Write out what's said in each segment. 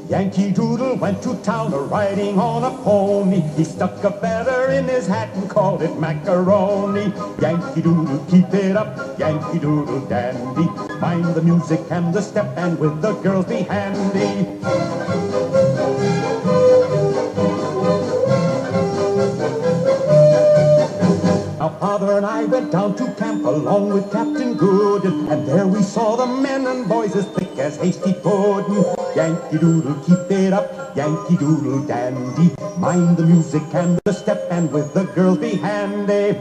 Yankee Doodle went to town riding on a pony. He stuck a feather in his hat and called it macaroni. Yankee Doodle, keep it up, Yankee Doodle dandy. Mind the music and the step, and with the girls be handy. Now Father and I went down to camp along with Captain Gooden, and there we saw the men and boys as thick as hasty pudding. Yankee Doodle, keep it up, Yankee Doodle dandy. Mind the music and the step, and with the girls be handy.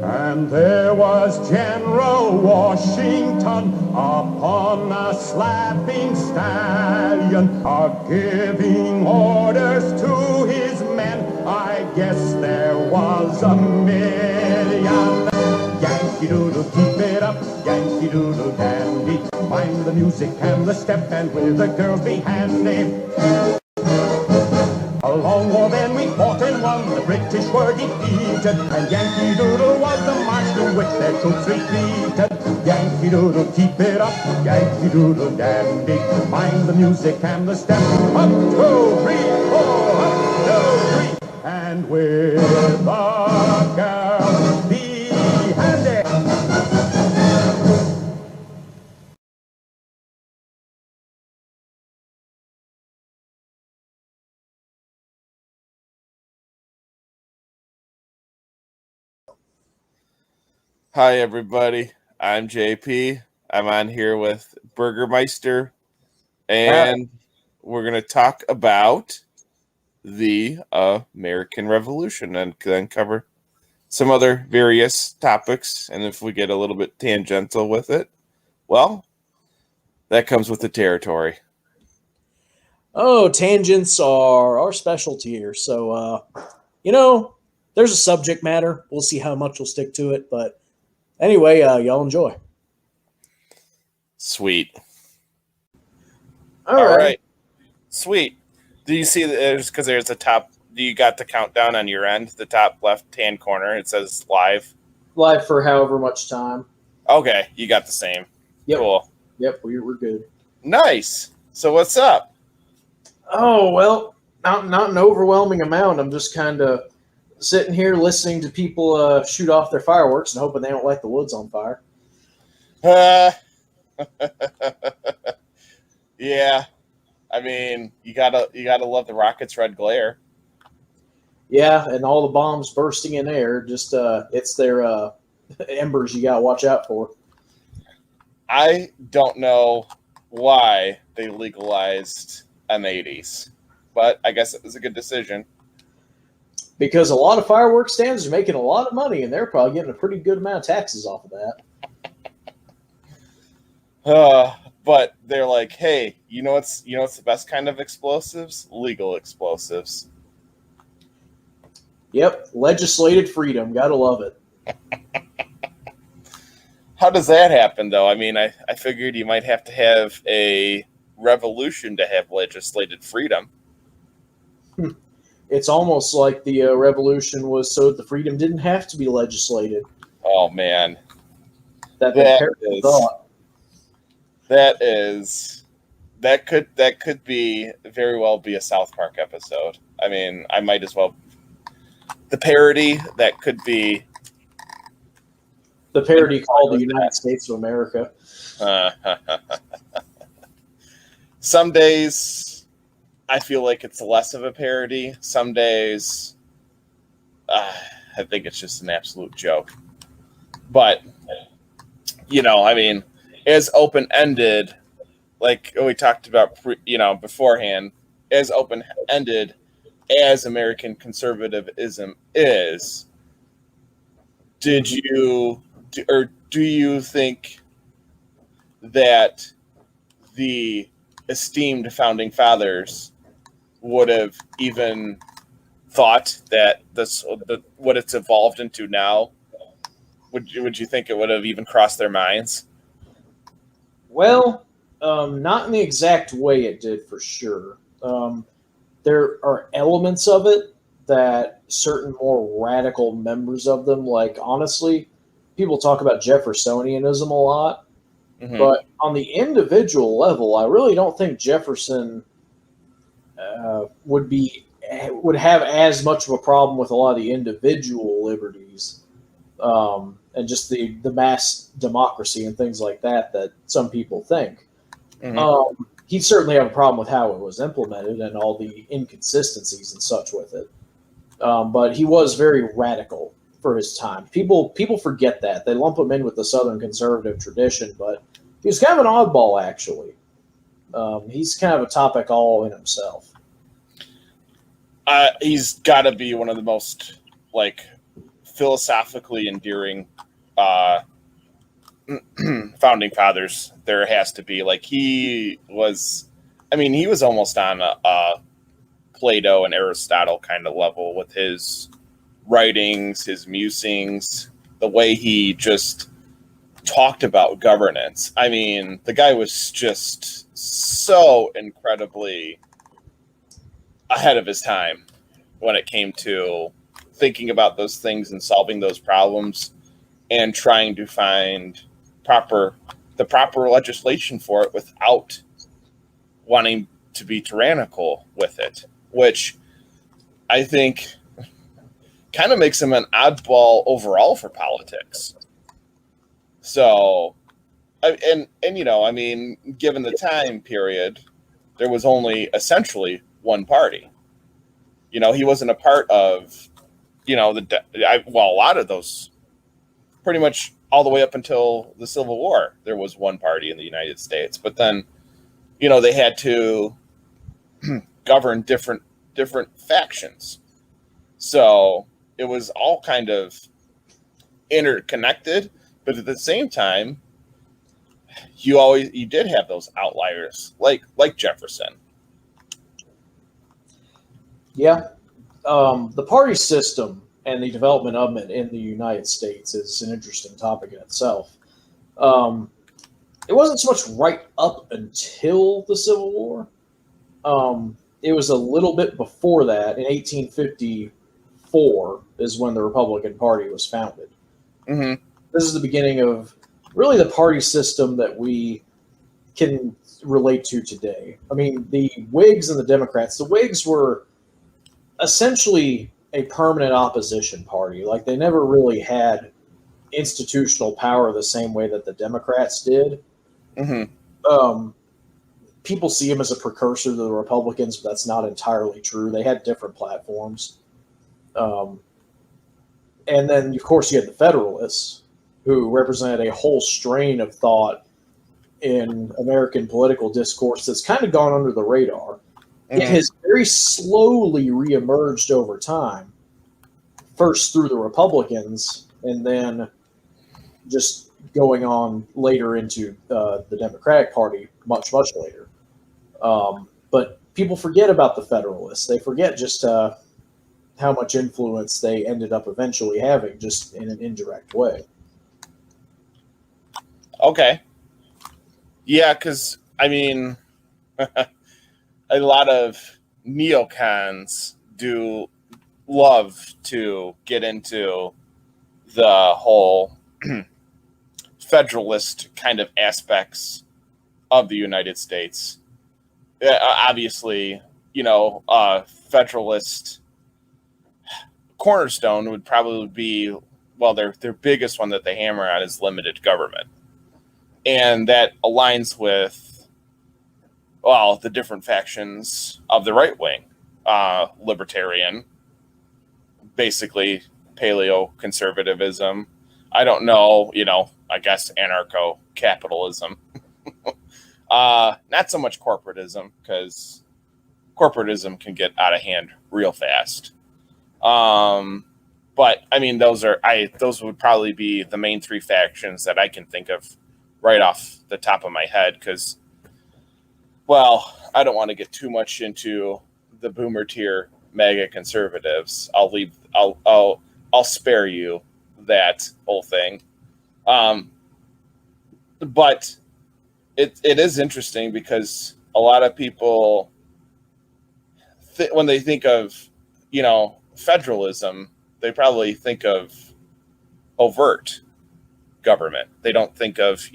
And there was General Washington upon a slapping stallion, giving orders to his men. I guess there was a million. Yankee Doodle, keep it up, Yankee Doodle dandy. Mind the music and the step, and with the girls be handy. A long war then we fought and won, the British were defeated, and Yankee Doodle was the march to which their troops retreated. Yankee Doodle, keep it up, Yankee Doodle dandy. Mind the music and the step. 1, 2, 3, 4, 1, 2, 3. And with the girls be handy. Hi, everybody. I'm JP. I'm on here with Burger Meister, and we're going to talk about the American Revolution and then cover some other various topics. And if we get a little bit tangential with it, well, that comes with the territory. Oh, tangents are our specialty here. So, there's a subject matter. We'll see how much we'll stick to it. But anyway, y'all enjoy. Sweet. All right. Sweet. Do you see there's because there's a top? Do you got the countdown on your end? The top left-hand corner. It says live. Live for however much time. Okay, you got the same. Yep. Cool. Yep, we're good. Nice. So what's up? Oh, well, not an overwhelming amount. I'm just kind of sitting here listening to people shoot off their fireworks and hoping they don't light the woods on fire. Yeah. I mean, you gotta love the rocket's red glare. Yeah, and all the bombs bursting in air. Just it's their embers you gotta watch out for. I don't know why they legalized M80s, but I guess it was a good decision. Because a lot of fireworks stands are making a lot of money, and they're probably getting a pretty good amount of taxes off of that. But they're like, hey, you know what's the best kind of explosives? Legal explosives. Yep, legislated freedom. Gotta love it. How does that happen, though? I mean, I figured you might have to have a revolution to have legislated freedom. It's almost like the revolution was so that the freedom didn't have to be legislated. Oh, man. That could be very well be a South Park episode. I mean, I might as well. The parody that could be. The parody called the United States of America. Some days I feel like it's less of a parody. Some days I think it's just an absolute joke. But, I mean, as open-ended, like we talked about, beforehand, as open-ended as American conservatism is, do you think that the esteemed founding fathers would have even thought that what it's evolved into now? Would you think it would have even crossed their minds? Well, not in the exact way it did, for sure. There are elements of it that certain more radical members of them, like honestly, people talk about Jeffersonianism a lot, but on the individual level, I really don't think Jefferson would have as much of a problem with a lot of the individual liberties and just the mass democracy and things like that some people think. He'd certainly have a problem with how it was implemented and all the inconsistencies and such with it. But he was very radical for his time. People forget that. They lump him in with the Southern conservative tradition, but he was kind of an oddball, actually. He's kind of a topic all in himself. He's got to be one of the most philosophically endearing founding fathers there has to be. He was almost on a Plato and Aristotle kind of level with his writings, his musings, the way he just talked about governance. The guy was just so incredibly ahead of his time when it came to thinking about those things and solving those problems and trying to find the proper legislation for it without wanting to be tyrannical with it, which I think kind of makes him an oddball overall for politics. So, given the time period, there was only essentially one party. He wasn't a part of, a lot of those, pretty much all the way up until the Civil War, there was one party in the United States. But then, they had to govern different factions. So it was all kind of interconnected, but at the same time, you did have those outliers like Jefferson. Yeah. The party system and the development of it in the United States is an interesting topic in itself. It wasn't so much right up until the Civil War. It was a little bit before that. In 1854 is when the Republican Party was founded. Mm-hmm. This is the beginning of really the party system that we can relate to today. The Whigs and the Democrats, the Whigs were essentially a permanent opposition party. They never really had institutional power the same way that the Democrats did. Mm-hmm. People see them as a precursor to the Republicans, but that's not entirely true. They had different platforms. And then, of course, you had the Federalists, who represented a whole strain of thought in American political discourse that's kind of gone under the radar. Mm-hmm. It has very slowly reemerged over time, first through the Republicans, and then just going on later into the Democratic Party much, much later. But people forget about the Federalists. They forget just how much influence they ended up eventually having, just in an indirect way. Okay. Yeah, because, a lot of neocons do love to get into the whole federalist kind of aspects of the United States. Obviously, federalist cornerstone would probably be, their biggest one that they hammer on is limited government. And that aligns with, the different factions of the right wing, libertarian, basically paleo-conservatism. I don't know, I guess anarcho-capitalism. Not so much corporatism, because corporatism can get out of hand real fast. But those would probably be the main three factions that I can think of right off the top of my head, because, I don't want to get too much into the boomer tier mega conservatives. I'll spare you that whole thing. But it is interesting because a lot of people, when they think of, federalism, they probably think of overt government. They don't think of,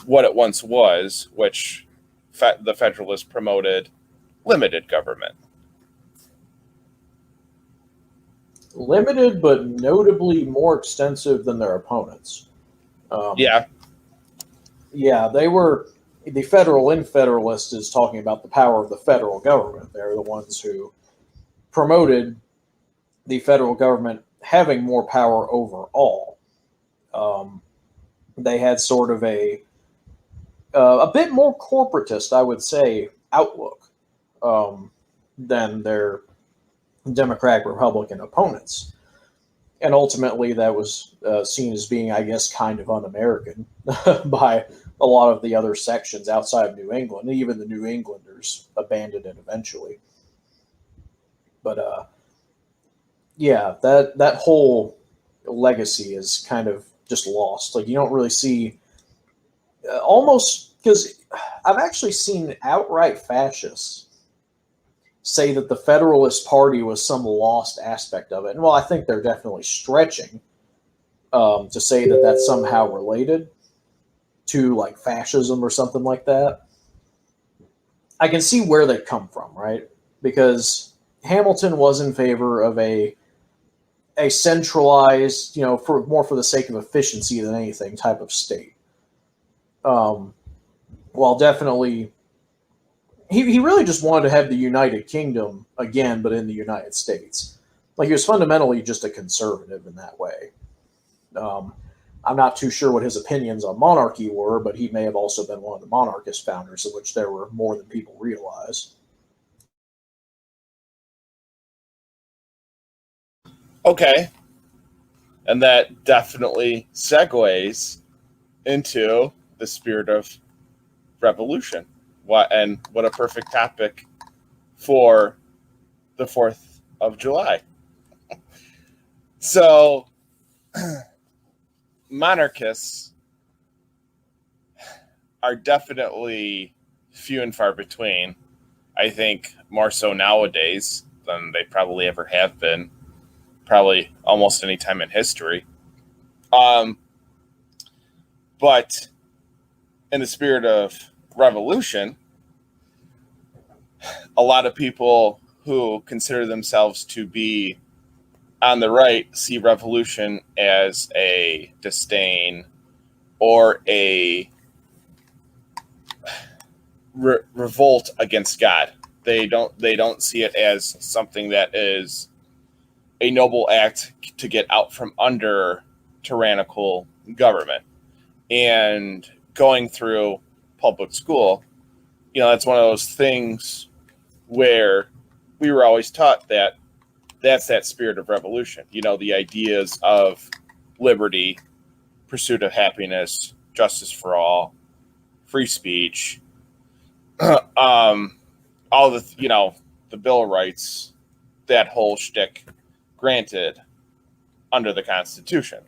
what it once was, which the Federalists promoted limited government. Limited, but notably more extensive than their opponents. Yeah. Yeah, they were. The Federalist is talking about the power of the federal government. They're the ones who promoted the federal government having more power overall. They had sort of a bit more corporatist, I would say, outlook than their Democratic Republican opponents. And ultimately, that was seen as being, I guess, kind of un-American by a lot of the other sections outside of New England. Even the New Englanders abandoned it eventually. But yeah, that whole legacy is kind of just lost. Like, you don't really see almost, because I've actually seen outright fascists say that the Federalist Party was some lost aspect of it. And while I think they're definitely stretching to say that that's somehow related to like fascism or something like that, I can see where they come from, right? Because Hamilton was in favor of a centralized, for the sake of efficiency than anything, type of state. While definitely, he really just wanted to have the United Kingdom again, but in the United States. Like, he was fundamentally just a conservative in that way. I'm not too sure what his opinions on monarchy were, but he may have also been one of the monarchist founders, of which there were more than people realize. Okay. And that definitely segues into the spirit of revolution. What a perfect topic for the 4th of July. So, monarchists are definitely few and far between. I think more so nowadays than they probably ever have been, probably almost any time in history. But in the spirit of revolution, a lot of people who consider themselves to be on the right see revolution as a disdain or a revolt against God. They don't see it as something that is a noble act to get out from under tyrannical government. And going through public school, that's one of those things where we were always taught that that's that spirit of revolution. The ideas of liberty, pursuit of happiness, justice for all, free speech, all the Bill of Rights, that whole shtick, granted under the Constitution.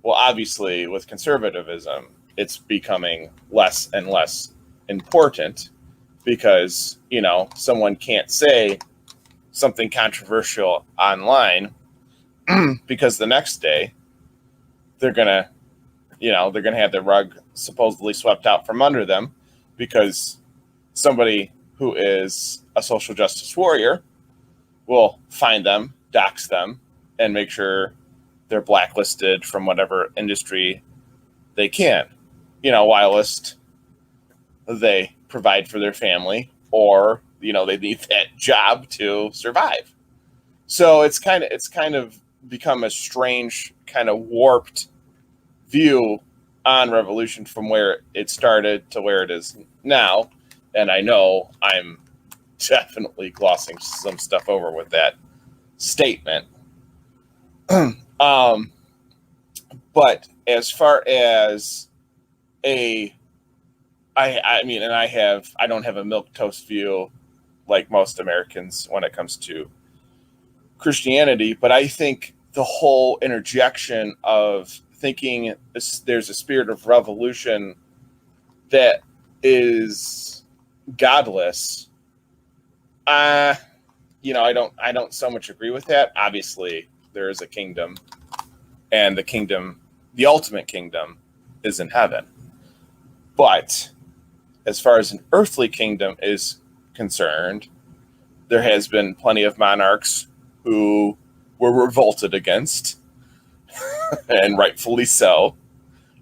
Well, obviously, with conservatism, it's becoming less and less important because, someone can't say something controversial online because the next day they're going to have the rug supposedly swept out from under them because somebody who is a social justice warrior will find them, dox them, and make sure they're blacklisted from whatever industry they can, whilst they provide for their family or, they need that job to survive. So it's kind of become a strange, kind of warped view on revolution from where it started to where it is now. And I know I'm definitely glossing some stuff over with that statement. But as far as I don't have a milquetoast view like most Americans when it comes to Christianity, but I think the whole interjection of thinking there's a spirit of revolution that is godless, I don't so much agree with that. Obviously, there is a kingdom, and the ultimate kingdom, is in heaven. But as far as an earthly kingdom is concerned, there has been plenty of monarchs who were revolted against, and rightfully so.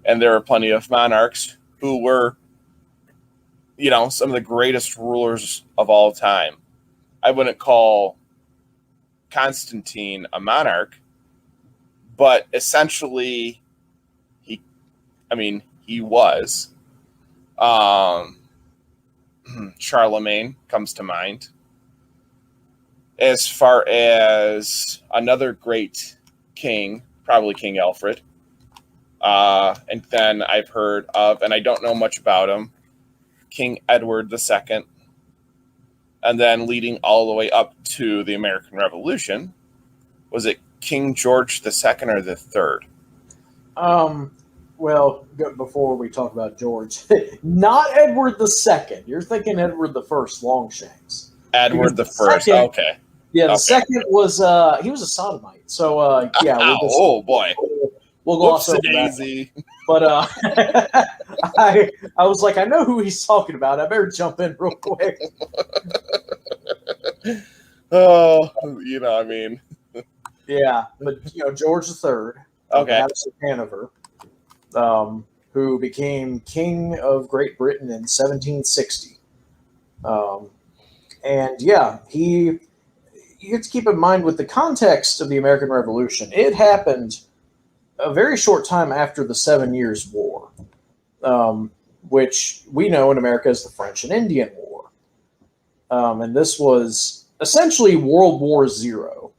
And there are plenty of monarchs who were, some of the greatest rulers of all time. I wouldn't call Constantine a monarch, but essentially he was. Charlemagne comes to mind. As far as another great king, probably King Alfred. And then I've heard of, and I don't know much about him, King Edward II. And then leading all the way up to the American Revolution, was it King George II or the Third? Well, before we talk about George, not Edward II. You're thinking Edward I, Longshanks. Edward the First. Okay. Yeah, the second was he was a sodomite. So yeah. Oh boy. We'll gloss over that. But I was like, I know who he's talking about. I better jump in real quick. Oh, Yeah, but George III, okay, Hanover, who became King of Great Britain in 1760. And yeah, you have to keep in mind with the context of the American Revolution, it happened a very short time after the 7 Years' War, which we know in America as the French and Indian War. And this was essentially World War Zero,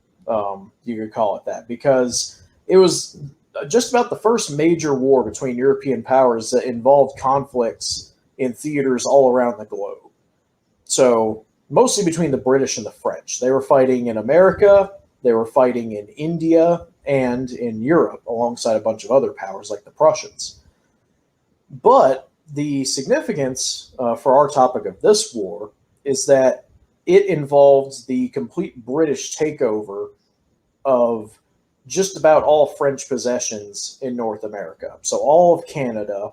you could call it that, because it was just about the first major war between European powers that involved conflicts in theaters all around the globe. So mostly between the British and the French. They were fighting in America, they were fighting in India, and in Europe, alongside a bunch of other powers like the Prussians. But the significance for our topic of this war is that it involved the complete British takeover of just about all French possessions in North America. So all of Canada,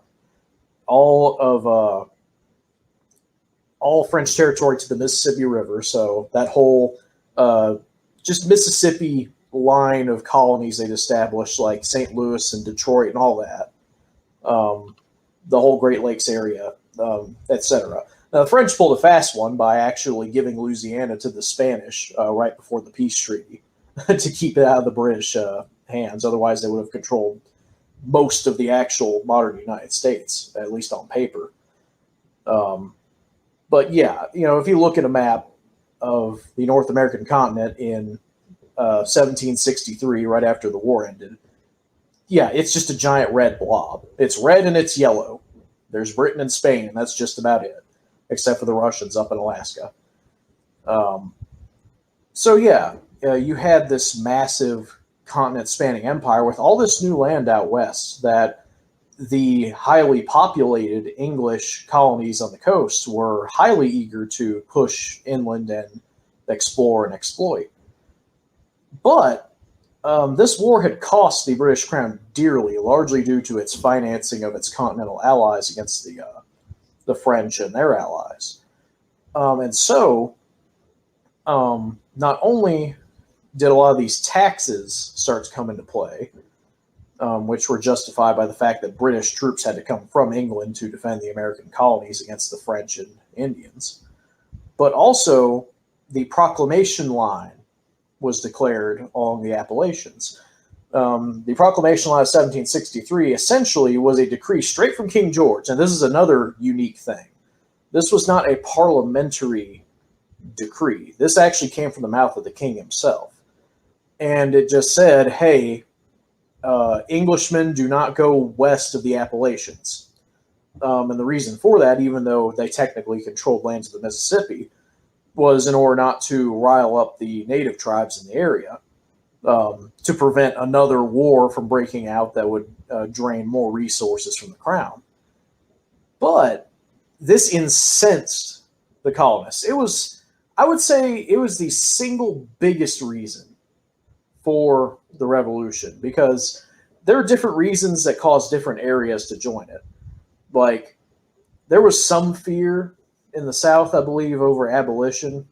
all French territory to the Mississippi River. So that whole just Mississippi line of colonies they'd established, like St. Louis and Detroit and all that, the whole Great Lakes area, etc. Now, the French pulled a fast one by actually giving Louisiana to the Spanish right before the peace treaty to keep it out of the British hands. Otherwise, they would have controlled most of the actual modern United States, at least on paper. But yeah, if you look at a map of the North American continent in 1763, right after the war ended, yeah, it's just a giant red blob. It's red and it's yellow. There's Britain and Spain, and that's just about it, except for the Russians up in Alaska. So yeah, you had this massive continent-spanning empire with all this new land out west that the highly populated English colonies on the coast were highly eager to push inland and explore and exploit. But this war had cost the British Crown dearly, largely due to its financing of its continental allies against the French and their allies. And so, not only did a lot of these taxes start to come into play, which were justified by the fact that British troops had to come from England to defend the American colonies against the French and Indians, but also the proclamation line was declared along the Appalachians. The proclamation line of 1763 essentially was a decree straight from King George, and this is another unique thing. This was not a parliamentary decree. This actually came from the mouth of the king himself. And it just said, hey, Englishmen do not go west of the Appalachians. And the reason for that, even though they technically controlled lands of the Mississippi, was in order not to rile up the native tribes in the area, to prevent another war from breaking out that would drain more resources from the crown. But this incensed the colonists. It was I would say it was the single biggest reason for the revolution because there are different reasons that caused different areas to join it. Like there was some fear in the South, I believe, over abolition.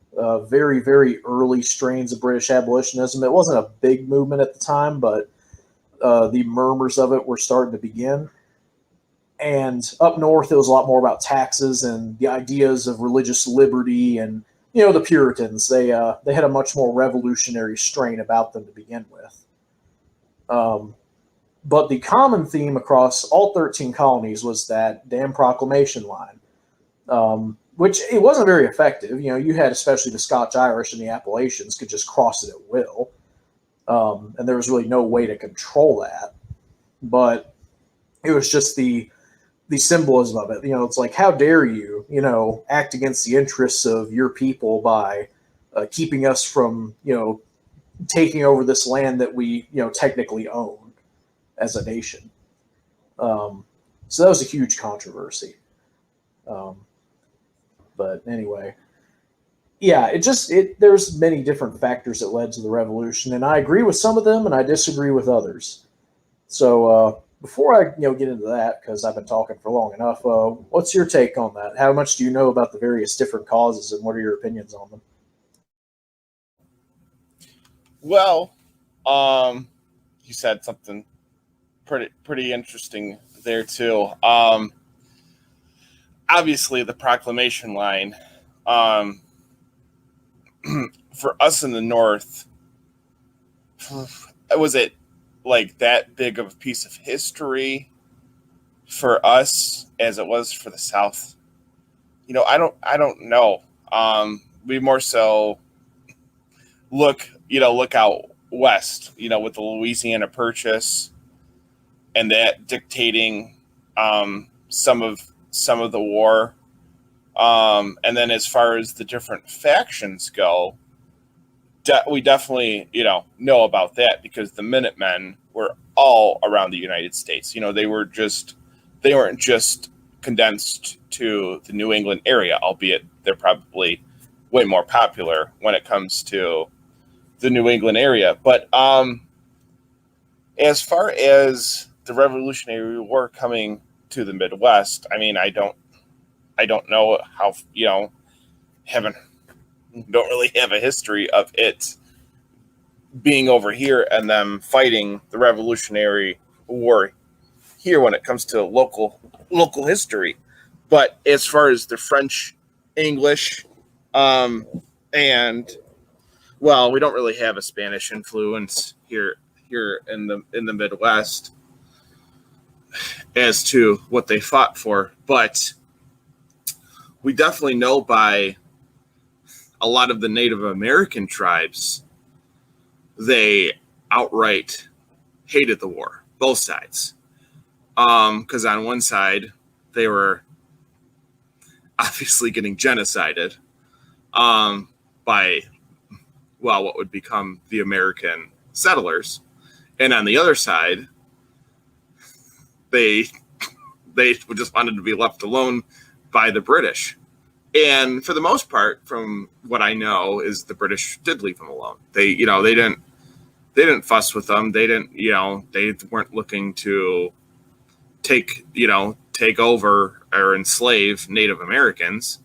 Very, very early strains of British abolitionism. It wasn't a big movement at the time, but the murmurs of it were starting to begin. And up north, it was a lot more about taxes and the ideas of religious liberty and the Puritans. They had a much more revolutionary strain about them to begin with. But the common theme across all 13 colonies was that damn proclamation line, which it wasn't very effective. You had especially the Scotch Irish and the Appalachians could just cross it at will, and there was really no way to control that. But it was just the symbolism of it. It's like, how dare you, act against the interests of your people by keeping us from, taking over this land that we, technically own as a nation. So that was a huge controversy. But anyway, yeah, there's many different factors that led to the revolution, and I agree with some of them, and I disagree with others. So before I get into that, because I've been talking for long enough, what's your take on that? How much do you know about the various different causes, and what are your opinions on them? Well, you said something pretty interesting there too. Obviously, the proclamation line, for us in the North, was it like that big of a piece of history for us as it was for the South? I don't know. We more so look out west, with the Louisiana Purchase and that dictating some of the war. And then as far as the different factions go, we definitely, know about that because the Minutemen were all around the United States. They weren't just condensed to the New England area, albeit they're probably way more popular when it comes to the New England area. But as far as the Revolutionary War coming to the Midwest, I mean, I don't know how, don't really have a history of it being over here and them fighting the Revolutionary War here when it comes to local history. But as far as the French, English, and well, we don't really have a Spanish influence here in the Midwest as to what they fought for, but we definitely know by a lot of the Native American tribes, they outright hated the war, both sides. Because on one side, they were obviously getting genocided by, well, what would become the American settlers. And on the other side, they just wanted to be left alone by the British. And for the most part, from what I know, is the British did leave them alone. They didn't fuss with them. They didn't, they weren't looking to take over or enslave Native Americans.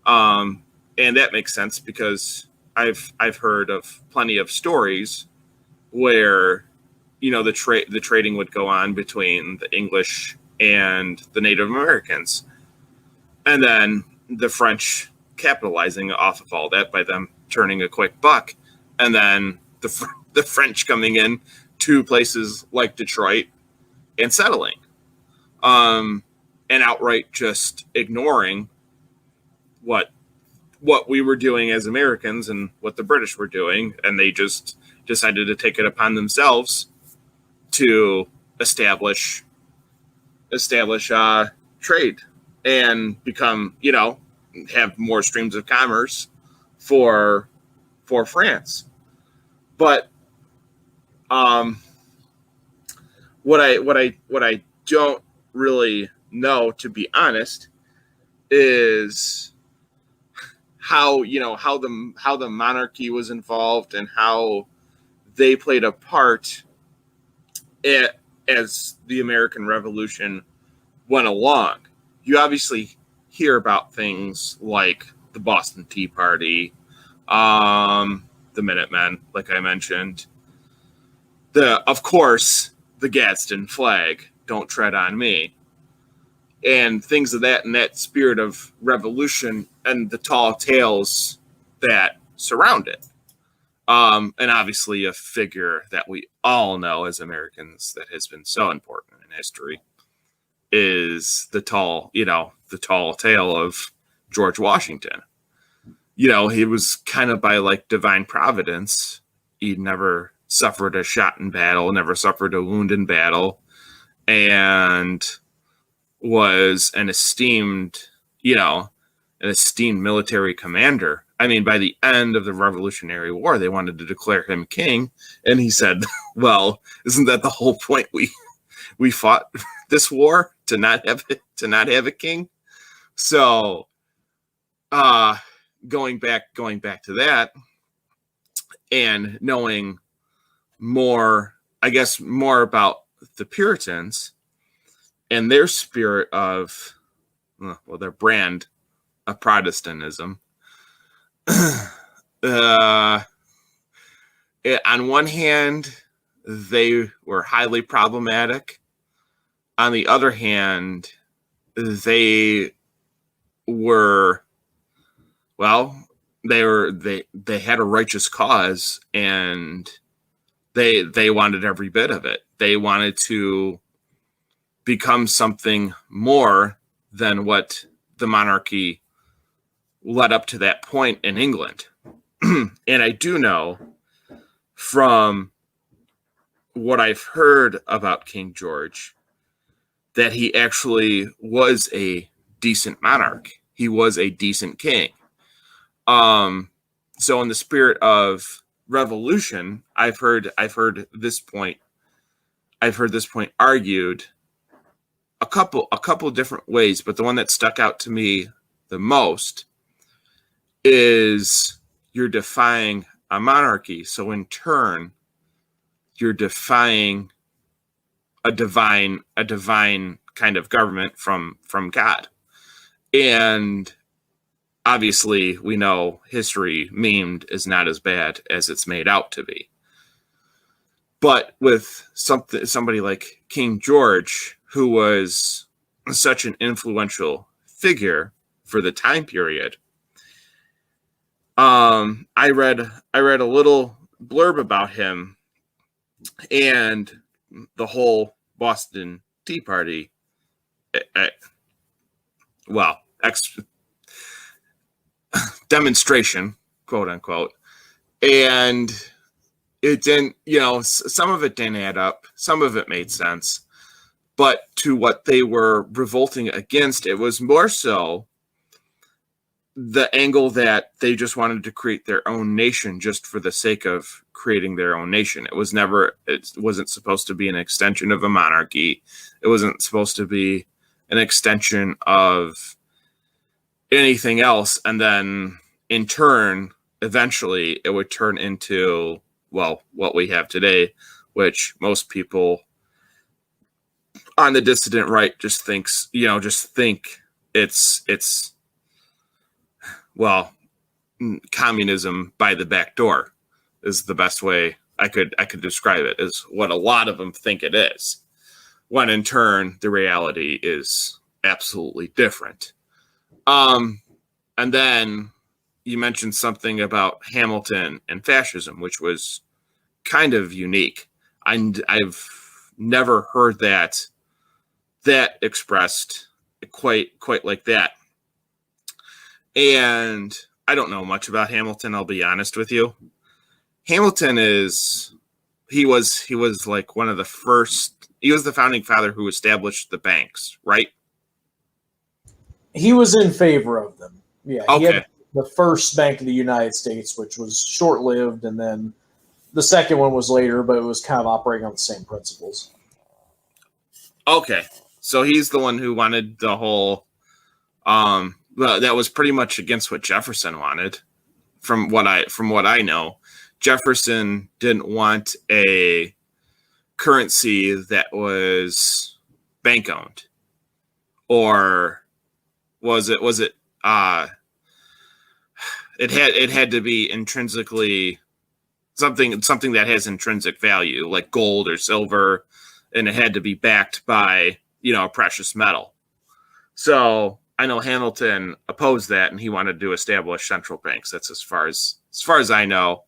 And that makes sense because I've heard of plenty of stories where, the trading would go on between the English and the Native Americans. And then the French capitalizing off of all that by them turning a quick buck. And then the French coming in to places like Detroit and settling. And outright just ignoring what we were doing as Americans and what the British were doing. And they just decided to take it upon themselves to establish trade and become, have more streams of commerce for France. But what I don't really know, to be honest, is how the monarchy was involved and how they played a part as the American Revolution went along. You obviously hear about things like the Boston Tea Party, the Minutemen, like I mentioned, of course, the Gadsden flag, don't tread on me, and things of that in that spirit of revolution and the tall tales that surround it. And obviously a figure that we all know as Americans that has been so important in history is the tall tale of George Washington. He was kind of by like divine providence. He never suffered a shot in battle, never suffered a wound in battle, and was an esteemed military commander. I mean, by the end of the Revolutionary War, they wanted to declare him king, and he said, "Well, isn't that the whole point? We fought this war to not have a king." So, going back to that, and knowing more about the Puritans and their spirit of, their brand of Protestantism. On one hand, they were highly problematic. On the other hand, they had a righteous cause, and they wanted every bit of it. They wanted to become something more than what the monarchy led up to that point in England. And I do know from what I've heard about King George that he actually was a decent monarch. He was a decent king. So in the spirit of revolution, I've heard this point argued a couple different ways, but the one that stuck out to me the most is you're defying a monarchy. So in turn, you're defying a divine kind of government from God. And obviously we know history memed is not as bad as it's made out to be. But with somebody like King George, who was such an influential figure for the time period, I read a little blurb about him and the whole Boston Tea Party, demonstration, quote unquote, and it didn't, some of it didn't add up, some of it made sense, but to what they were revolting against, it was more so the angle that they just wanted to create their own nation just for the sake of creating their own nation. It wasn't supposed to be an extension of a monarchy. It wasn't supposed to be an extension of anything else. And then in turn, eventually it would turn into, what we have today, which most people on the dissident right just think it's communism by the back door is the best way I could describe it, is what a lot of them think it is, when in turn the reality is absolutely different. And then you mentioned something about Hamilton and fascism, which was kind of unique. I've never heard that expressed quite like that. And I don't know much about Hamilton, I'll be honest with you. Hamilton he was like one of the first, he was the founding father who established the banks, right? He was in favor of them. Yeah. Okay. He had the first Bank of the United States, which was short-lived, and then the second one was later, but it was kind of operating on the same principles. Okay. So he's the one who wanted the whole well, that was pretty much against what Jefferson wanted. From what I know, Jefferson didn't want a currency that was bank owned, or was it it had to be intrinsically something that has intrinsic value, like gold or silver, and it had to be backed by a precious metal. So I know Hamilton opposed that, and he wanted to establish central banks. That's as far as I know,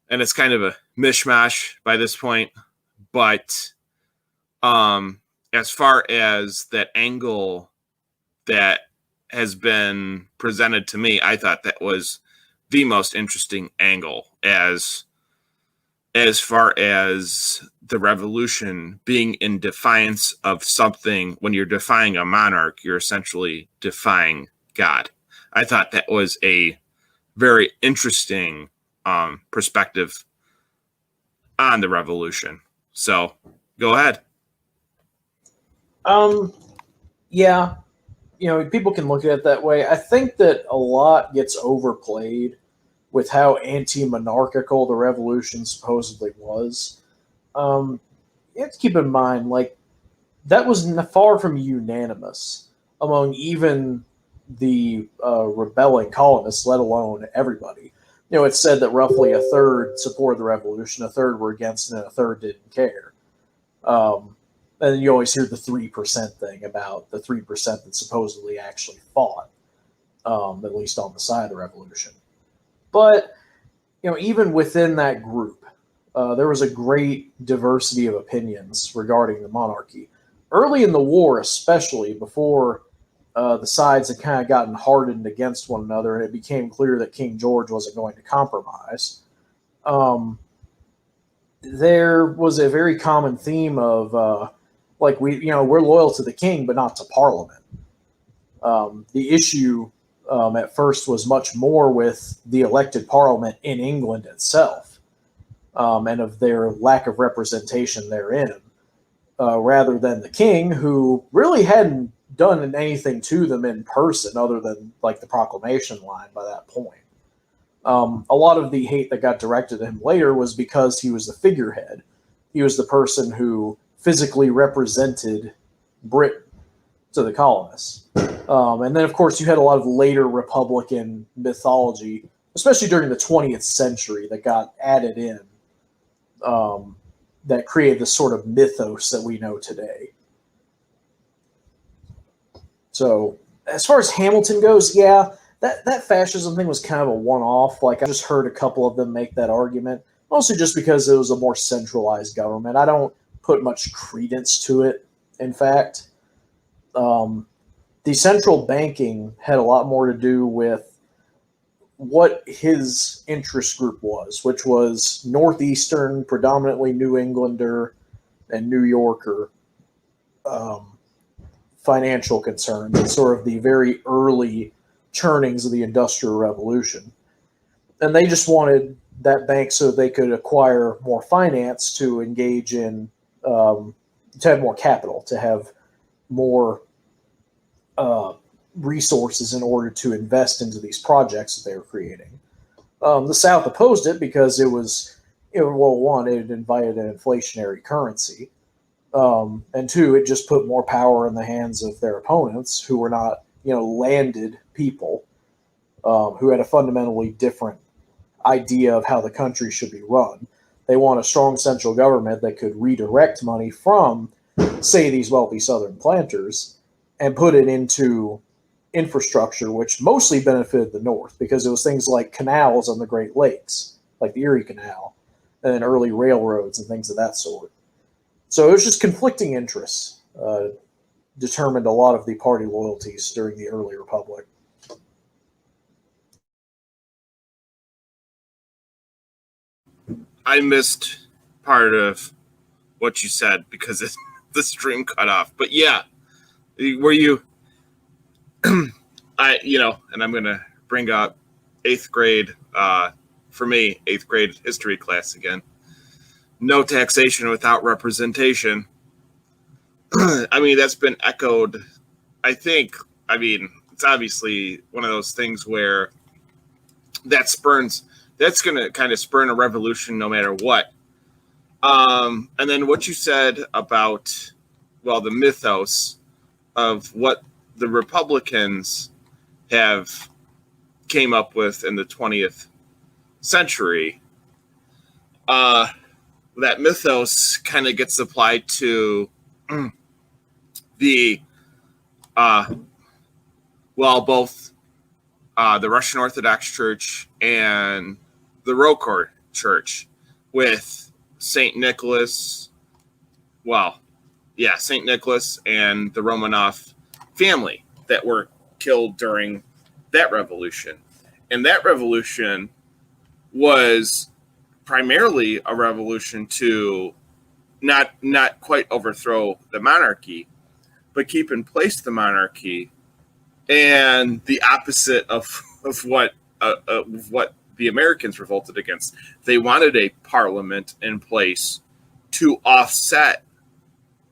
and it's kind of a mishmash by this point. But as far as that angle that has been presented to me, I thought that was the most interesting angle as far as the revolution being in defiance of something. When you're defying a monarch, you're essentially defying God. I thought that was a very interesting perspective on the revolution. So go ahead. Yeah, people can look at it that way. I think that a lot gets overplayed with how anti-monarchical the revolution supposedly was. You have to keep in mind, like, that was far from unanimous among even the rebelling colonists, let alone everybody. It's said that roughly a third supported the revolution, a third were against it, and a third didn't care. And you always hear the 3% thing about the 3% that supposedly actually fought, at least on the side of the revolution. But, even within that group, there was a great diversity of opinions regarding the monarchy. Early in the war, especially before the sides had kind of gotten hardened against one another, and it became clear that King George wasn't going to compromise, there was a very common theme of, we're loyal to the king, but not to Parliament. The issue at first was much more with the elected Parliament in England itself, and of their lack of representation therein, rather than the king, who really hadn't done anything to them in person other than like the proclamation line by that point. A lot of the hate that got directed at him later was because he was the figurehead. He was the person who physically represented Britain to the colonists. And then, of course, you had a lot of later Republican mythology, especially during the 20th century, that got added in, that created the sort of mythos that we know today. So, as far as Hamilton goes, yeah, that fascism thing was kind of a one-off. Like, I just heard a couple of them make that argument, mostly just because it was a more centralized government. I don't put much credence to it, in fact. The central banking had a lot more to do with what his interest group was, which was Northeastern, predominantly New Englander and New Yorker financial concerns, and sort of the very early churnings of the Industrial Revolution. And they just wanted that bank so they could acquire more finance to engage in, to have more capital, to have more resources in order to invest into these projects that they were creating. The South opposed it because it was, one, it invited an inflationary currency, and two, it just put more power in the hands of their opponents, who were not, landed people, who had a fundamentally different idea of how the country should be run. They want a strong central government that could redirect money from, say, these wealthy Southern planters and put it into infrastructure, which mostly benefited the North, because it was things like canals on the Great Lakes, like the Erie Canal, and early railroads and things of that sort. So it was just conflicting interests determined a lot of the party loyalties during the early Republic. I missed part of what you said because the stream cut off. But yeah, were you? And I'm gonna bring up 8th grade. For me, 8th grade history class again. No taxation without representation. I mean, that's been echoed. I think. I mean, it's obviously one of those things where that's going to kind of spurn a revolution no matter what. And then what you said about, well, the mythos of what the Republicans have came up with in the 20th century, that mythos kind of gets applied to the both the Russian Orthodox Church and the Rokor Church, with Saint Nicholas. Saint Nicholas and the Romanov family that were killed during that revolution. And that revolution was primarily a revolution to not quite overthrow the monarchy, but keep in place the monarchy, and the opposite of what the Americans revolted against. They wanted a parliament in place to offset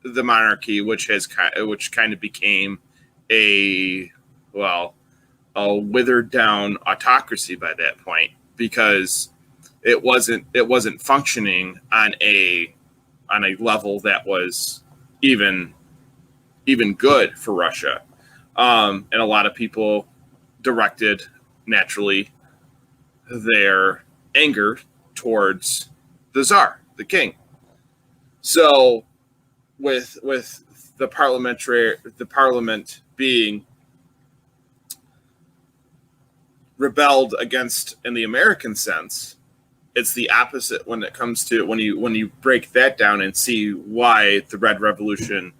the monarchy, which kind of became a withered down autocracy by that point, because it wasn't functioning on a level that was even good for Russia. And a lot of people directed, naturally, their anger towards the Tsar, the king. So with the parliament being rebelled against in the American sense, it's the opposite when it comes to when you break that down and see why the Red Revolution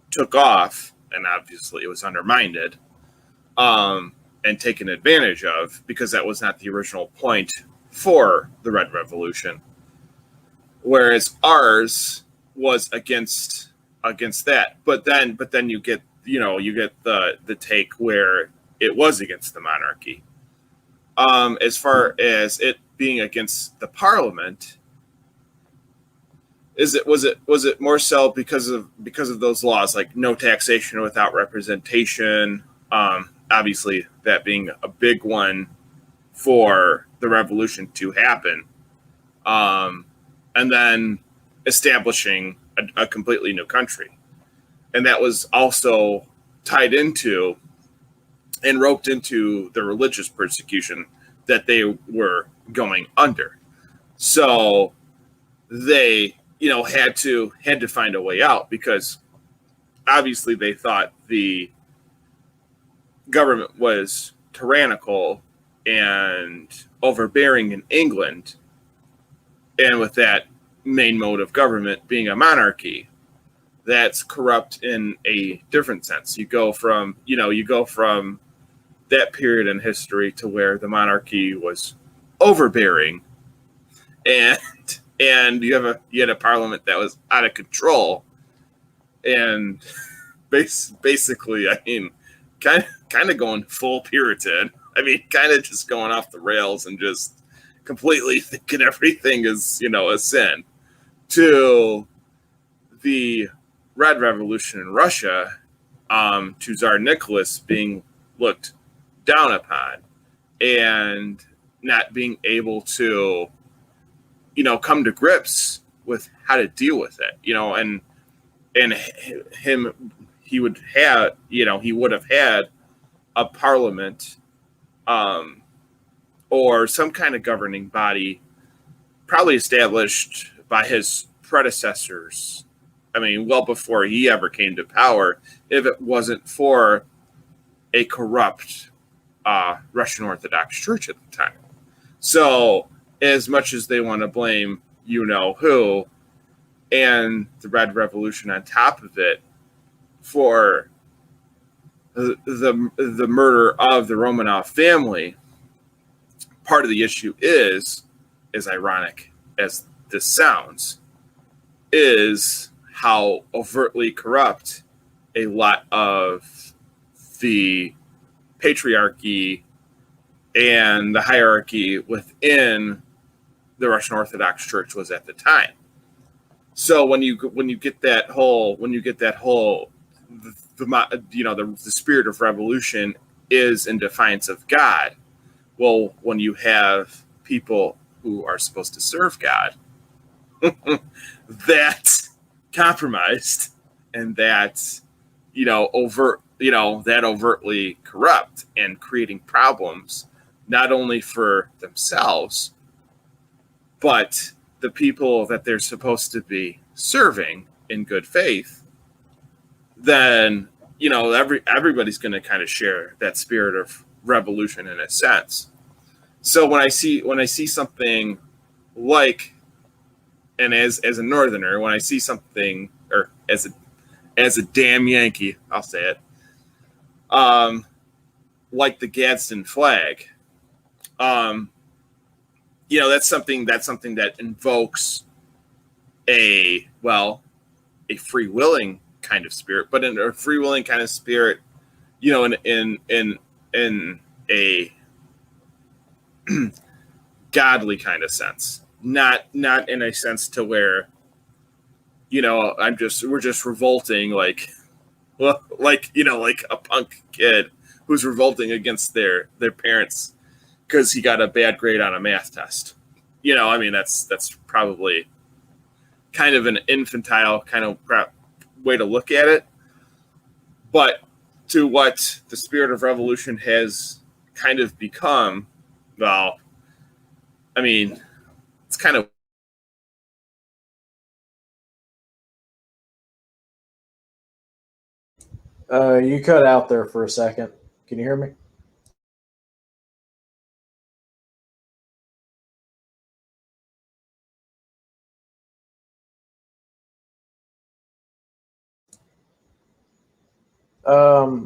took off, and obviously it was undermined and taken advantage of, because that was not the original point for the Red Revolution, whereas ours was against that. But then you get the take where it was against the monarchy. As far as it being against the parliament, was it more so because of those laws, like no taxation without representation? Obviously, that being a big one for the revolution to happen, and then establishing a completely new country, and that was also tied into and roped into the religious persecution that they were going under. So they had to find a way out, because obviously they thought the government was tyrannical and overbearing in England, and with that main mode of government being a monarchy, that's corrupt in a different sense. You go from that period in history to where the monarchy was overbearing, and you had a parliament that was out of control, and basically, I mean, kind of going full Puritan. I mean, kind of just going off the rails and just completely thinking everything is a sin. To the Red Revolution in Russia, to Tsar Nicholas being looked down upon and not being able to come to grips with how to deal with it, and he would have had a parliament, or some kind of governing body, probably established by his predecessors. I mean, well before he ever came to power, if it wasn't for a corrupt Russian Orthodox Church at the time. So, as much as they want to blame who and the Red Revolution on top of it for the murder of the Romanov family, part of the issue is, as ironic as this sounds, is how overtly corrupt a lot of the patriarchy and the hierarchy within the Russian Orthodox Church was at the time. So when you get that whole the spirit of revolution is in defiance of God. Well, when you have people who are supposed to serve God that compromised and that that overtly corrupt and creating problems not only for themselves but the people that they're supposed to be serving in good faith, then everybody's going to kind of share that spirit of revolution in a sense. So when I see something like, and as a northerner, when I see something, or as a damn Yankee, I'll say it, like the Gadsden flag, that's something that invokes a free willing kind of spirit, but in a free willing kind of spirit, in a godly kind of sense, not in a sense to where we're just revolting like a punk kid who's revolting against their parents because he got a bad grade on a math test. That's probably kind of an infantile kind of way to look at it. But to what the spirit of revolution has kind of become, well, it's kind of You cut out there for a second. Can you hear me?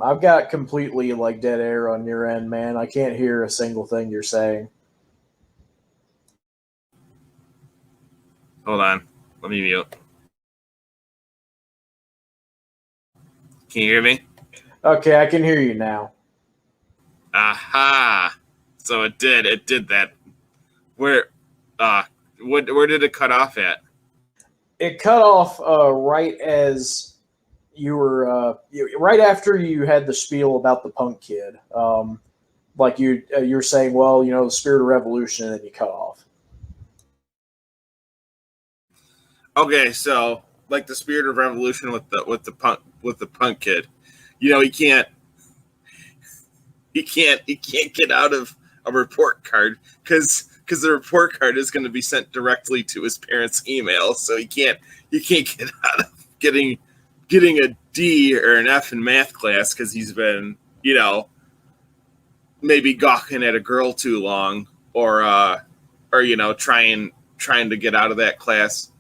I've got completely like dead air on your end, man. I can't hear a single thing you're saying. Hold on. Let me mute. Can you hear me? Okay, I can hear you now. Aha. So it did that. Where did it cut off at? It cut off right as you were right after you had the spiel about the punk kid. Like you're saying, well, the spirit of revolution, and then you cut off. Okay, so like the spirit of revolution with the punk kid, he can't get out of a report card because the report card is going to be sent directly to his parents' email, so he can't get out of getting a D or an F in math class because he's been maybe gawking at a girl too long, or trying to get out of that class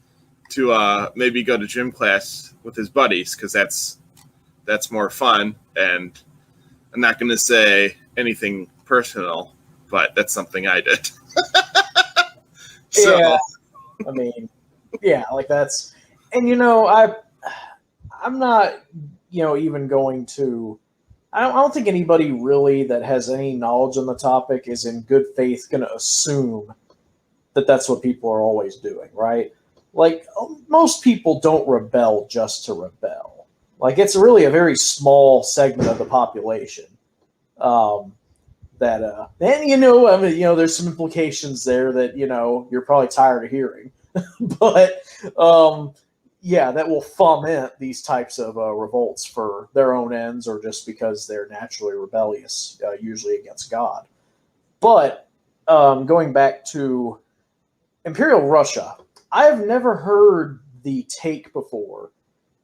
to maybe go to gym class with his buddies because that's more fun. And I'm not going to say anything personal, but that's something I did. So, yeah, like that's, and I'm not, even going to. I don't think anybody really that has any knowledge on the topic is in good faith going to assume that that's what people are always doing, right? Like, most people don't rebel just to rebel. Like, it's really a very small segment of the population. And there's some implications there that, you're probably tired of hearing. But, that will foment these types of revolts for their own ends or just because they're naturally rebellious, usually against God. But going back to Imperial Russia, I've never heard the take before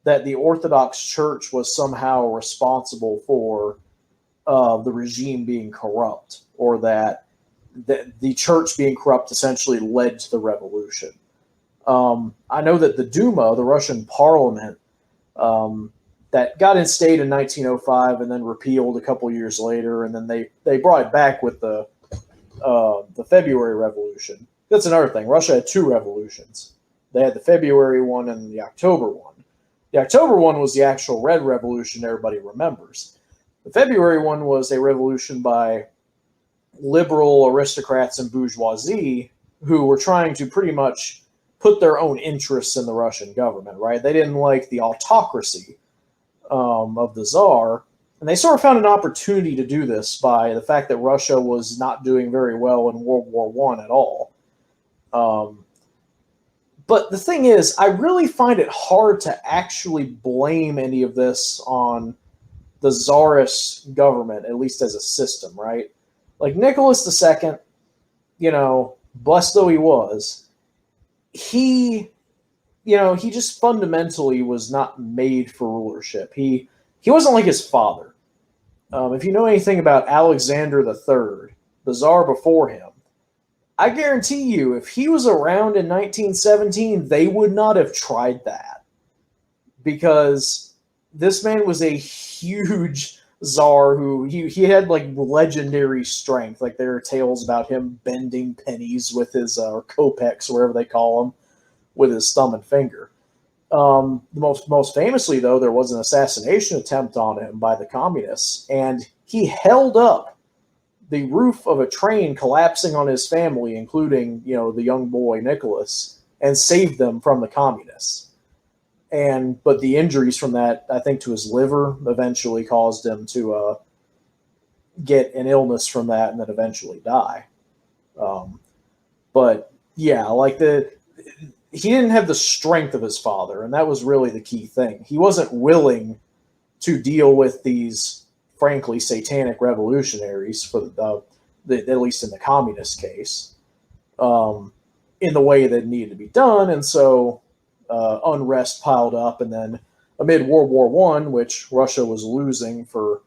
that the Orthodox Church was somehow responsible for the regime being corrupt, or that the church being corrupt essentially led to the revolution. I know that the Duma, the Russian parliament, that got instated in 1905 and then repealed a couple years later, and then they brought it back with the February Revolution. That's another thing. Russia had two revolutions. They had the February one and the October one. The October one was the actual Red Revolution everybody remembers. The February one was a revolution by liberal aristocrats and bourgeoisie who were trying to pretty much put their own interests in the Russian government, right? They didn't like the autocracy of the Tsar, And they sort of found an opportunity to do this by the fact that Russia was not doing very well in World War I at all. But the thing is, I really find it hard to actually blame any of this on the Tsarist government, at least as a system, right? Like Nicholas II, blessed though he was, he just fundamentally was not made for rulership. He wasn't like his father. If you know anything about Alexander III, the Tsar before him, I guarantee you, if he was around in 1917, they would not have tried that. Because this man was a huge czar who he had like legendary strength. Like there are tales about him bending pennies with his, or kopecks, wherever they call them, with his thumb and finger. Most famously, though, there was an assassination attempt on him by the communists, and he held up the roof of a train collapsing on his family, including, the young boy Nicholas, and saved them from the communists. But the injuries from that, I think, to his liver eventually caused him to get an illness from that and then eventually die. But yeah, he didn't have the strength of his father, and that was really the key thing. He wasn't willing to deal with these, frankly, satanic revolutionaries, for at least in the communist case, in the way that needed to be done. And so unrest piled up, and then amid World War I, which Russia was losing for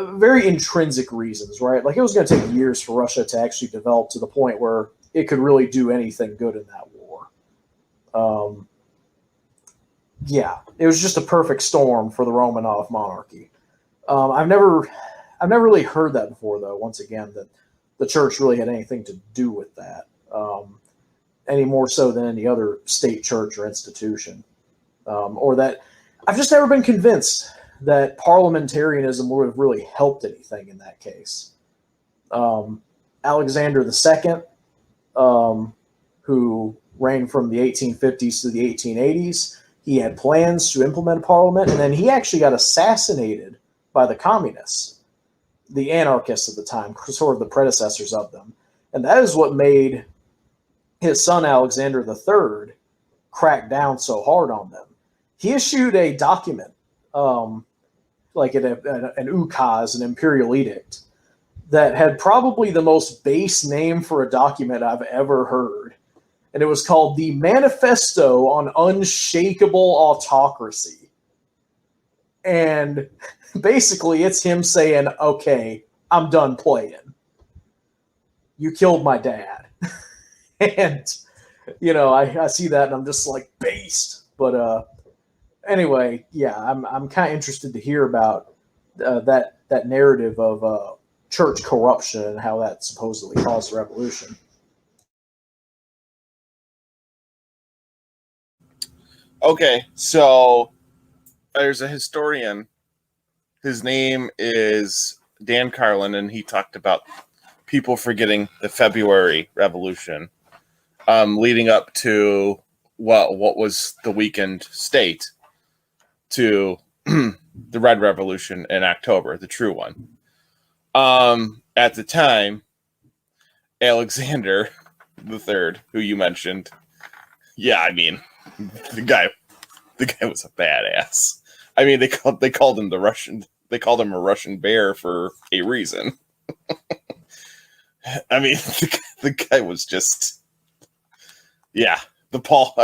very intrinsic reasons, right? Like it was going to take years for Russia to actually develop to the point where it could really do anything good in that war. Yeah, it was just a perfect storm for the Romanov monarchy. I've never really heard that before, though. Once again, that the church really had anything to do with that, any more so than any other state church or institution, or that I've just never been convinced that parliamentarism would have really helped anything in that case. Alexander II, who reigned from the 1850s to the 1880s, he had plans to implement a parliament, and then he actually got assassinated by the communists, the anarchists at the time, sort of the predecessors of them. And that is what made his son Alexander III crack down so hard on them. He issued a document, like an ukaz, an imperial edict, that had probably the most base name for a document I've ever heard. And it was called the Manifesto on Unshakable Autocracy. And basically, it's him saying, okay, I'm done playing. You killed my dad. And, I see that and I'm just like, based. But anyway, yeah, I'm kind of interested to hear about that narrative of church corruption and how that supposedly caused the revolution. Okay, so there's a historian. His name is Dan Carlin, and he talked about people forgetting the February Revolution, leading up to what was the weakened state, to the Red Revolution in October, the true one. At the time, Alexander III, who you mentioned, yeah, I mean, the guy was a badass. I mean, they called him a Russian bear for a reason. I mean, the guy was just, yeah. Paul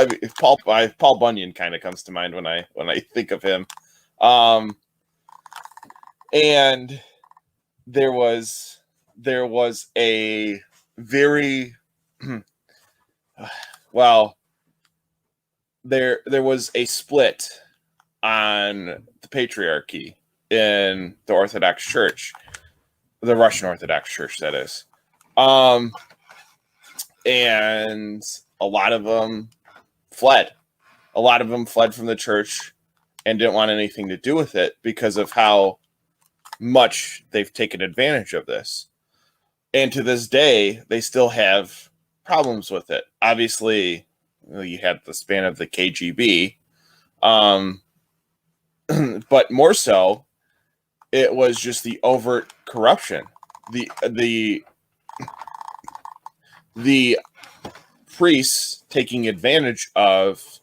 Bunyan kind of comes to mind when I think of him. And there was a very well. There was a split on the Patriarchy in the Orthodox Church, the Russian Orthodox Church, that is. And a lot of them fled. A lot of them fled from the church and didn't want anything to do with it because of how much they've taken advantage of this. And to this day, they still have problems with it. Obviously, you had the span of the KGB, but more so, it was just the overt corruption. The priests taking advantage of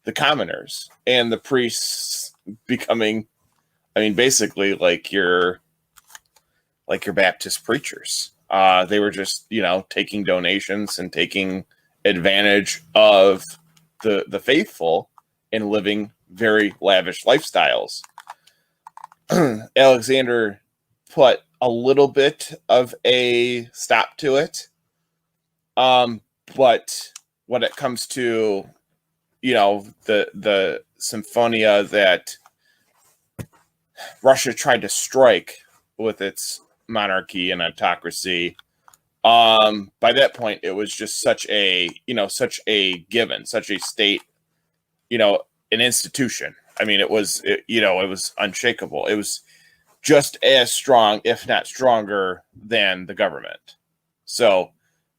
the commoners, and the priests becoming, I mean, basically like your Baptist preachers. They were just, taking donations and taking advantage of the faithful and living very lavish lifestyles. Alexander put a little bit of a stop to it. But when it comes to, the symphonia that Russia tried to strike with its monarchy and autocracy, by that point it was just such a given, such a state, an institution. I mean, it was unshakable. It was just as strong, if not stronger, than the government. So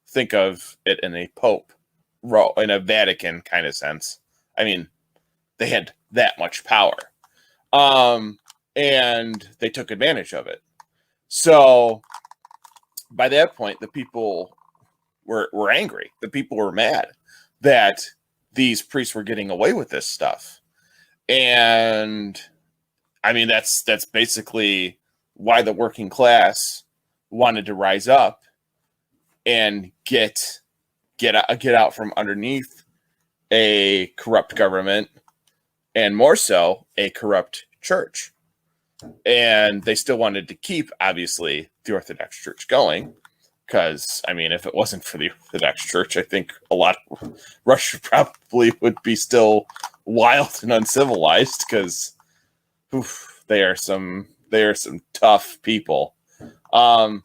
think of it in a Pope role, in a Vatican kind of sense. I mean, they had that much power. And they took advantage of it. So by that point, the people were angry. The people were mad that these priests were getting away with this stuff. And I mean, that's basically why the working class wanted to rise up and get out from underneath a corrupt government, and more so a corrupt church. And they still wanted to keep, obviously, the Orthodox Church going, because, I mean, if it wasn't for the Orthodox Church, I think a lot of Russia probably would be still wild and uncivilized, because they are some tough people. But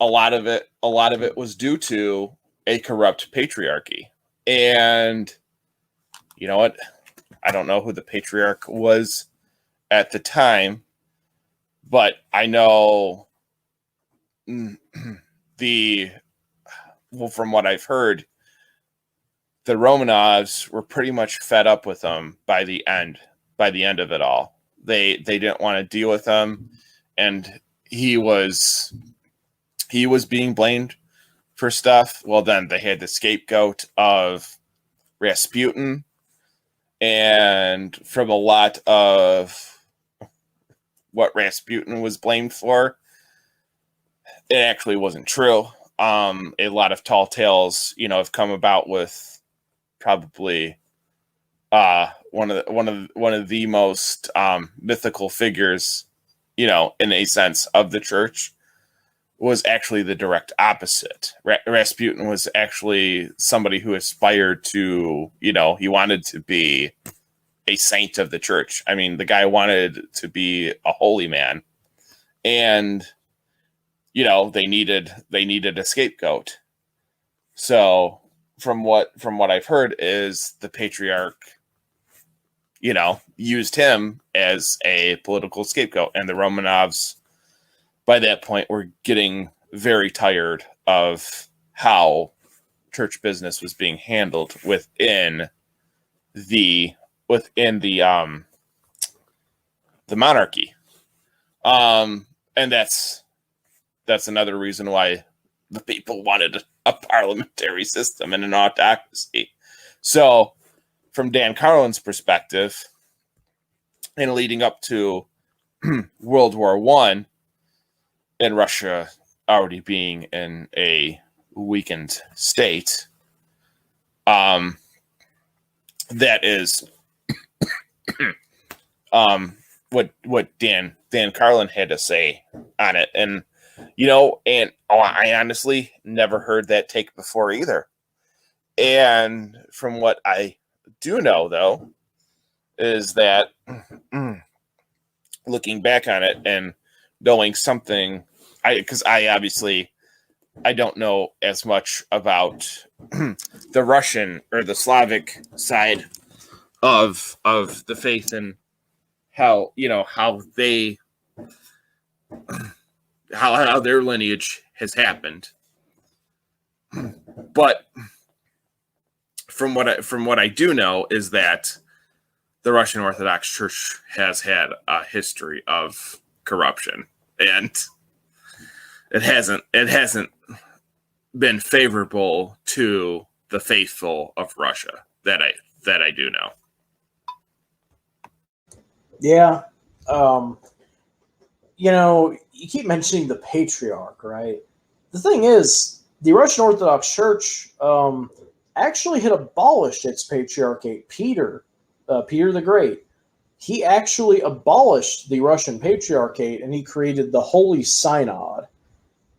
a lot of it was due to a corrupt patriarchy. And you know what? I don't know who the patriarch was at the time, but I know from what I've heard, the Romanovs were pretty much fed up with him by the end of it all. They didn't want to deal with him, and he was being blamed for stuff. Well, then they had the scapegoat of Rasputin, and from a lot of what Rasputin was blamed for, it actually wasn't true. A lot of tall tales, have come about with probably one of the most mythical figures, in a sense, of the church, was actually the direct opposite. Rasputin was actually somebody who aspired to, he wanted to be a saint of the church. I mean, the guy wanted to be a holy man, and they needed a scapegoat. So from what I've heard is the patriarch, used him as a political scapegoat, and the Romanovs by that point were getting very tired of how church business was being handled within the monarchy. And that's another reason why the people wanted a parliamentary system and an autocracy. So from Dan Carlin's perspective, and leading up to World War I, and Russia already being in a weakened state, that is what Dan Carlin had to say on it. And I honestly never heard that take before either. And from what I do know, though, is that looking back on it and knowing something, because I obviously don't know as much about the Russian or the Slavic side of the faith, and how their lineage has happened. But from what I do know is that the Russian Orthodox Church has had a history of corruption, and it hasn't been favorable to the faithful of Russia that I do know. Yeah. You keep mentioning the Patriarch, right? The thing is, the Russian Orthodox Church actually had abolished its Patriarchate. Peter the Great, he actually abolished the Russian Patriarchate, and he created the Holy Synod,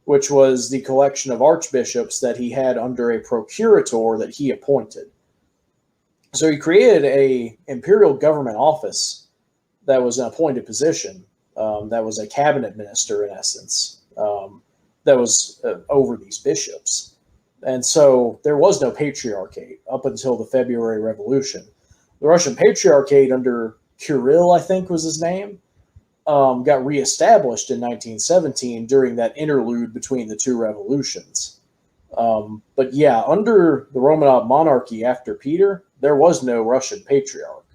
which was the collection of archbishops that he had under a procurator that he appointed. So he created a imperial government office that was an appointed position, that was a cabinet minister in essence, that was over these bishops. And so there was no patriarchate up until the February Revolution. The Russian Patriarchate under Kirill, I think was his name, got reestablished in 1917 during that interlude between the two revolutions. But yeah, under the Romanov monarchy after Peter, there was no Russian Patriarch.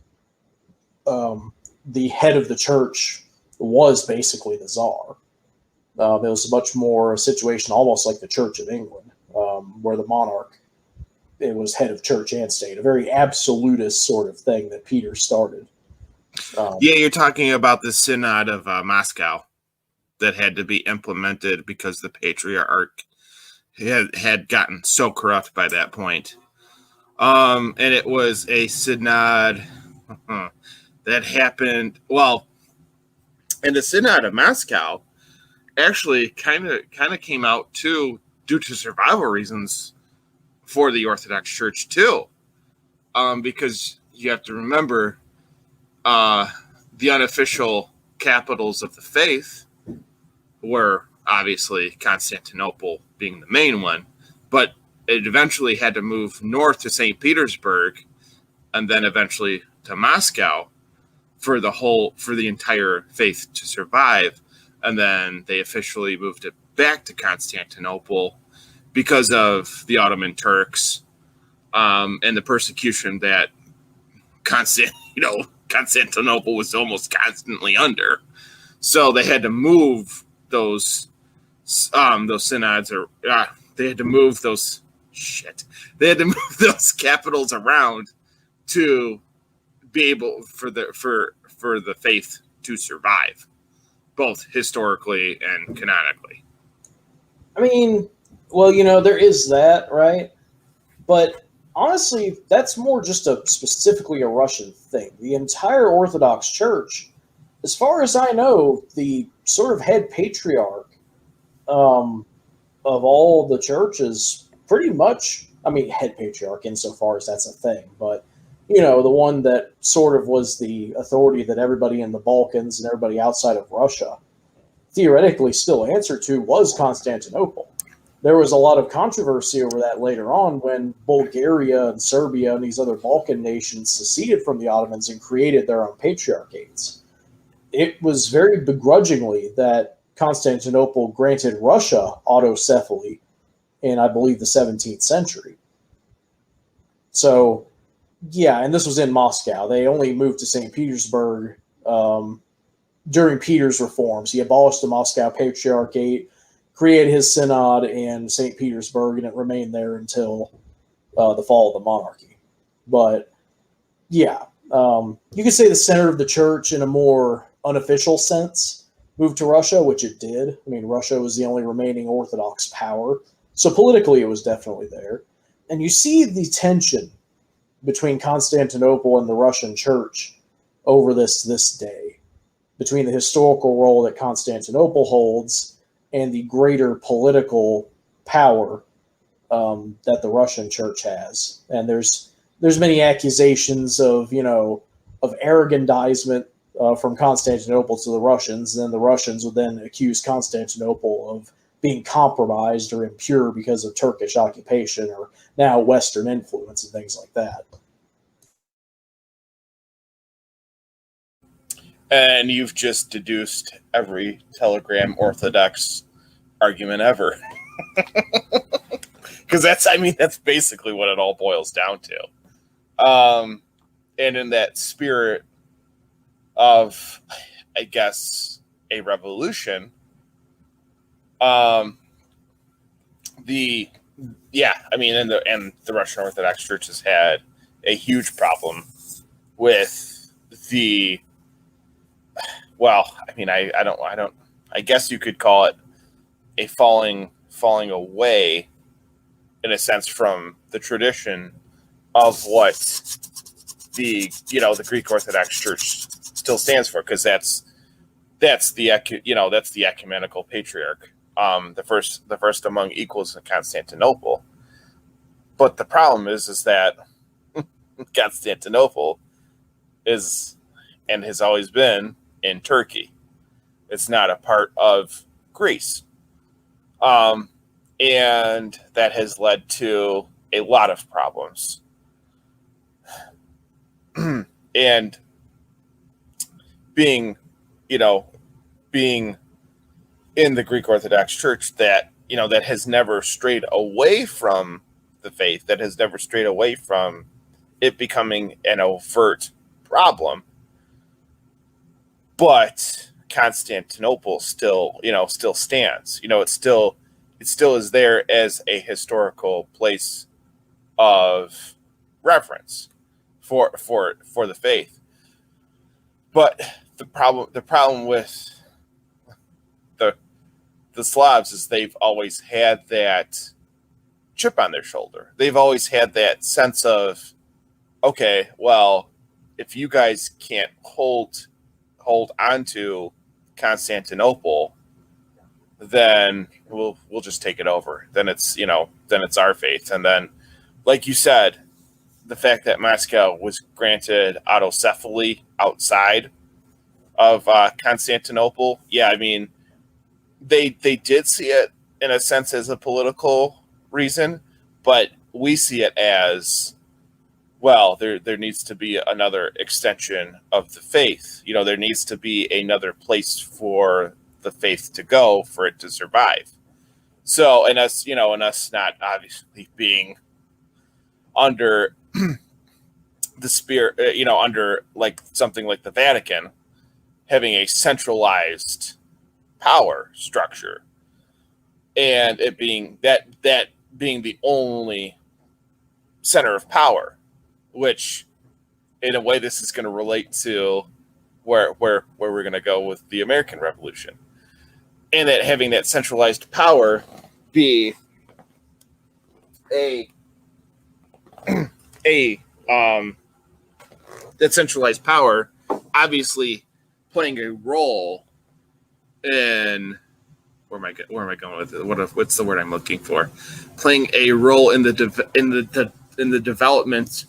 The head of the church was basically the Tsar. It was much more a situation almost like the Church of England, where the monarch, it was head of church and state, a very absolutist sort of thing that Peter started. Yeah, you're talking about the Synod of Moscow that had to be implemented because the Patriarch had gotten so corrupt by that point. And it was a synod that happened, well, and the Synod of Moscow actually kind of came out too due to survival reasons for the Orthodox Church too, because you have to remember the unofficial capitals of the faith were obviously Constantinople being the main one, but it eventually had to move north to St. Petersburg and then eventually to Moscow for the entire faith to survive. And then they officially moved it back to Constantinople because of the Ottoman Turks, and the persecution that Constantinople was almost constantly under. So they had to move those synods, or they had to move those capitals around to be able for the faith to survive, both historically and canonically. I mean, well, there is that, right? But honestly, that's more just specifically a Russian thing. The entire Orthodox Church, as far as I know, the sort of head patriarch of all the churches, pretty much, I mean, head patriarch insofar as that's a thing, but, the one that sort of was the authority that everybody in the Balkans and everybody outside of Russia theoretically still answered to was Constantinople. There was a lot of controversy over that later on when Bulgaria and Serbia and these other Balkan nations seceded from the Ottomans and created their own patriarchates. It was very begrudgingly that Constantinople granted Russia autocephaly in, I believe, the 17th century. So, yeah, and this was in Moscow. They only moved to St. Petersburg during Peter's reforms. He abolished the Moscow Patriarchate, created his synod in St. Petersburg, and it remained there until the fall of the monarchy. But, yeah, you could say the center of the church in a more unofficial sense moved to Russia, which it did. I mean, Russia was the only remaining Orthodox power. So politically, it was definitely there. And you see the tension between Constantinople and the Russian church over this day, between the historical role that Constantinople holds and the greater political power that the Russian church has. And there's many accusations of arrogandizement from Constantinople to the Russians. And then the Russians would then accuse Constantinople of being compromised or impure because of Turkish occupation or now Western influence and things like that. And you've just deduced every Telegram Orthodox argument ever. Because that's basically what it all boils down to. and in that spirit of, I guess, a revolution, the Russian Orthodox Church has had a huge problem with the, I guess you could call it a falling away, in a sense, from the tradition of what the Greek Orthodox Church still stands for, because that's the ecumenical patriarch, the first among equals in Constantinople. But the problem is that Constantinople is and has always been in Turkey. It's not a part of Greece. And that has led to a lot of problems. And being in the Greek Orthodox Church that has never strayed away from the faith, that has never strayed away from it becoming an overt problem. But Constantinople still stands. It still is there as a historical place of reverence for the faith. But the problem with the Slavs is they've always had that chip on their shoulder. They've always had that sense of, okay, well, if you guys can't hold on to Constantinople, then we'll just take it over. Then it's our faith. And then, like you said, the fact that Moscow was granted autocephaly outside of Constantinople, they did see it in a sense as a political reason, but we see it as, well, there needs to be another extension of the faith. There needs to be another place for the faith to go for it to survive. So, and us not obviously being under the spirit, under like something like the Vatican, having a centralized power structure, and it being that being the only center of power, which in a way this is going to relate to where we're going to go with the American Revolution, and that having that centralized power be that centralized power obviously playing a role in where am I going with it? What's the word I'm looking for? Playing a role in the development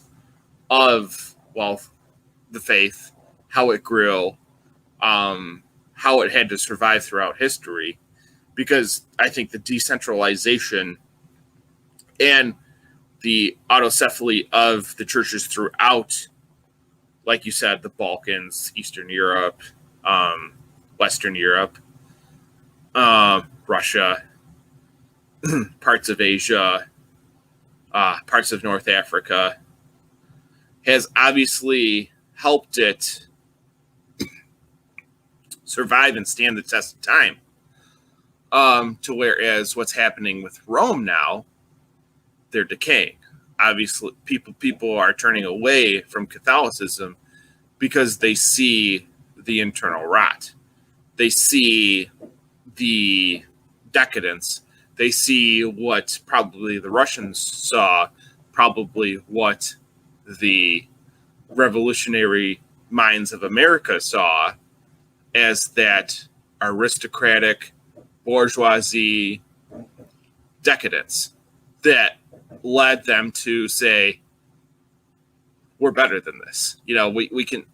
of, well, the faith, how it grew, how it had to survive throughout history, because I think the decentralization and the autocephaly of the churches throughout, like you said, the Balkans, Eastern Europe, Western Europe, Russia, parts of Asia, parts of North Africa, has obviously helped it survive and stand the test of time. To whereas what's happening with Rome now, they're decaying. Obviously, people are turning away from Catholicism because they see the internal rot. They see the decadence. They see what probably the Russians saw, probably what the revolutionary minds of America saw, as that aristocratic bourgeoisie decadence that led them to say, we're better than this. We can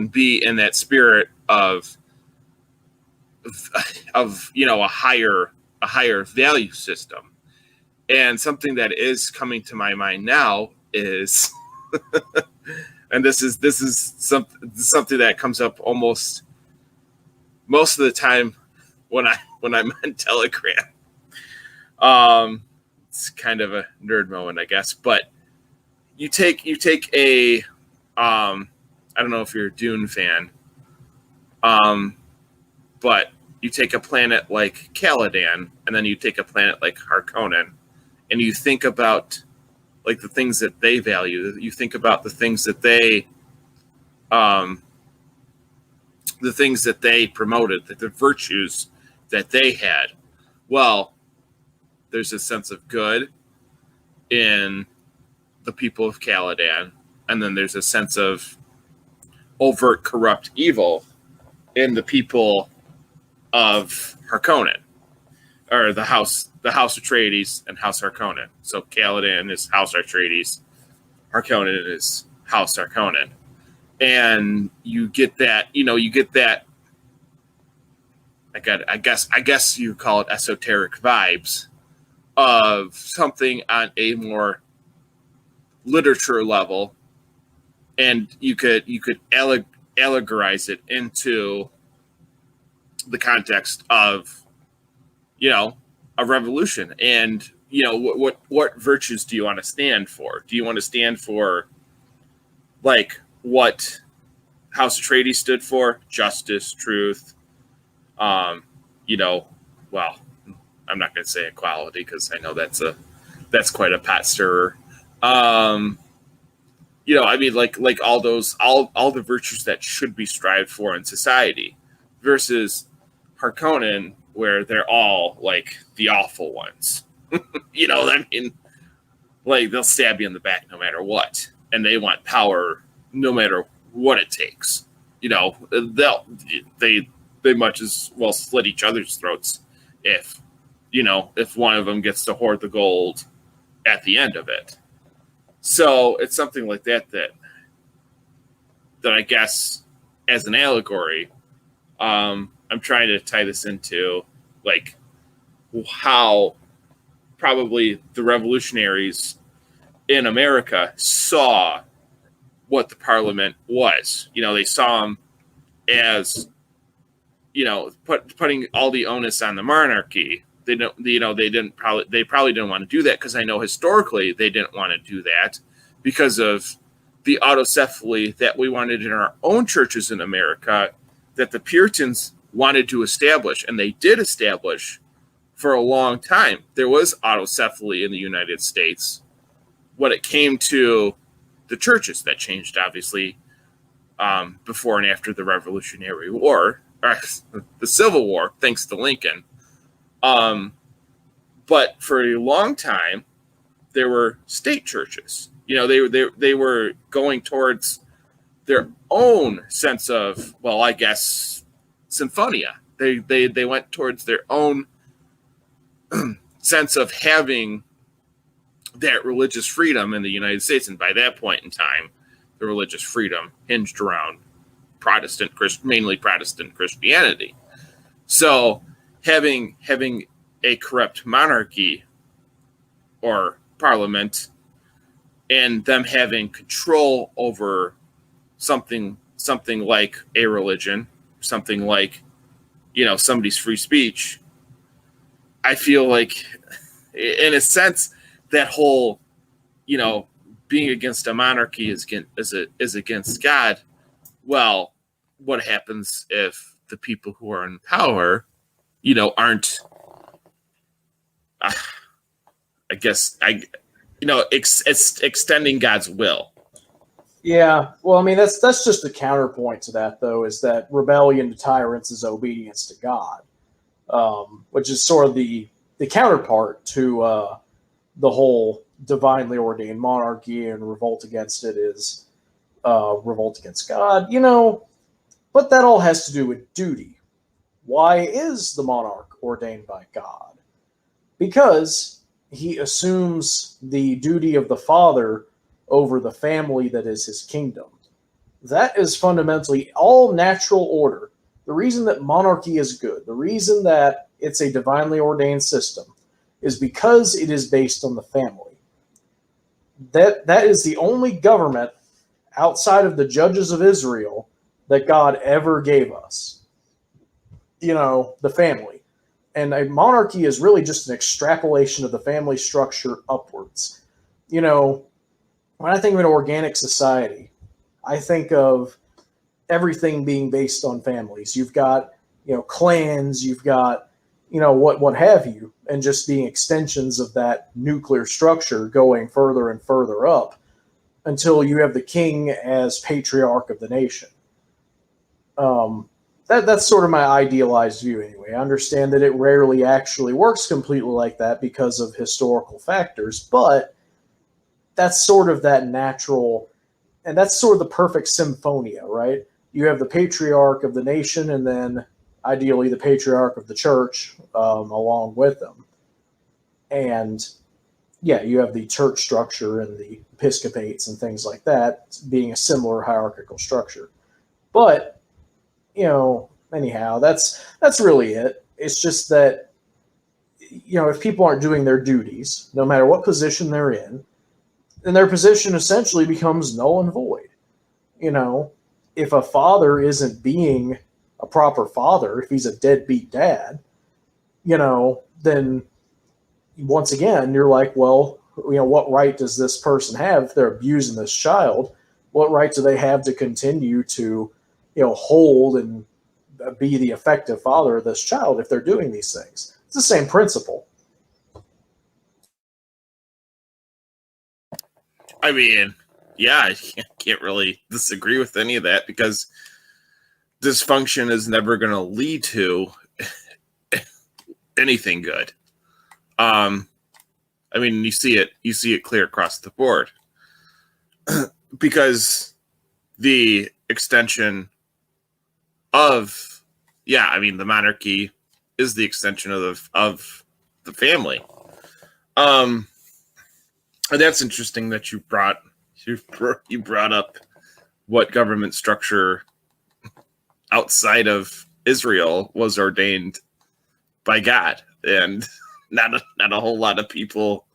be in that spirit of a higher value system. And something that is coming to my mind now is and this is something that comes up almost most of the time when I'm on Telegram. It's kind of a nerd moment, I guess, but you take a I don't know if you're a Dune fan, but you take a planet like Caladan, and then you take a planet like Harkonnen, and you think about like the things that they value. You think about the things that they promoted, the virtues that they had. Well, there's a sense of good in the people of Caladan, and then there's a sense of overt corrupt evil in the people of Harkonnen, or the House Atreides and House Harkonnen. So Caladan is House Atreides, Harkonnen is House Harkonnen, and you get that. I guess you call it esoteric vibes of something on a more literature level, and you could allegorize it into the context of a revolution. And what virtues do you want to stand for? Do you want to stand for like what House Atreides stood for? Justice, truth. Well, I'm not going to say equality because I know that's quite a pot stirrer. I mean, like all the virtues that should be strived for in society, versus Harkonnen, where they're all like the awful ones. I mean, like they'll stab you in the back no matter what, and they want power no matter what it takes. They much as well slit each other's throats if one of them gets to hoard the gold at the end of it. So it's something like that I guess as an allegory, I'm trying to tie this into like how probably the revolutionaries in America saw what the parliament was. They saw them as putting all the onus on the monarchy. They probably didn't want to do that, because I know historically they didn't want to do that because of the autocephaly that we wanted in our own churches in America, that the Puritans wanted to establish, and they did establish for a long time. There was autocephaly in the United States when it came to the churches. That changed, obviously, before and after the Revolutionary War, or the Civil War, thanks to Lincoln. But for a long time, there were state churches. They were going towards their own sense of, well, I guess, symphonia. They went towards their own sense of having that religious freedom in the United States. And by that point in time, the religious freedom hinged around mainly Protestant Christianity. So having a corrupt monarchy or parliament, and them having control over something like a religion, something like somebody's free speech, I feel like, in a sense, that whole being against a monarchy is against God. Well, what happens if the people who are in power aren't extending God's will? Yeah, well, I mean, that's just the counterpoint to that, though, is that rebellion to tyrants is obedience to God, which is sort of the counterpart to the whole divinely ordained monarchy, and revolt against it is revolt against God. But that all has to do with duty. Why is the monarch ordained by God? Because he assumes the duty of the father over the family that is his kingdom. That is fundamentally all natural order. The reason that monarchy is good, the reason that it's a divinely ordained system, is because it is based on the family. That is the only government outside of the judges of Israel that God ever gave us. The family. And a monarchy is really just an extrapolation of the family structure upwards. When I think of an organic society, I think of everything being based on families. You've got, clans, you've got, what have you, and just being extensions of that nuclear structure going further and further up until you have the king as patriarch of the nation. That's sort of my idealized view anyway. I understand that it rarely actually works completely like that because of historical factors, but that's sort of that natural, and that's sort of the perfect symphonia, right? You have the patriarch of the nation, and then ideally the patriarch of the church along with them. And yeah, you have the church structure and the episcopates and things like that being a similar hierarchical structure. But anyhow, that's really it. It's just that, if people aren't doing their duties, no matter what position they're in, then their position essentially becomes null and void. If a father isn't being a proper father, if he's a deadbeat dad, then once again, you're like, well, what right does this person have if they're abusing this child? What right do they have to continue to, hold and be the effective father of this child if they're doing these things? It's the same principle. I mean, yeah, I can't really disagree with any of that because dysfunction is never going to lead to anything good. I mean, you see it clear across the board because the extension of, the monarchy is the extension of the family. And that's interesting that you brought up what government structure outside of Israel was ordained by God, and not a whole lot of people,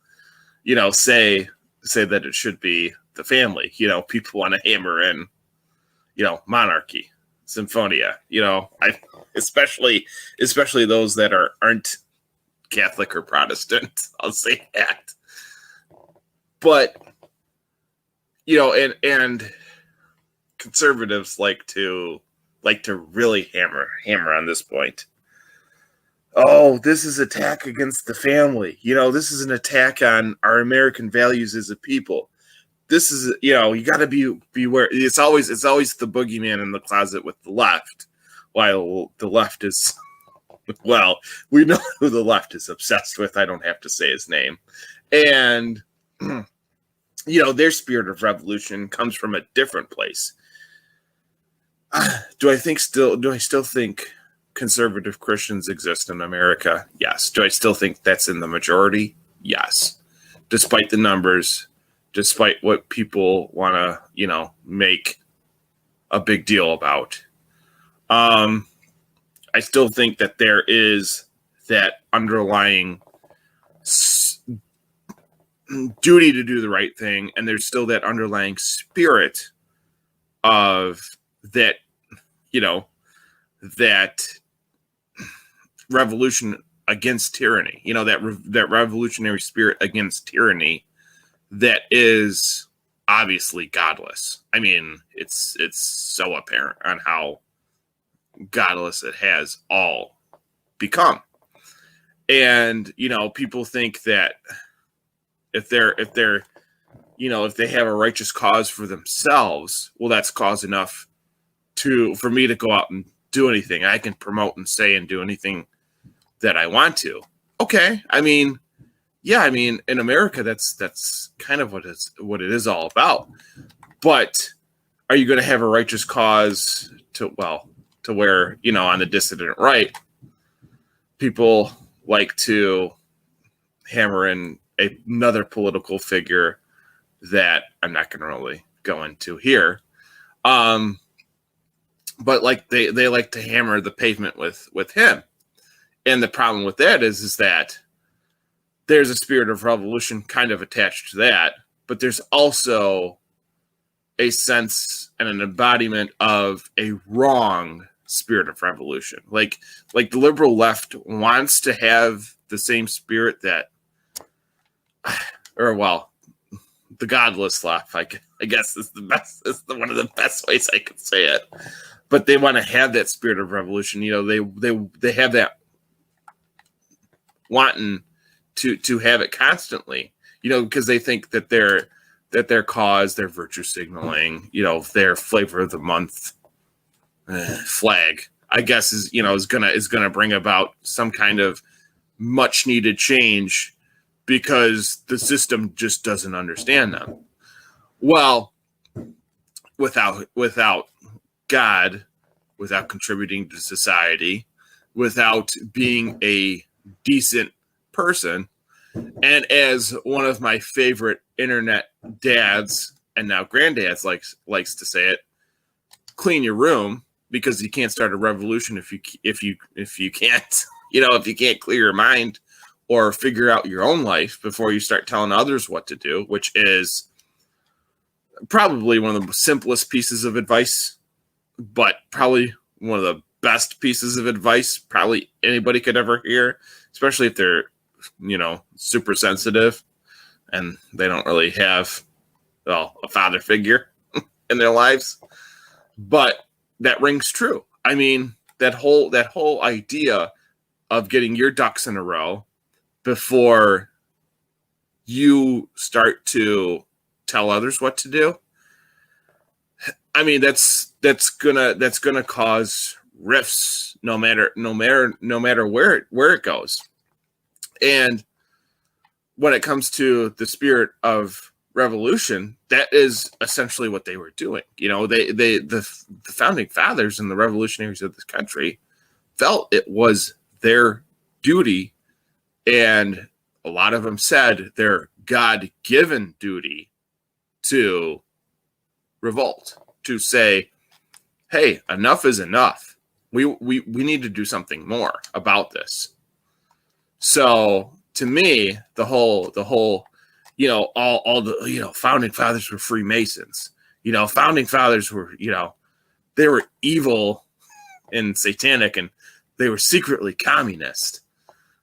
say that it should be the family. People want to hammer in, monarchy, symphonia. Especially those that aren't Catholic or Protestant. I'll say that. But and conservatives like to really hammer on this point. Oh, this is attack against the family. This is an attack on our American values as a people. This is, you got to beware. It's always the boogeyman in the closet with the left, while the left is, well, we know who the left is obsessed with. I don't have to say his name. And, their spirit of revolution comes from a different place. Do I still think conservative Christians exist in America? Yes. Do I still think that's in the majority? Yes. Despite the numbers, despite what people want to, make a big deal about. I still think that there is that underlying duty to do the right thing, and there's still that underlying spirit of that, that revolution against tyranny, that revolutionary spirit against tyranny that is obviously godless. I mean, it's so apparent on how godless it has all become. And, people think that if they have a righteous cause for themselves, well, that's cause enough for me to go out and do anything. I can promote and say and do anything that I want to. Okay. I mean, yeah, in America, that's kind of what it is all about. But are you going to have a righteous cause to where, on the dissident right, people like to hammer in another political figure that I'm not going to really go into here. But they like to hammer the pavement with him. And the problem with that is that there's a spirit of revolution kind of attached to that, but there's also a sense and an embodiment of a wrong spirit of revolution. Like the liberal left wants to have the same spirit that, the godless left. I guess is the best. Is one of the best ways I could say it. But they want to have that spirit of revolution. They have that wanting to have it constantly. Because they think that their cause, their virtue signaling, their flavor of the month flag, I guess is gonna bring about some kind of much needed change because the system just doesn't understand them. Well, without God, without contributing to society, without being a decent person, and as one of my favorite internet dads and now granddads likes to say it, clean your room, because you can't start a revolution if you can't if you can't clear your mind or figure out your own life before you start telling others what to do, which is probably one of the simplest pieces of advice, but probably one of the best pieces of advice probably anybody could ever hear, especially if they're super sensitive and they don't really have a father figure in their lives. But that rings true. I mean, that whole idea of getting your ducks in a row before you start to tell others what to do. I mean, that's gonna cause rifts no matter where it goes. And when it comes to the spirit of revolution, that is essentially what they were doing. The founding fathers and the revolutionaries of this country felt it was their duty, and a lot of them said their God-given duty to revolt, to say, hey, enough is enough. We need to do something more about this. So to me, the whole all the founding fathers were Freemasons. Founding fathers were they were evil and satanic, and they were secretly communist.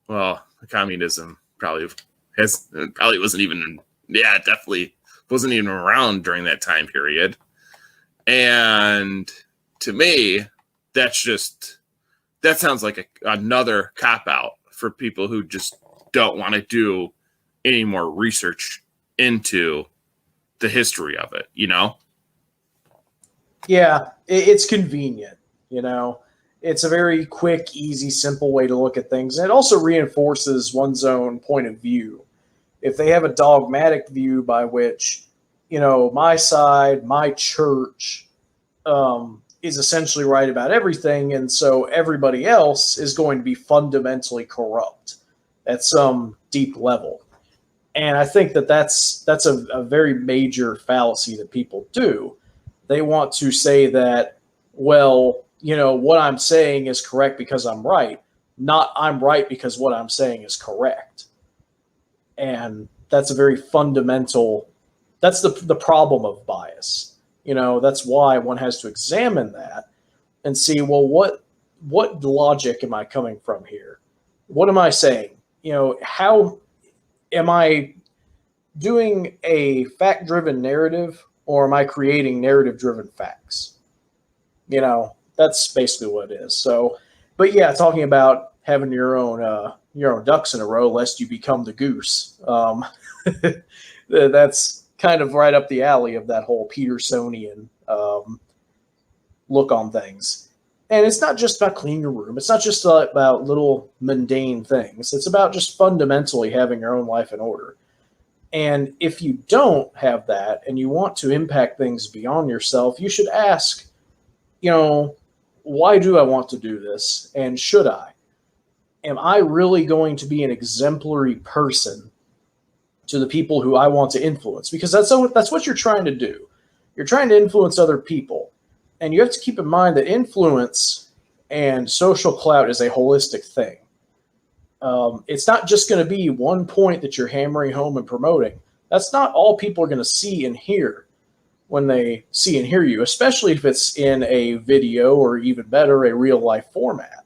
Well, communism probably wasn't even definitely wasn't even around during that time period. And to me, that sounds like another cop out for people who just don't want to do any more research into the history of it, Yeah, it's convenient, It's a very quick, easy, simple way to look at things. And it also reinforces one's own point of view. If they have a dogmatic view by which, my side, my church is essentially right about everything, and so everybody else is going to be fundamentally corrupt at some deep level. And I think that's a very major fallacy that people do. They want to say that, well, what I'm saying is correct because I'm right, not I'm right because what I'm saying is correct. And that's a very fundamental, that's the problem of bias. That's why one has to examine that and see, well, what logic am I coming from here? What am I saying? How am I doing a fact-driven narrative, or am I creating narrative-driven facts? That's basically what it is. So, but yeah, talking about having your own ducks in a row, lest you become the goose. That's kind of right up the alley of that whole Petersonian look on things. And it's not just about cleaning your room. It's not just about little mundane things. It's about just fundamentally having your own life in order. And if you don't have that and you want to impact things beyond yourself, you should ask, why do I want to do this? And should I? Am I really going to be an exemplary person to the people who I want to influence? Because that's what you're trying to do. You're trying to influence other people. And you have to keep in mind that influence and social clout is a holistic thing. It's not just going to be one point that you're hammering home and promoting. That's not all people are going to see and hear when they see and hear you, especially if it's in a video or even better, a real life format.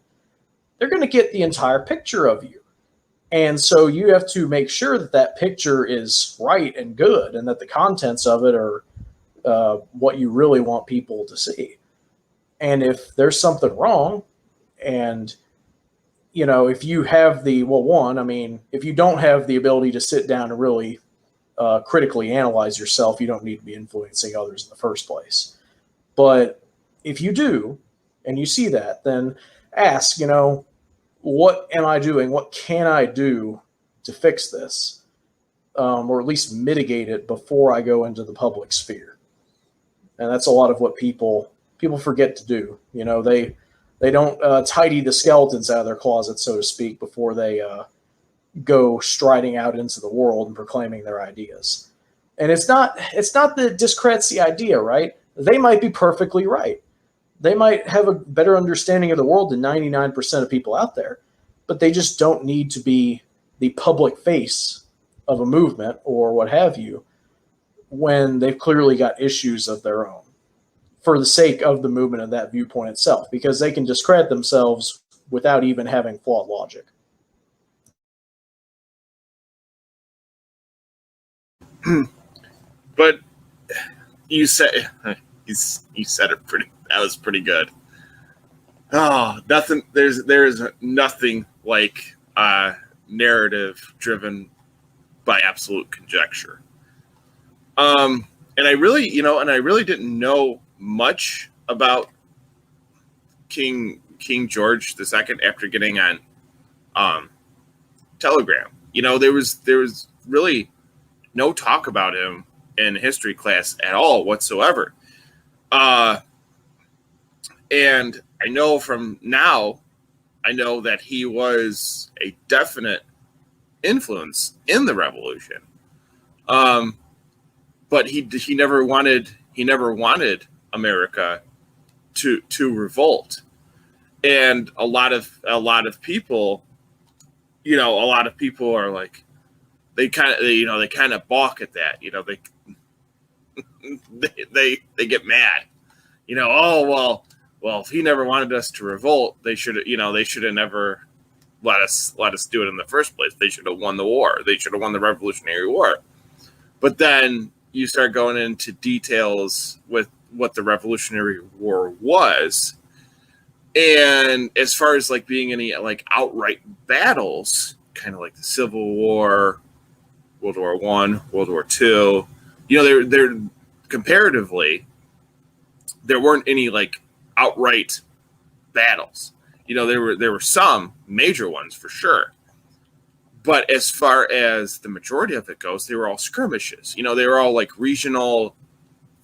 They're going to get the entire picture of you. And so you have to make sure that that picture is right and good, and that the contents of it are what you really want people to see. And if there's something wrong, and if you have if you don't have the ability to sit down and really critically analyze yourself, you don't need to be influencing others in the first place. But if you do, and you see that, then ask, what am I doing? What can I do to fix this? Or at least mitigate it before I go into the public sphere. And that's a lot of what people forget to do. They don't tidy the skeletons out of their closet, so to speak, before they go striding out into the world and proclaiming their ideas. And it's not that it discredits the idea, right? They might be perfectly right. They might have a better understanding of the world than 99% of people out there, but they just don't need to be the public face of a movement or what have you when they've clearly got issues of their own for the sake of the movement and that viewpoint itself, because they can discredit themselves without even having flawed logic. But you said it pretty. That was pretty good. Oh, nothing. There is nothing like narrative driven by absolute conjecture. And I really didn't know much about King George II after getting on Telegram. There was really no talk about him in history class at all whatsoever. And I know that he was a definite influence in the revolution. But he never wanted America to revolt. And a lot of people are like, they kind of balk at that. They get mad. Well, if he never wanted us to revolt, they should have never let us do it in the first place. They should have won the war. They should have won the Revolutionary War. But then you start going into details with what the Revolutionary War was. And as far as like being any like outright battles, kind of like the Civil War, World War I, World War II, they're comparatively, there weren't any like outright battles. There were some major ones for sure. But as far as the majority of it goes, they were all skirmishes. They were all like regional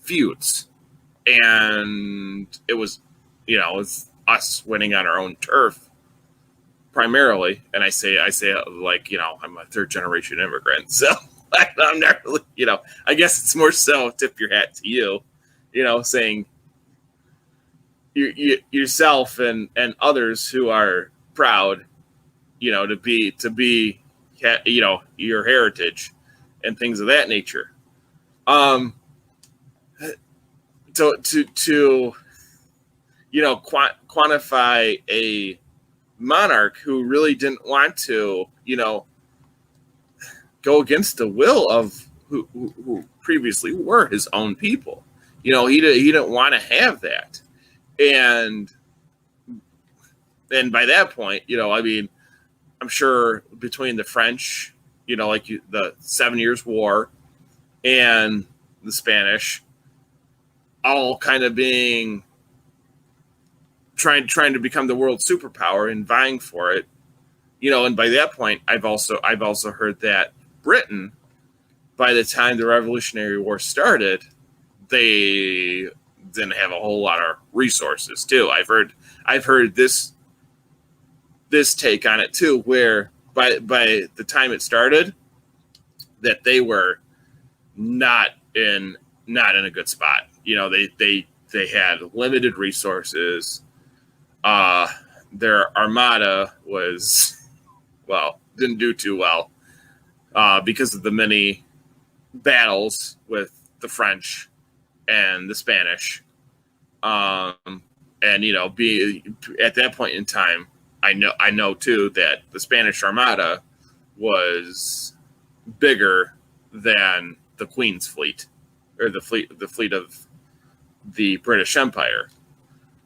feuds. And it was us winning on our own turf primarily. And I say like, I'm a third generation immigrant. So I'm not really, I guess it's more so tip your hat to you, saying yourself and others who are proud, to be your heritage and things of that nature. To quantify a monarch who really didn't want to, go against the will of who previously were his own people. He didn't want to have that. And by that point, I'm sure between the French, the 7 Years War and the Spanish, all kind of being trying to become the world superpower and vying for it, and by that point, I've also heard that Britain, by the time the Revolutionary War started, they didn't have a whole lot of resources too. I've heard this take on it too, where by the time it started, that they were not in a good spot. They had limited resources. Their armada didn't do too well because of the many battles with the French and the Spanish. And be at that point in time, I know too that the Spanish Armada was bigger than the Queen's fleet, or the fleet of the British Empire.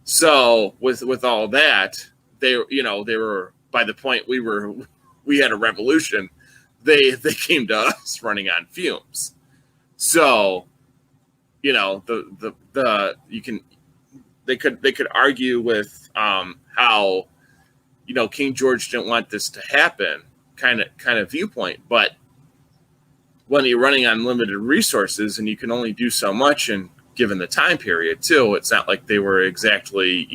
So with all that, they were, by the point we had a revolution, they came to us running on fumes. So, they could argue with how King George didn't want this to happen, kind of viewpoint, but when you're running on limited resources and you can only do so much, and given the time period too, it's not like they were exactly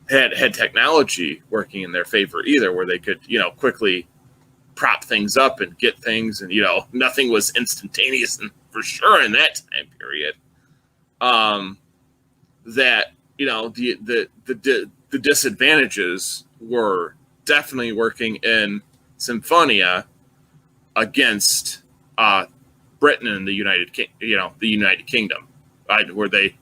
had technology working in their favor either, where they could quickly prop things up and get things, and nothing was instantaneous, and for sure in that time period, that the disadvantages were definitely working in Symphonia against Britain and the United Kingdom. They were the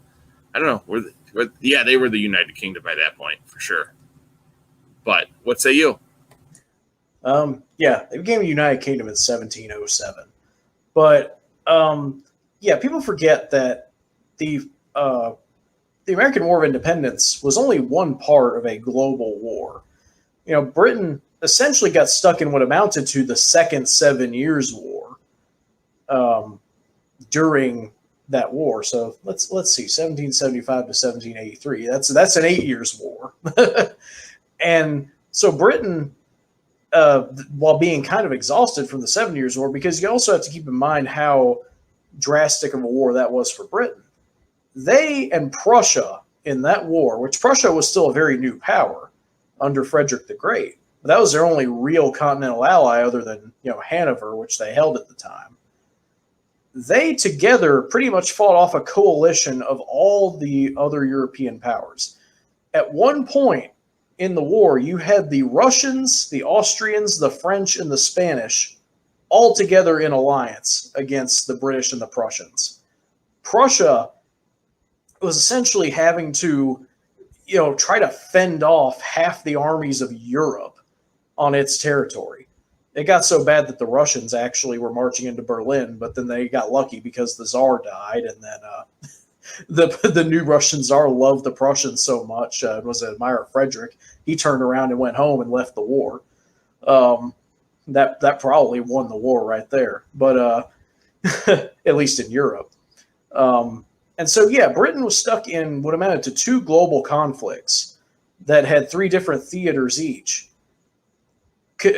United Kingdom by that point for sure. But what say you? They became a United Kingdom in 1707. But people forget that the American War of Independence was only one part of a global war. Britain essentially got stuck in what amounted to the Second 7 Years' War during that war. So let's see, 1775 to 1783. That's an 8 years war. And so Britain, while being kind of exhausted from the 7 Years' War, because you also have to keep in mind how drastic of a war that was for Britain. They and Prussia in that war, which Prussia was still a very new power under Frederick the Great, but that was their only real continental ally other than Hanover, which they held at the time. They together pretty much fought off a coalition of all the other European powers. At one point in the war, you had the Russians, the Austrians, the French, and the Spanish all together in alliance against the British and the Prussians. Prussia was essentially having to, try to fend off half the armies of Europe on its territory. It got so bad that the Russians actually were marching into Berlin, but then they got lucky because the Tsar died, and then the new Russian Tsar loved the Prussians so much, was an admirer of Frederick. He turned around and went home and left the war. That probably won the war right there, but at least in Europe. And so, Britain was stuck in what amounted to two global conflicts that had three different theaters each,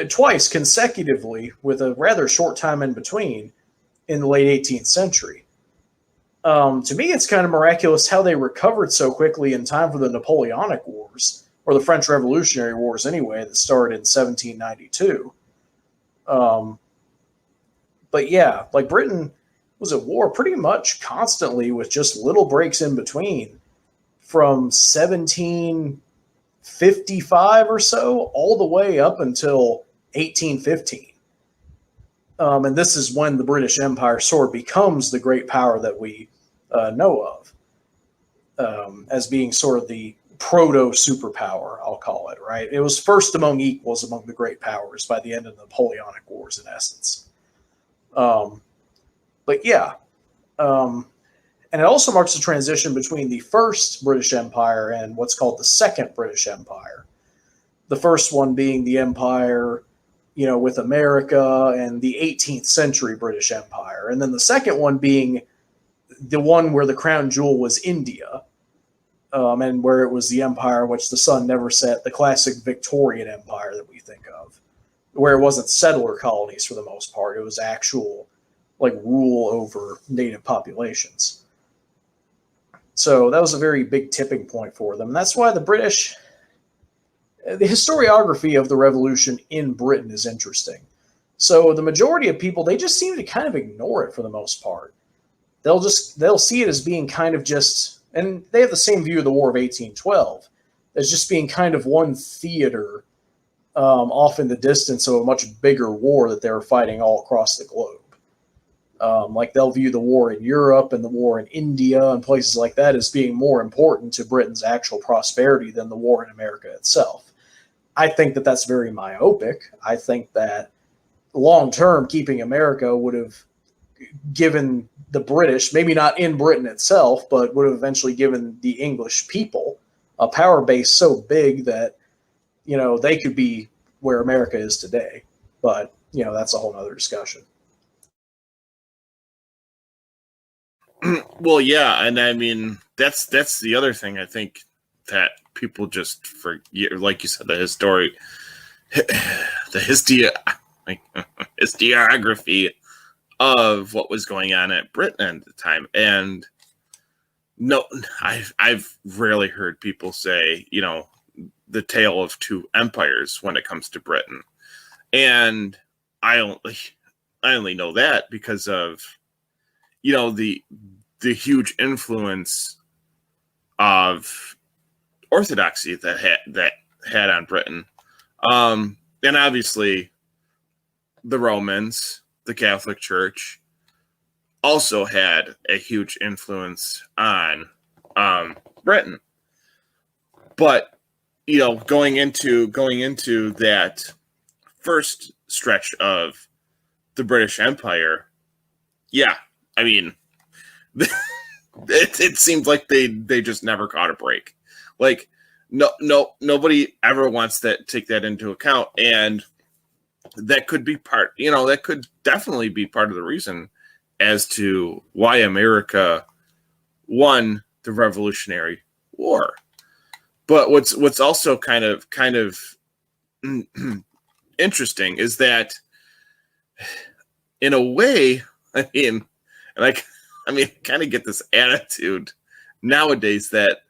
twice consecutively with a rather short time in between in the late 18th century. To me, it's kind of miraculous how they recovered so quickly in time for the Napoleonic Wars, or the French Revolutionary Wars anyway, that started in 1792. Britain was at war pretty much constantly with just little breaks in between from 1755 or so all the way up until 1815. And this is when the British Empire sort of becomes the great power that we know of, as being sort of the proto-superpower, I'll call it, right? It was first among equals among the great powers by the end of the Napoleonic Wars, in essence. And it also marks the transition between the first British Empire and what's called the second British Empire. The first one being the empire, with America and the 18th century British Empire. And then the second one being the one where the crown jewel was India, and where it was the empire in which the sun never set, the classic Victorian Empire that we think of, where it wasn't settler colonies for the most part. It was actual rule over native populations. So that was a very big tipping point for them. And that's why the historiography of the revolution in Britain is interesting. So the majority of people, they just seem to kind of ignore it for the most part. They'll see it as being kind of just, and they have the same view of the War of 1812, as just being kind of one theater off in the distance of a much bigger war that they were fighting all across the globe. They'll view the war in Europe and the war in India and places like that as being more important to Britain's actual prosperity than the war in America itself. I think that that's very myopic. I think that long term, keeping America would have given the British, maybe not in Britain itself, but would have eventually given the English people a power base so big that, they could be where America is today. But, that's a whole nother discussion. Well, yeah, and I mean that's the other thing I think that people just forget, like you said, the historiography of what was going on at Britain at the time. And no, I've rarely heard people say, the tale of two empires when it comes to Britain. And I only know that because of, the huge influence of orthodoxy that had on Britain. And obviously the Romans, the Catholic Church, also had a huge influence on Britain. But going into that first stretch of the British Empire, yeah, I mean, it seems like they just never caught a break. Like, nobody ever wants to take that into account, and that could be that could definitely be part of the reason as to why America won the Revolutionary War. But what's also kind of interesting is that, in a way, I kind of get this attitude nowadays that,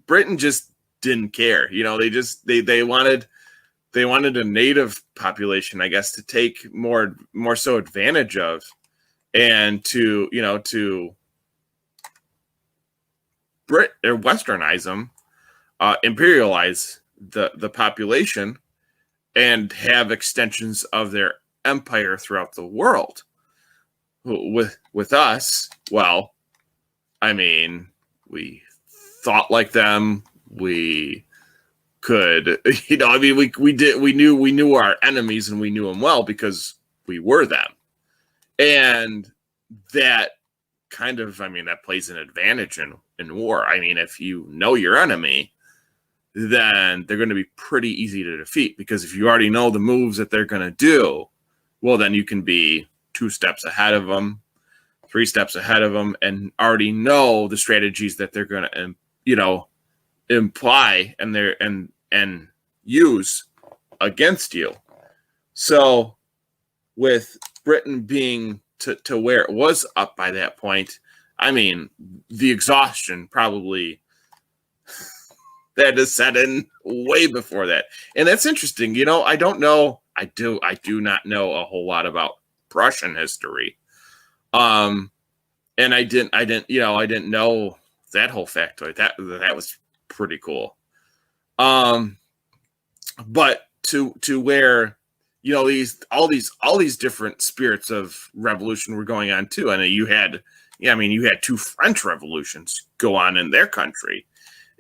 Britain just didn't care. They wanted a native population, I guess, to take more so advantage of, and to westernize them, imperialize the population, and have extensions of their empire throughout the world. With us, well, I mean, we thought like them. We could, we knew our enemies, and we knew them well because we were them. And that kind of, that plays an advantage in war. If you know your enemy, then they're going to be pretty easy to defeat, because if you already know the moves that they're going to do, well, then you can be 2 steps ahead of them, 3 steps ahead of them, and already know the strategies that they're going to, imply and use against you. So with Britain being to where it was up by that point, the exhaustion probably that is set in way before that. And that's interesting. I don't know. I do not know a whole lot about Prussian history. And I didn't know that whole factoid. That was pretty cool. But to where, all these different spirits of revolution were going on too. And you had 2 French revolutions go on in their country,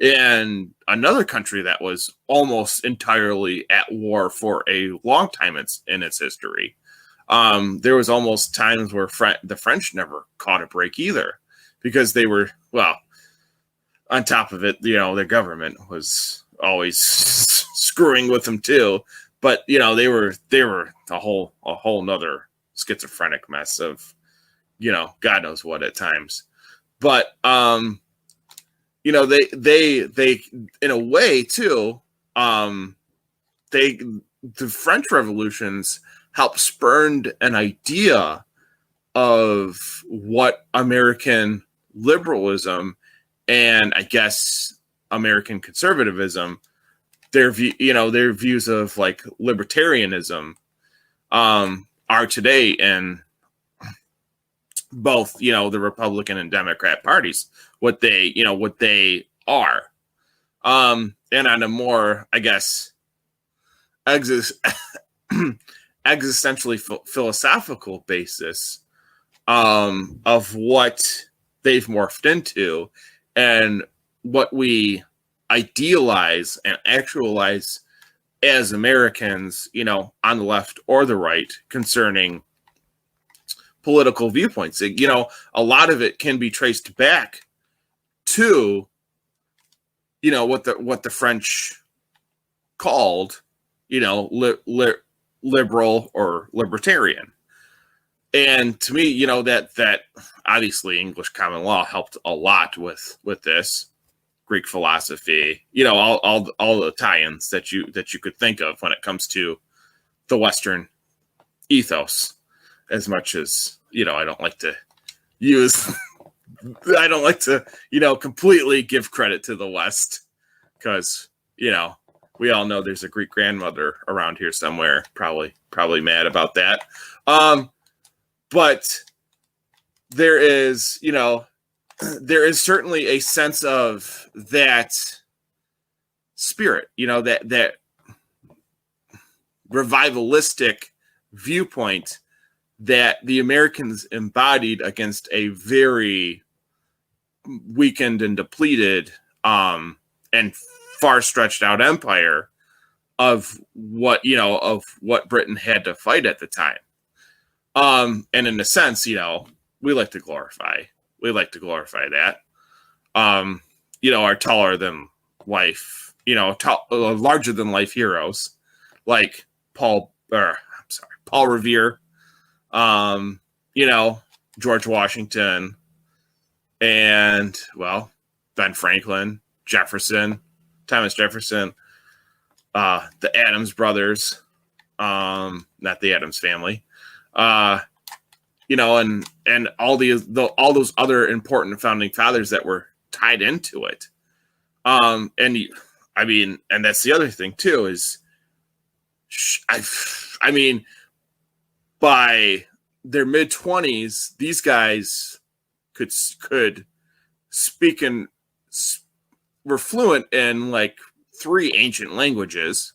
and another country that was almost entirely at war for a long time in its history. There was almost times where the French never caught a break either, because they were, well, on top of it, their government was always screwing with them too. But they were a whole nother schizophrenic mess of, God knows what at times. But they in a way too, the French revolutions helped spurn an idea of what American liberalism and, I guess, American conservatism, their views of like libertarianism, are today in both, the Republican and Democrat parties, what they are. And on a more, I guess, existentially philosophical basis, of what they've morphed into, and what we idealize and actualize as Americans, on the left or the right, concerning political viewpoints. A lot of it can be traced back to, what the French called, liberal or libertarian. And to me, that obviously English common law helped a lot with this. Greek philosophy, all the tie-ins that you could think of when it comes to the Western ethos. As much as I don't like to completely give credit to the West, because we all know there's a Greek grandmother around here somewhere, probably mad about that. But there is certainly a sense of that spirit, that revivalistic viewpoint that the Americans embodied against a very weakened and depleted and far stretched out empire of what Britain had to fight at the time. And in a sense, we like to glorify that. Our taller than life, larger than life heroes like Paul Revere, George Washington, and Ben Franklin, Thomas Jefferson, the Adams brothers, not the Adams family, and all those other important founding fathers that were tied into it. And that's the other thing too, is by their mid-20s, these guys could speak and were fluent in like 3 ancient languages.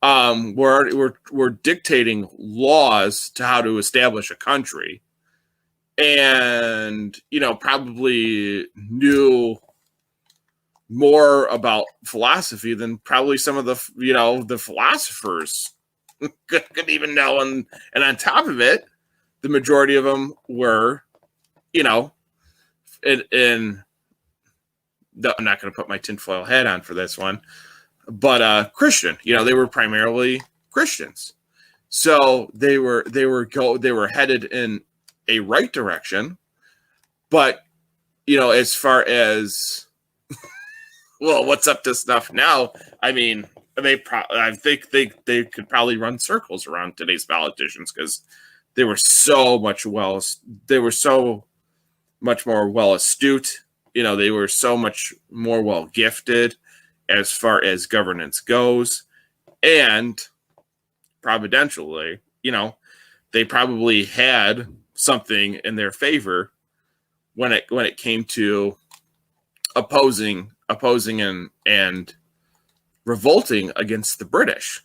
We're dictating laws to how to establish a country, and probably knew more about philosophy than probably some of the philosophers could even know. And on top of it, the majority of them were, I'm not going to put my tinfoil hat on for this one, but Christian. They were primarily Christians, so they were headed in a right direction. But as far as what's up to snuff now? I think they could probably run circles around today's politicians, because they were so much more well astute. They were so much more well gifted as far as governance goes, and providentially, they probably had something in their favor when it came to opposing and revolting against the British.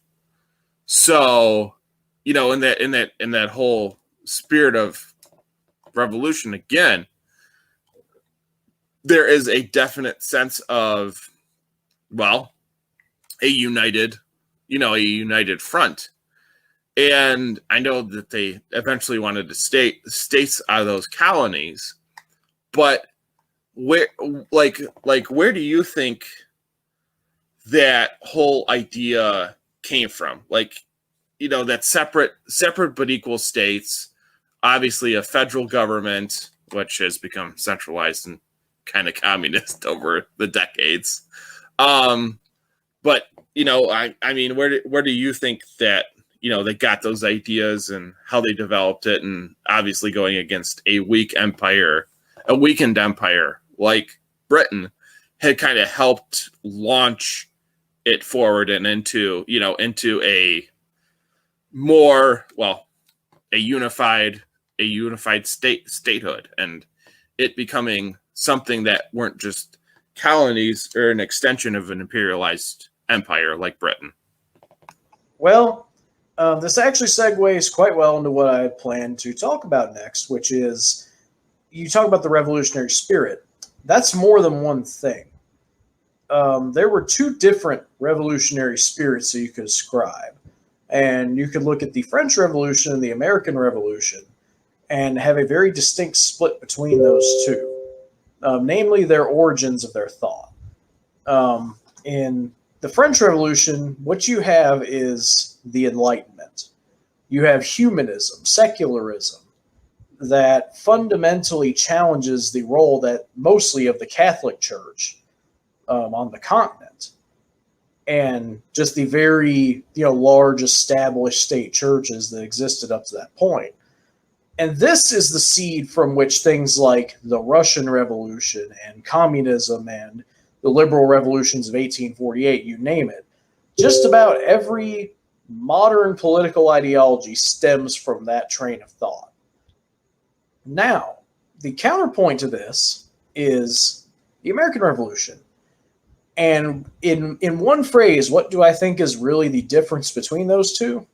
So, in that whole spirit of revolution, again, there is a definite sense of, a united front. And I know that they eventually wanted to states out of those colonies, but where do you think that whole idea came from? That separate but equal states, obviously a federal government, which has become centralized and kind of communist over the decades. But where do you think that they got those ideas and how they developed it? And obviously going against a weakened empire like Britain had kind of helped launch it forward and into a more, a unified statehood, and it becoming something that weren't just colonies or an extension of an imperialized empire like Britain. Well, this actually segues quite well into what I had planned to talk about next, which is, you talk about the revolutionary spirit. That's more than one thing. there were two different revolutionary spirits that you could ascribe. And you could look at the French Revolution and the American Revolution and have a very distinct split between those two, namely their origins of their thought. In the French Revolution, what you have is the Enlightenment. You have humanism, secularism, that fundamentally challenges the role that mostly of the Catholic Church on the continent, and just the very large established state churches that existed up to that point. And this is the seed from which things like the Russian Revolution and communism and the liberal revolutions of 1848, you name it, just about every modern political ideology stems from that train of thought. Now, the counterpoint to this is the American Revolution. And in one phrase, what do I think is really the difference between those two?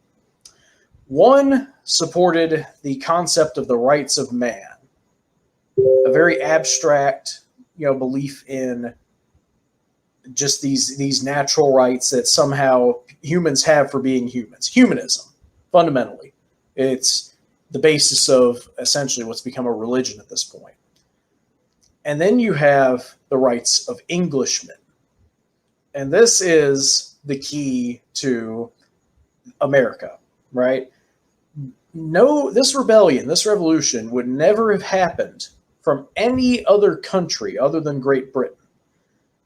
One supported the concept of the rights of man, a very abstract, belief in just these natural rights that somehow humans have for being humans. Humanism, fundamentally. It's the basis of essentially what's become a religion at this point. And then you have the rights of Englishmen. And this is the key to America, right? No, this rebellion, this revolution would never have happened from any other country other than Great Britain,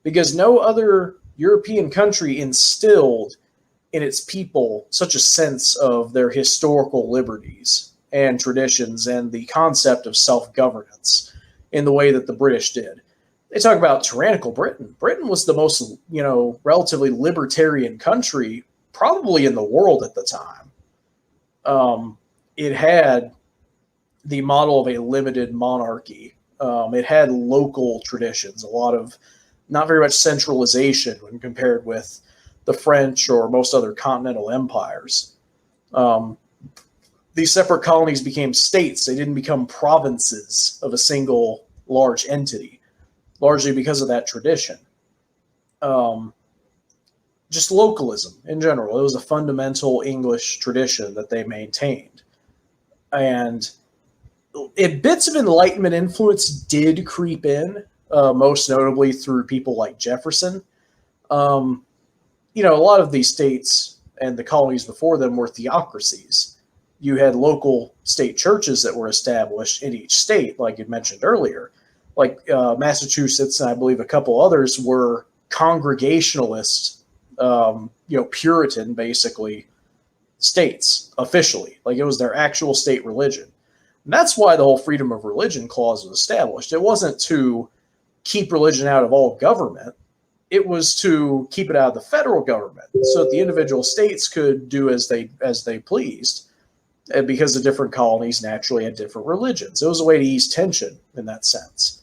because no other European country instilled in its people such a sense of their historical liberties and traditions and the concept of self-governance in the way that the British did. They talk about tyrannical Britain. Britain was the most, relatively libertarian country probably in the world at the time. It had the model of a limited monarchy. It had local traditions, a lot of not very much centralization when compared with the French or most other continental empires. These separate colonies became states. They didn't become provinces of a single large entity, largely because of that tradition. Just localism in general. It was a fundamental English tradition that they maintained. And bits of Enlightenment influence did creep in, most notably through people like Jefferson. A lot of these states and the colonies before them were theocracies. You had local state churches that were established in each state, like you mentioned earlier. Like Massachusetts and I believe a couple others were Congregationalist, Puritan, basically, states officially. Like it was their actual state religion. And that's why the whole freedom of religion clause was established. It wasn't to keep religion out of all government. It was to keep it out of the federal government so that the individual states could do as they pleased, because the different colonies naturally had different religions. It was a way to ease tension in that sense.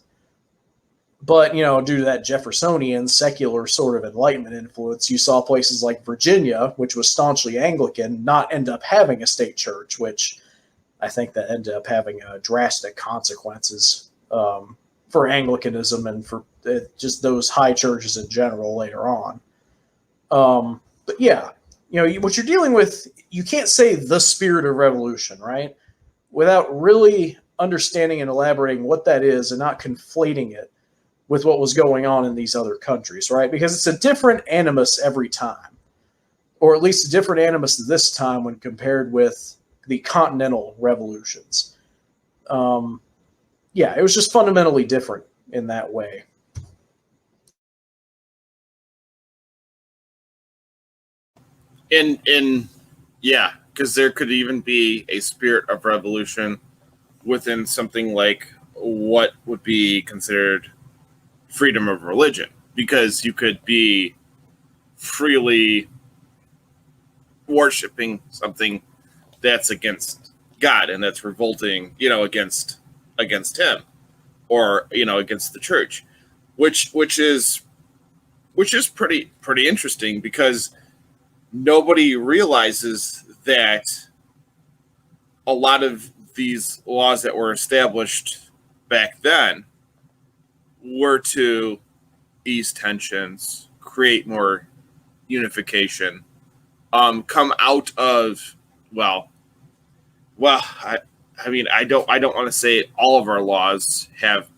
But, due to that Jeffersonian secular sort of Enlightenment influence, you saw places like Virginia, which was staunchly Anglican, not end up having a state church, which I think that ended up having drastic consequences for Anglicanism and for just those high churches in general later on. But yeah, what you're dealing with, you can't say the spirit of revolution, right? Without really understanding and elaborating what that is and not conflating it with what was going on in these other countries, right? Because it's a different animus every time, or at least a different animus this time when compared with the continental revolutions. It was just fundamentally different in that way. Because there could even be a spirit of revolution within something like what would be considered freedom of religion, because you could be freely worshiping something that's against God and that's revolting, against him, or against the church, which is pretty interesting, because nobody realizes that a lot of these laws that were established back then were to ease tensions, create more unification, come out of I mean, I don't want to say all of our laws have,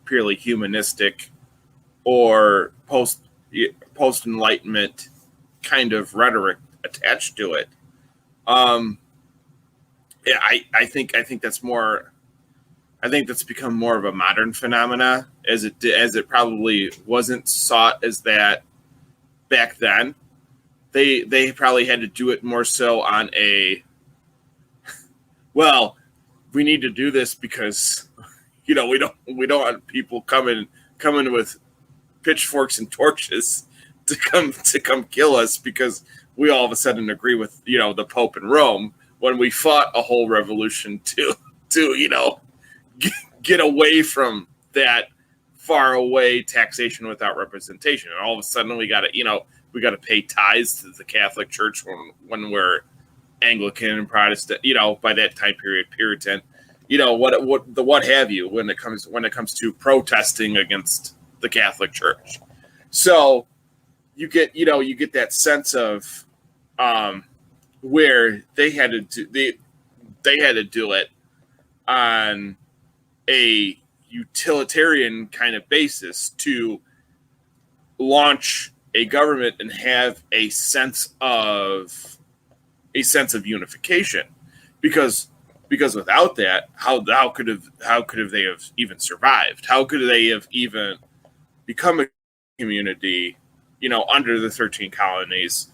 purely humanistic or post Enlightenment kind of rhetoric attached to it. Yeah, I think that's more. I think that's become more of a modern phenomena, as it probably wasn't sought as that back then. They probably had to do it more so on a, well, we need to do this because we don't want people coming with pitchforks and torches to come kill us because we all of a sudden agree with the Pope in Rome, when we fought a whole revolution to get away from that far away taxation without representation. And all of a sudden we got to pay tithes to the Catholic Church when we're Anglican and Protestant, by that time period, Puritan, what have you, when it comes to protesting against the Catholic Church. So you get that sense of where they had to do it on a utilitarian kind of basis to launch a government and have a sense of unification, because without that, how could they have even survived? How could they have even become a community, under the 13 colonies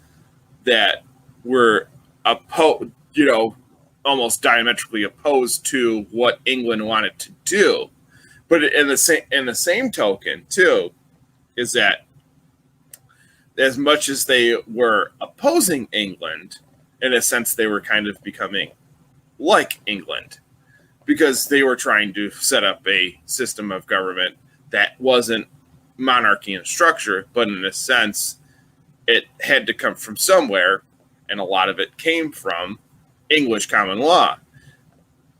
that were almost diametrically opposed to what England wanted to do? But in the same token, too, is that as much as they were opposing England, in a sense, they were kind of becoming like England, because they were trying to set up a system of government that wasn't monarchy in structure, but in a sense, it had to come from somewhere, and a lot of it came from English common law,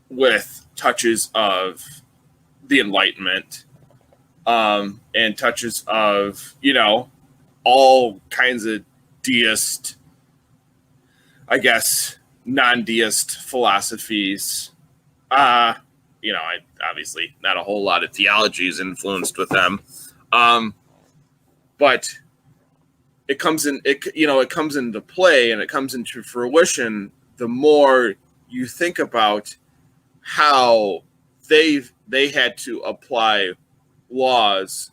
with touches of the Enlightenment, and touches of all kinds of deist, I guess, non-deist philosophies. I obviously not a whole lot of theology is influenced with them, but it comes into play, and it comes into fruition the more you think about how they had to apply laws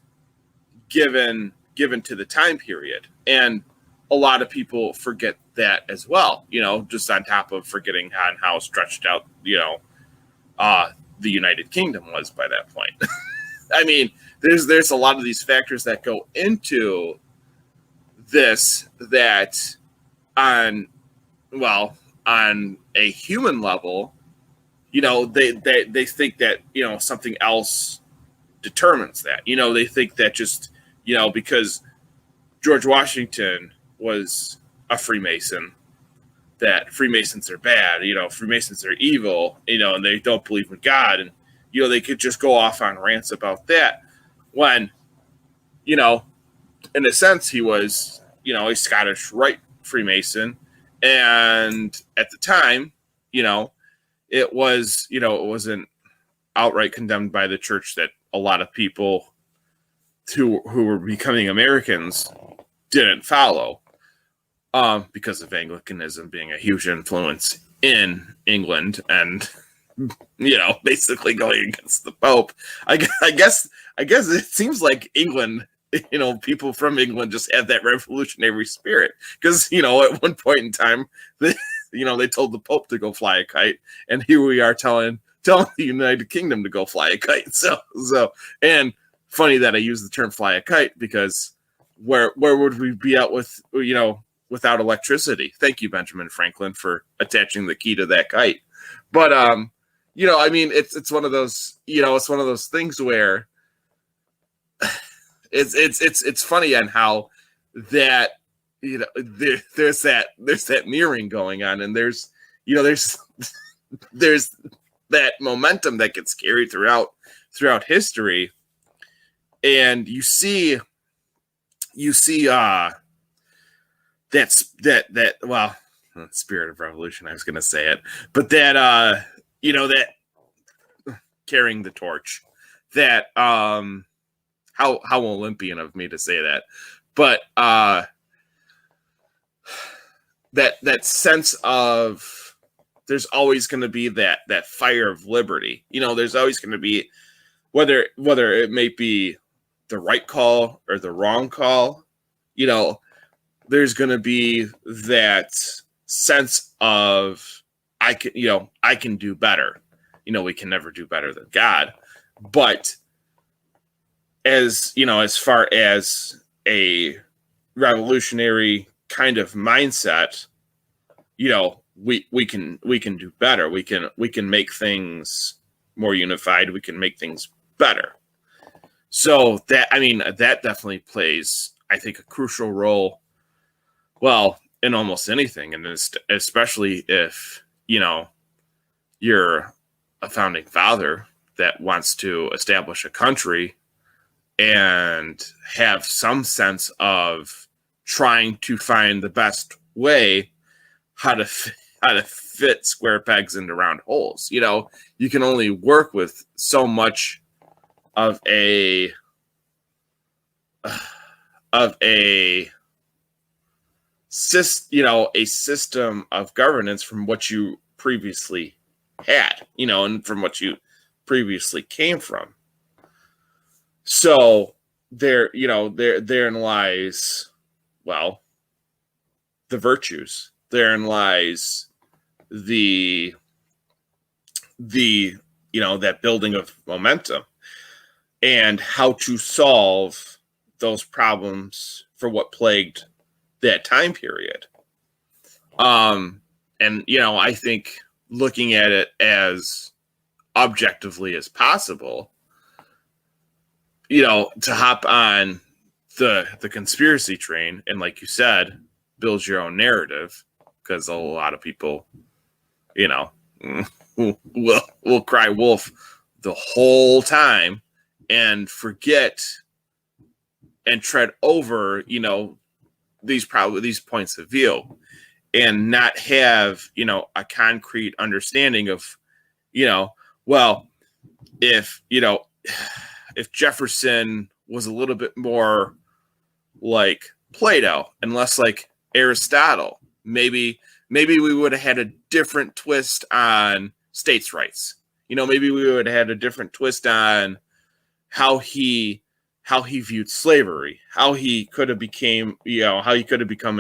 given to the time period. And a lot of people forget that as well, just on top of forgetting on how stretched out, the United Kingdom was by that point. I mean, there's a lot of these factors that go into this that on a human level, they think that, something else determines that. They think that just, because George Washington was a Freemason, that Freemasons are bad, Freemasons are evil, and they don't believe in God. And, they could just go off on rants about that when, in a sense, he was, a Scottish Rite Freemason. And at the time, it wasn't outright condemned by the church that a lot of people who were becoming Americans didn't follow, because of Anglicanism being a huge influence in England, and basically going against the Pope. I guess it seems like England, people from England just have that revolutionary spirit, because at one point in time they told the Pope to go fly a kite, and here we are telling the United Kingdom to go fly a kite. So and funny that I use the term fly a kite, because where would we be out without electricity? Thank you, Benjamin Franklin, for attaching the key to that kite. But I mean, it's one of those, it's one of those things where it's funny on how that, there's that mirroring going on, and there's that momentum that gets carried throughout history. and you see that well, spirit of revolution, I was gonna say it, but that that carrying the torch, that how Olympian of me to say that, but that sense of there's always going to be that fire of liberty. There's always going to be, whether it may be the right call or the wrong call, there's going to be that sense of I can do better. We can never do better than God, but as far as a revolutionary kind of mindset, we can do better. We can make things more unified. We can make things better. So that definitely plays, I think, a crucial role. Well, in almost anything, and especially if you're a founding father that wants to establish a country and have some sense of trying to find the best way how to fit square pegs into round holes. You can only work with so much of a system of governance from what you previously had, and from what you previously came from. So therein lies, well, the virtues. Therein lies the that building of momentum and how to solve those problems for what plagued that time period. And I think looking at it as objectively as possible, to hop on the conspiracy train and, like you said, build your own narrative, because a lot of people, will cry wolf the whole time and forget and tread over, these points of view, and not have, a concrete understanding of, well, if Jefferson was a little bit more like Plato and less like Aristotle, maybe we would have had a different twist on states' rights. Maybe we would have had a different twist on how he viewed slavery, how he could have become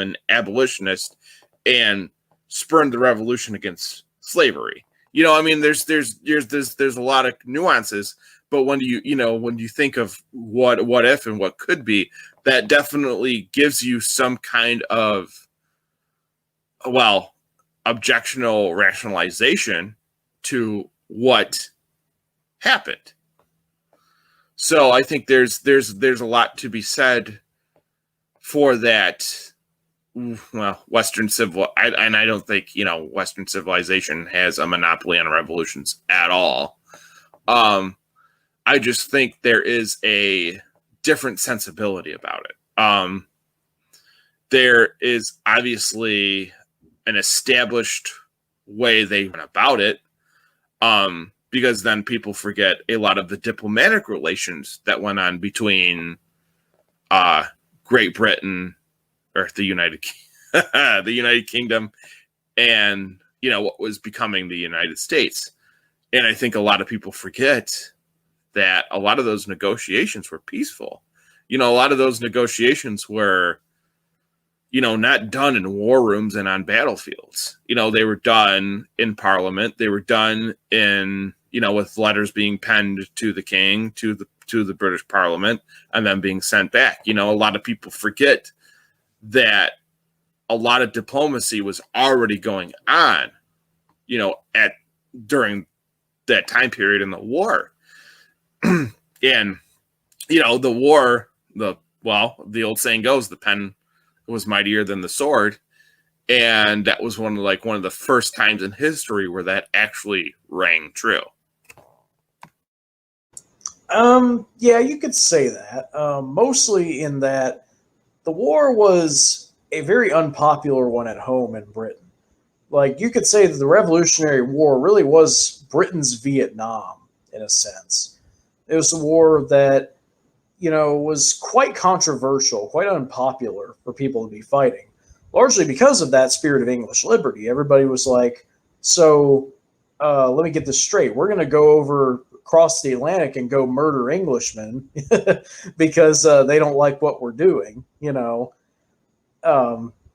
an abolitionist and spurned the revolution against slavery. There's a lot of nuances, but when you think of what if and what could be, that definitely gives you some kind of, well, objectional rationalization to what happened. So I think there's a lot to be said for that. Well, Western and I don't think Western civilization has a monopoly on revolutions at all. I just think there is a different sensibility about it. There is obviously an established way they went about it, because then people forget a lot of the diplomatic relations that went on between Great Britain, or the United Kingdom, and what was becoming the United States. And I think a lot of people forget that a lot of those negotiations were peaceful. A lot of those negotiations were, not done in war rooms and on battlefields. They were done in Parliament. They were done in, with letters being penned to the king, to the British Parliament, and then being sent back. A lot of people forget that a lot of diplomacy was already going on, during that time period in the war. And, the war, the old saying goes, the pen was mightier than the sword. And that was one of the first times in history where that actually rang true. Yeah, you could say that. Mostly in that the war was a very unpopular one at home in Britain. Like, you could say that the Revolutionary War really was Britain's Vietnam in a sense. It was a war that, was quite controversial, quite unpopular for people to be fighting, largely because of that spirit of English liberty. Everybody was like, so let me get this straight. We're going to go over across the Atlantic and go murder Englishmen because they don't like what we're doing. And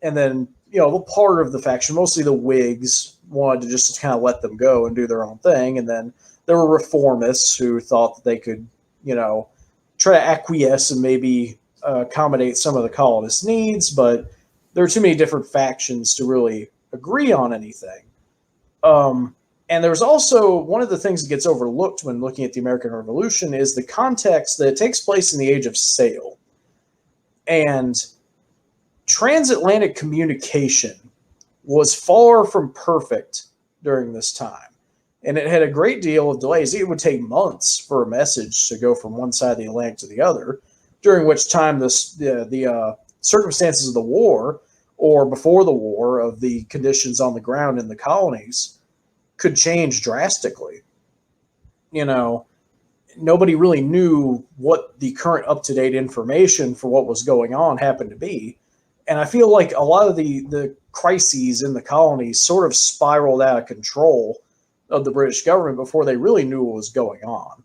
then, the part of the faction, mostly the Whigs, wanted to just kind of let them go and do their own thing. And then there were reformists who thought that they could, try to acquiesce and maybe accommodate some of the colonists' needs, but there are too many different factions to really agree on anything. And there's also one of the things that gets overlooked when looking at the American Revolution is the context that it takes place in the age of sail. And transatlantic communication was far from perfect during this time. And it had a great deal of delays. It would take months for a message to go from one side of the Atlantic to the other, during which time the circumstances of the war or before the war of the conditions on the ground in the colonies could change drastically. Nobody really knew what the current up-to-date information for what was going on happened to be. And I feel like a lot of the crises in the colonies sort of spiraled out of control of the British government before they really knew what was going on.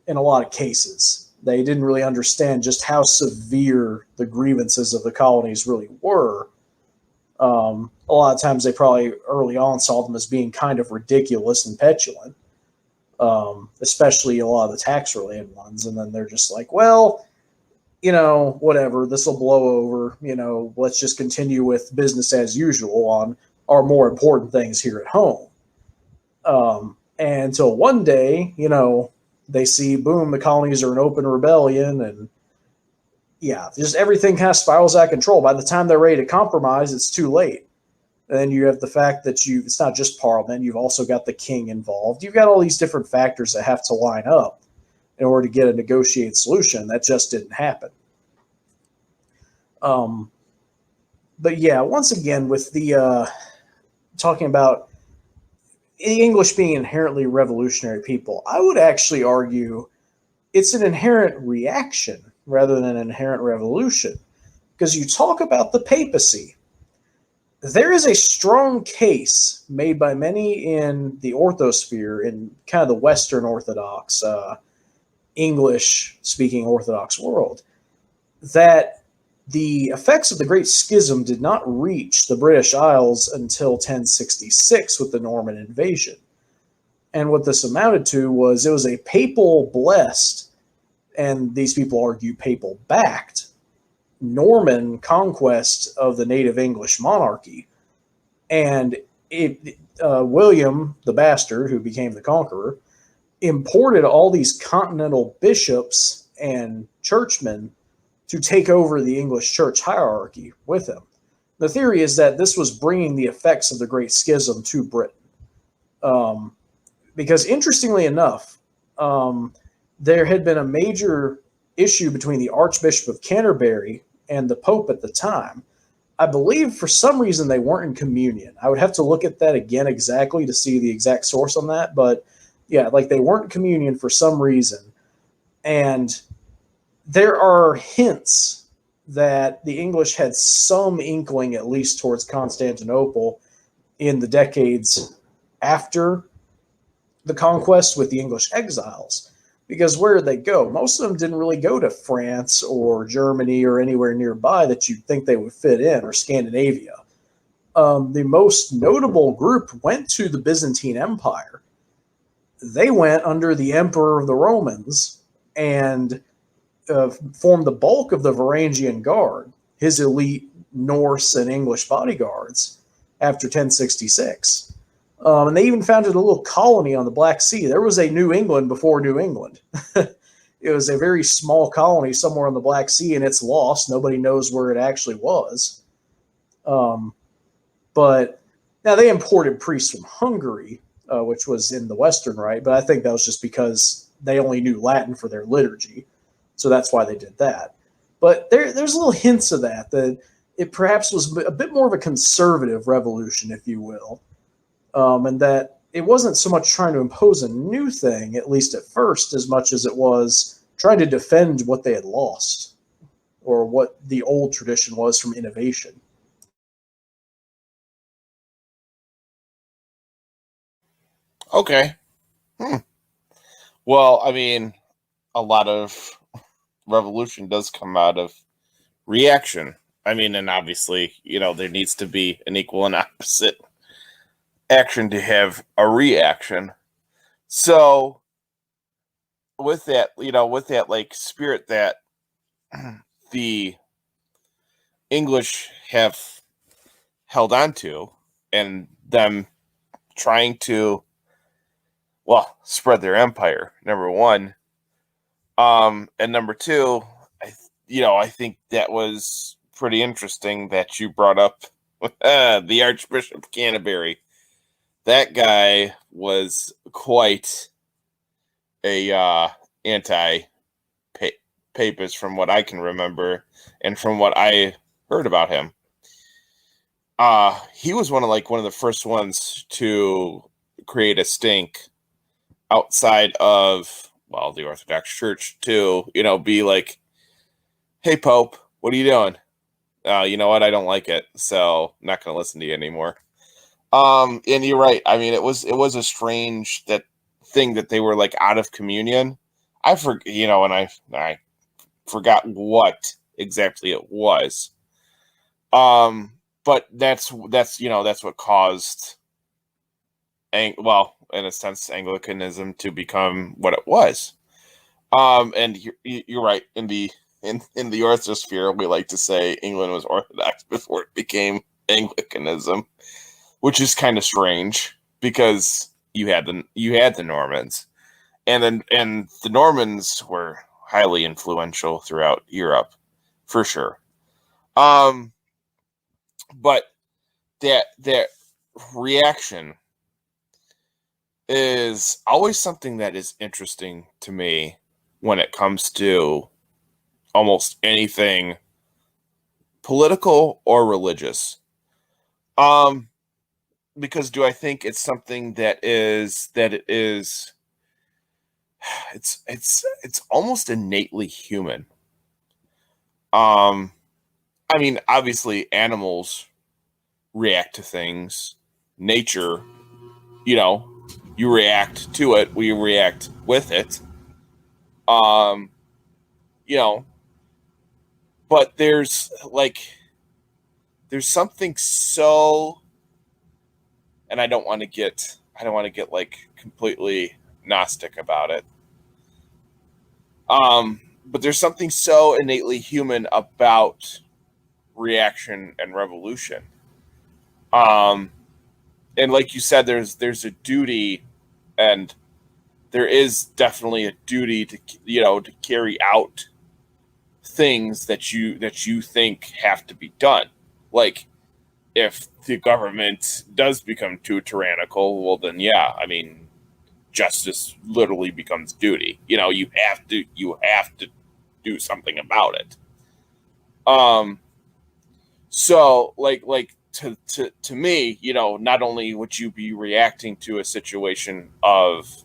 In a lot of cases, they didn't really understand just how severe the grievances of the colonies really were. A lot of times they probably early on saw them as being kind of ridiculous and petulant, especially a lot of the tax-related ones. And then they're just like, well, whatever, this will blow over, let's just continue with business as usual on our more important things here at home. And until one day, they see, boom, the colonies are in open rebellion, and yeah, just everything kind of spirals out of control. By the time they're ready to compromise, it's too late. And then you have the fact that it's not just Parliament, you've also got the king involved. You've got all these different factors that have to line up in order to get a negotiated solution. That just didn't happen. But yeah, once again, with the talking about the English being inherently revolutionary people, I would actually argue it's an inherent reaction rather than an inherent revolution. Because you talk about the papacy. There is a strong case made by many in the orthosphere, in kind of the Western Orthodox, English-speaking Orthodox world, that the effects of the Great Schism did not reach the British Isles until 1066 with the Norman invasion. And what this amounted to was it was a papal-blessed, and these people argue papal-backed, Norman conquest of the native English monarchy. And William the Bastard, who became the conqueror, imported all these continental bishops and churchmen to take over the English church hierarchy with him. The theory is that this was bringing the effects of the Great Schism to Britain. Because interestingly enough, there had been a major issue between the Archbishop of Canterbury and the Pope at the time. I believe for some reason they weren't in communion. I would have to look at that again exactly to see the exact source on that. But yeah, like they weren't in communion for some reason. And there are hints that the English had some inkling, at least towards Constantinople, in the decades after the conquest with the English exiles. Because where did they go? Most of them didn't really go to France or Germany or anywhere nearby that you'd think they would fit in, or Scandinavia. The most notable group went to the Byzantine Empire. They went under the Emperor of the Romans and formed the bulk of the Varangian Guard, his elite Norse and English bodyguards, after 1066. And they even founded a little colony on the Black Sea. There was a New England before New England. It was a very small colony somewhere on the Black Sea, and it's lost. Nobody knows where it actually was. But now they imported priests from Hungary, which was in the Western Rite, but I think that was just because they only knew Latin for their liturgy. So that's why they did that. But there's little hints of that it perhaps was a bit more of a conservative revolution, if you will, and that it wasn't so much trying to impose a new thing, at least at first, as much as it was trying to defend what they had lost or what the old tradition was from innovation. Okay. Well, I mean, a lot of revolution does come out of reaction. I mean, and obviously, there needs to be an equal and opposite action to have a reaction. So with that, like spirit that the English have held on to, and them trying to, spread their empire, number one. And number two, I think that was pretty interesting that you brought up the Archbishop of Canterbury. That guy was quite a anti-papist from what I can remember and from what I heard about him. He was one of the first ones to create a stink outside of, the Orthodox Church to, be like, hey, Pope, what are you doing? You know what? I don't like it, so I'm not going to listen to you anymore. And you're right. I mean, it was a strange thing that they were like out of communion. I forgot, and I forgot what exactly it was. But that's what caused, in a sense, Anglicanism to become what it was. And you're right. In the orthosphere, we like to say England was Orthodox before it became Anglicanism, which is kind of strange because you had the Normans, and the Normans were highly influential throughout Europe, for sure. But that reaction is always something that is interesting to me when it comes to almost anything political or religious. Because do I think it's something it's almost innately human. I mean, obviously animals react to things. Nature, you react to it, we react with it. But there's something so, and I don't want to get like completely Gnostic about it. But there's something so innately human about reaction and revolution. And like you said, there's a duty, and there is definitely a duty to to carry out things that you think have to be done. Like, if the government does become too tyrannical, well then yeah, I mean, justice literally becomes duty. You have to do something about it. So to me, not only would you be reacting to a situation of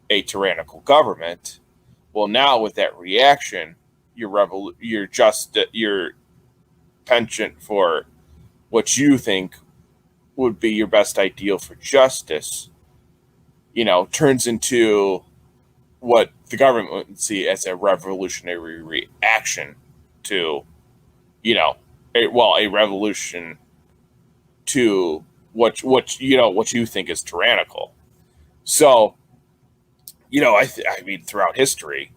a tyrannical government, well, now with that reaction, your penchant for what you think would be your best ideal for justice, turns into what the government would see as a revolutionary reaction to, a revolution to what you think is tyrannical. So, I mean, throughout history,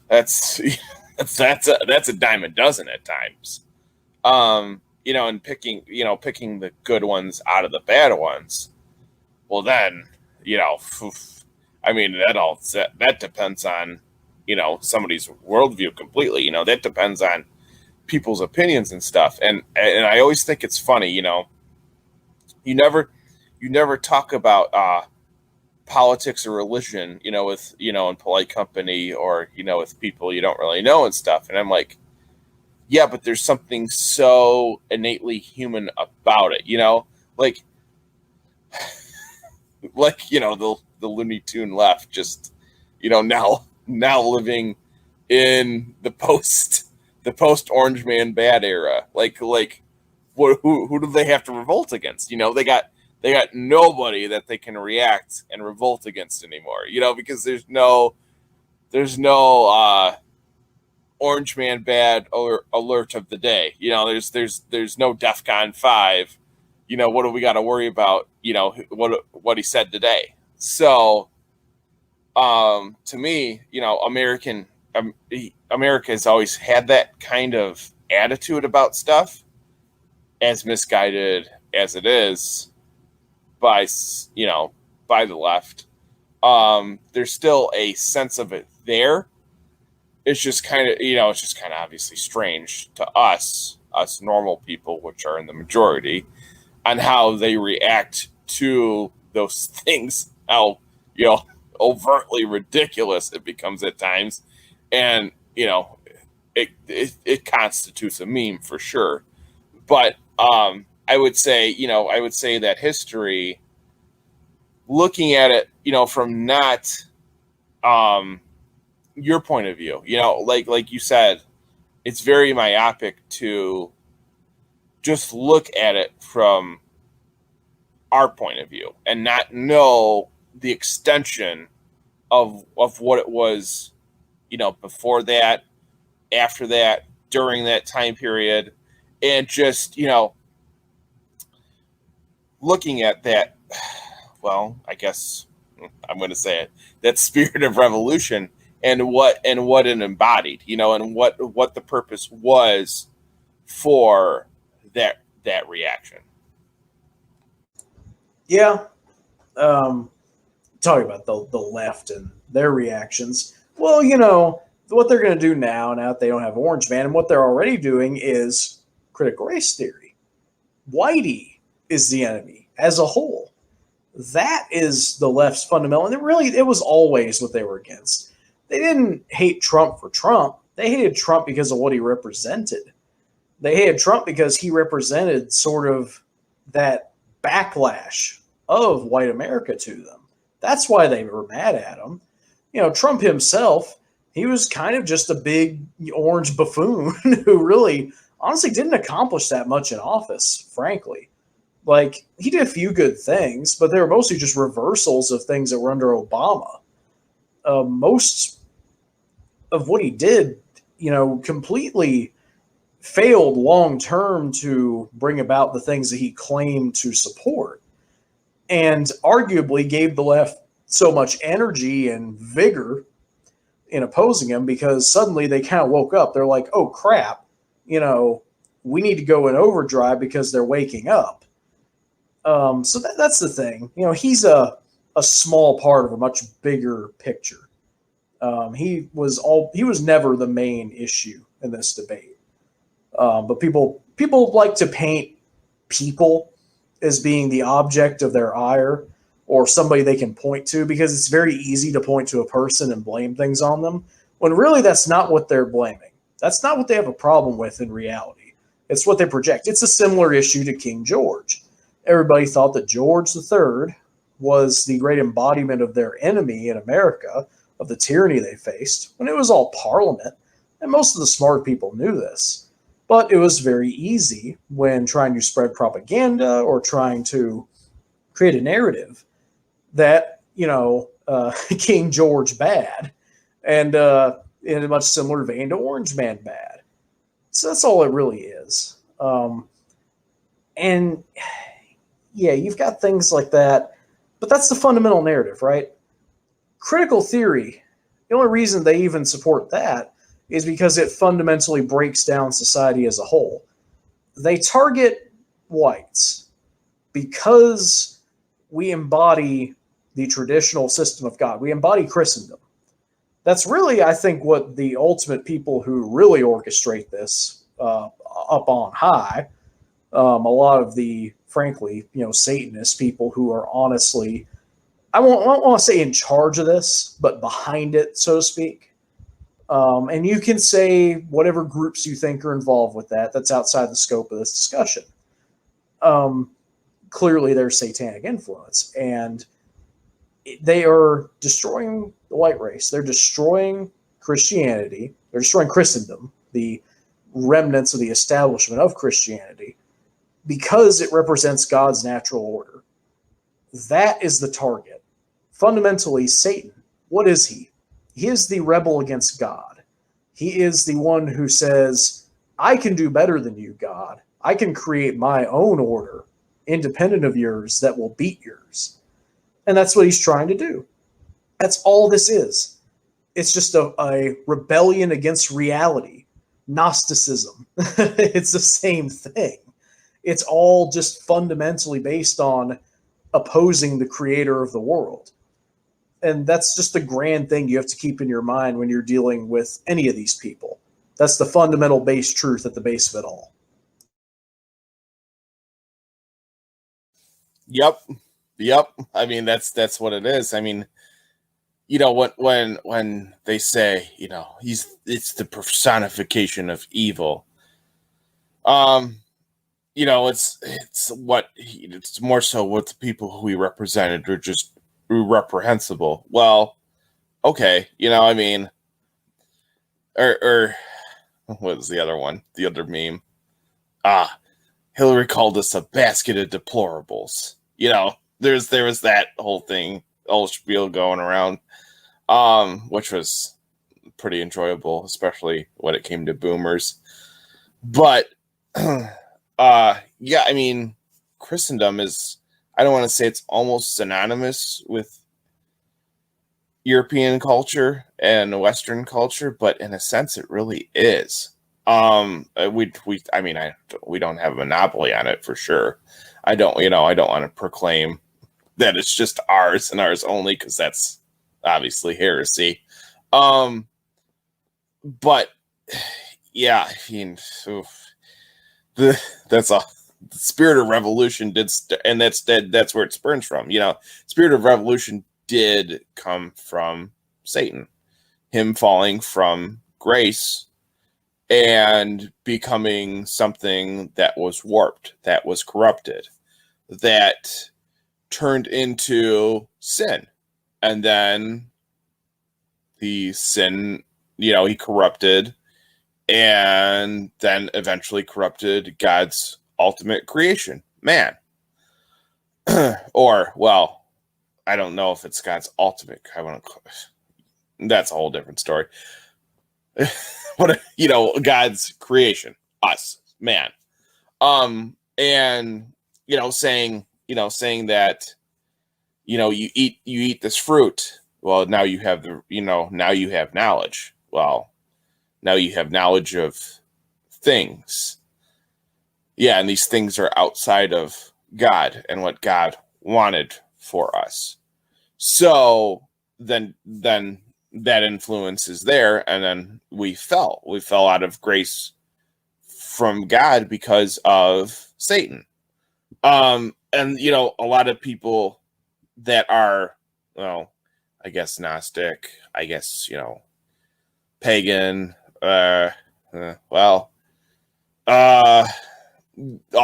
that's a dime a dozen at times. And picking the good ones out of the bad ones. Well, then, I mean, that depends on, somebody's worldview completely. That depends on people's opinions and stuff. And I always think it's funny, you never talk about politics or religion, with, in polite company, or, with people you don't really know and stuff. And I'm like, yeah, but there's something so innately human about it, like, the Looney Tune left, just, now living in the post Orange Man bad era. Like, who do they have to revolt against? They got nobody that they can react and revolt against anymore, because there's no Orange Man bad alert of the day. There's no DEFCON 5. What do we got to worry about? What he said today. So, to me, America has always had that kind of attitude about stuff, as misguided as it is by the left. There's still a sense of it there. It's just kind of, obviously strange to us normal people, which are in the majority, on how they react to those things, how, overtly ridiculous it becomes at times. And, it constitutes a meme for sure. But I would say that history, looking at it, from not your point of view, like you said, it's very myopic to just look at it from our point of view and not know the extension of what it was, before that, after that, during that time period, and just, looking at that, well, I guess I'm going to say it, that spirit of revolution and what it embodied, and what the purpose was for that reaction. Yeah. Talking about the left and their reactions. Well, what they're going to do now that they don't have Orange Man, and what they're already doing is critical race theory. Whitey is the enemy as a whole. That is the left's fundamental, and it was always what they were against. They didn't hate Trump for Trump. They hated Trump because of what he represented. They hated Trump because he represented sort of that backlash of white America to them. That's why they were mad at him. Trump himself, he was kind of just a big orange buffoon who really, honestly, didn't accomplish that much in office, frankly. Like, he did a few good things, but they were mostly just reversals of things that were under Obama. Most of what he did, completely failed long term to bring about the things that he claimed to support, and arguably gave the left so much energy and vigor in opposing him, because suddenly they kind of woke up. They're like, oh crap, we need to go in overdrive because they're waking up. So that's the thing. He's a small part of a much bigger picture. He was never the main issue in this debate. But people like to paint people as being the object of their ire, or somebody they can point to, because it's very easy to point to a person and blame things on them, when really that's not what they're blaming. That's not what they have a problem with in reality. It's what they project. It's a similar issue to King George. Everybody thought that George III was the great embodiment of their enemy in America, of the tyranny they faced, when it was all Parliament, and most of the smart people knew this. But it was very easy when trying to spread propaganda or trying to create a narrative that, King George bad, and in a much similar vein to Orange Man bad. So that's all it really is. And yeah, you've got things like that, but that's the fundamental narrative, right? Critical theory, the only reason they even support that is because it fundamentally breaks down society as a whole. They target whites because we embody the traditional system of God. We embody Christendom. That's really, I think, what the ultimate people who really orchestrate this up on high, a lot of the, frankly, Satanist people who are honestly, I won't want to say in charge of this, but behind it, so to speak. And you can say whatever groups you think are involved with that. That's outside the scope of this discussion. Clearly, there's satanic influence, and they are destroying the white race. They're destroying Christianity. They're destroying Christendom, the remnants of the establishment of Christianity, because it represents God's natural order. That is the target. Fundamentally, Satan, what is he? He is the rebel against God. He is the one who says, I can do better than you, God. I can create my own order, independent of yours, that will beat yours. And that's what he's trying to do. That's all this is. It's just a rebellion against reality. Gnosticism. It's the same thing. It's all just fundamentally based on opposing the creator of the world. And that's just the grand thing you have to keep in your mind when you're dealing with any of these people. That's the fundamental base truth at the base of it all. Yep. I mean, that's what it is. I mean, you know, when they say, you know, it's the personification of evil. You know, it's more so what the people who he represented are just reprehensible. Well, okay, you know, I mean, or what was the other one? The other meme? Hillary called us a basket of deplorables. You know, there was that whole thing, whole spiel going around, which was pretty enjoyable, especially when it came to boomers. But yeah, I mean, Christendom is, I don't want to say it's almost synonymous with European culture and Western culture, but in a sense, it really is. We don't have a monopoly on it for sure. I don't want to proclaim that it's just ours and ours only, because that's obviously heresy. But yeah, I mean, that's a the spirit of revolution and that's where it springs from. You know, spirit of revolution did come from Satan, him falling from grace and becoming something that was warped, that was corrupted, that turned into sin. And then the sin, you know, he corrupted, and then eventually corrupted God's ultimate creation, man. Or, well, I don't know if it's God's ultimate. That's a whole different story. But, you know, God's creation, us, man. And, you know, saying that, you know, you eat this fruit. Well, now you have now you have knowledge. Well, now you have knowledge of things. Yeah, and these things are outside of God and what God wanted for us. So then that influence is there, and then we fell out of grace from God because of Satan. And you know, a lot of people that are, well, I guess Gnostic, I guess, you know, pagan, all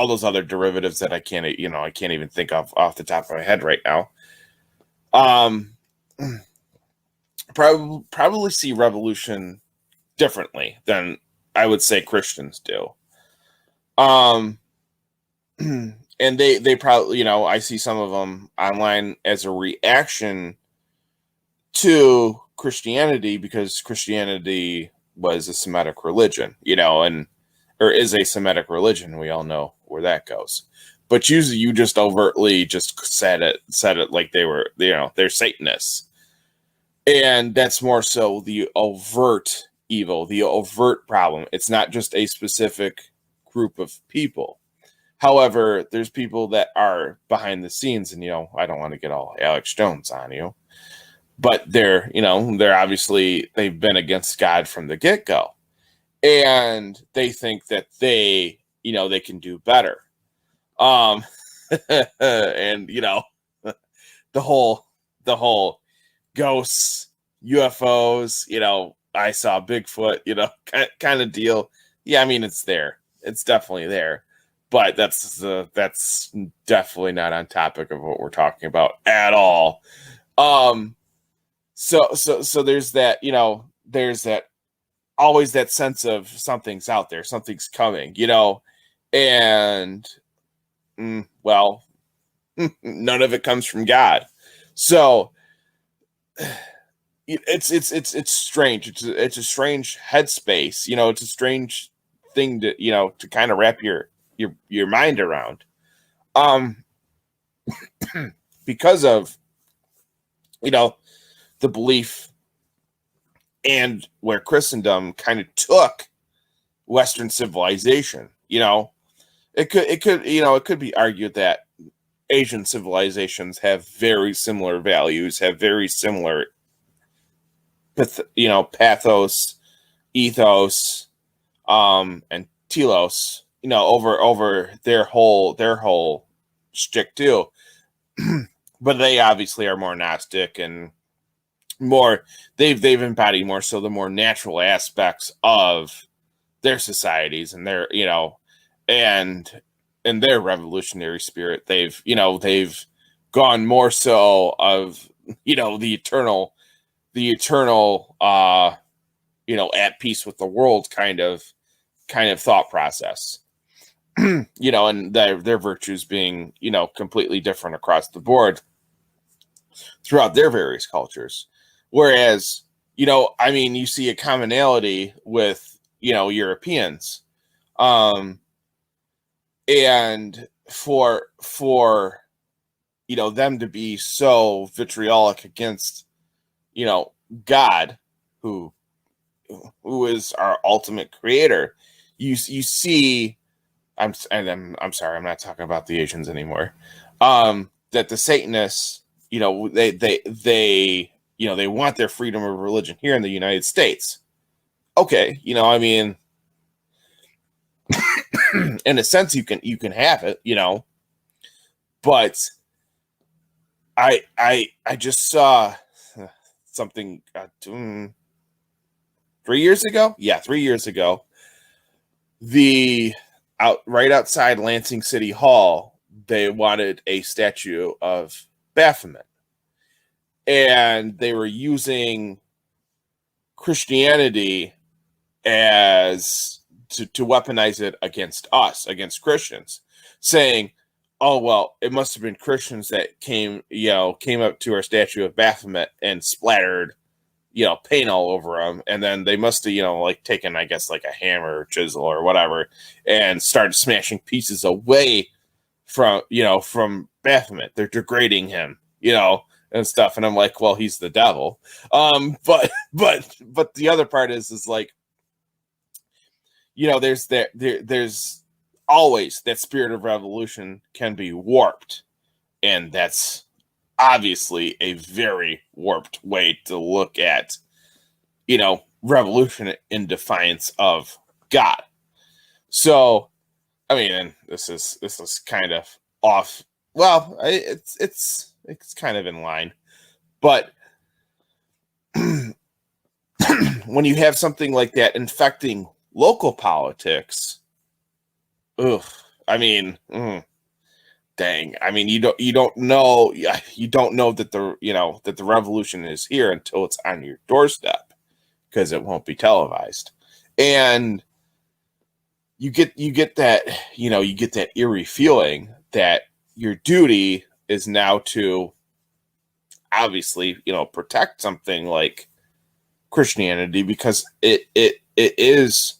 those other derivatives that I can't even think of off the top of my head right now. Probably see revolution differently than I would say Christians do. And they probably, you know, I see some of them online as a reaction to Christianity, because Christianity was a Semitic religion, you know, or is a Semitic religion. We all know where that goes. But usually you just overtly just said it like they were, you know, they're Satanists. And that's more so the overt evil, the overt problem. It's not just a specific group of people. However, there's people that are behind the scenes, and, you know, I don't want to get all Alex Jones on you, but they're obviously, they've been against God from the get-go. And they think that they can do better. And, you know, the whole the whole ghosts, UFOs, I saw Bigfoot, kind of deal. Yeah, I mean, it's there. It's definitely there. But that's definitely not on topic of what we're talking about at all. So there's that, there's that always that sense of something's out there, something's coming, and well, none of it comes from God. So it's strange. It's a strange headspace, it's a strange thing to kind of wrap your mind around. Because of the belief and where Christendom kind of took Western civilization. It could be argued that Asian civilizations have very similar values, have very similar pathos, ethos, and telos, over their whole shtick too. But they obviously are more Gnostic and more they've embodied more so the more natural aspects of their societies and their and their revolutionary spirit. They've gone more so of the eternal at peace with the world kind of thought process. And their virtues being completely different across the board throughout their various cultures. Whereas, you see a commonality with, Europeans. And for them to be so vitriolic against, God, who is our ultimate creator, you see, I'm sorry, I'm not talking about the Asians anymore. That the Satanists, they want their freedom of religion here in the United States. Okay, in a sense, you can have it, but I just saw something 3 years ago. Yeah, 3 years ago. Right outside Lansing City Hall, they wanted a statue of Baphomet. And they were using Christianity as to weaponize it against us, against Christians, saying, "Oh well, it must have been Christians that came up to our statue of Baphomet and splattered, paint all over them, and then they must have taken, I guess, like a hammer or chisel or whatever, and started smashing pieces away from Baphomet. They're degrading him, and stuff." And I'm like, well, he's the devil. But the other part is like, there's always that spirit of revolution can be warped. And that's obviously a very warped way to look at, revolution in defiance of God. So, I mean, and this is kind of off. Well, it's kind of in line, but when you have something like that infecting local politics, dang. I mean, you don't know that the revolution is here until it's on your doorstep, because it won't be televised, and you get that you get that eerie feeling that your duty is now to obviously protect something like Christianity, because it is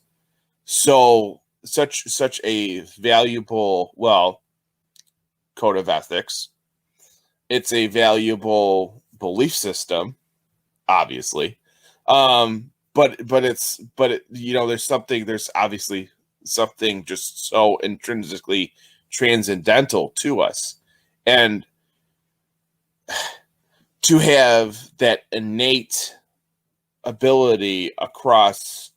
such a valuable code of ethics. It's a valuable belief system, obviously, but there's obviously something just so intrinsically transcendental to us, and to have that innate ability across,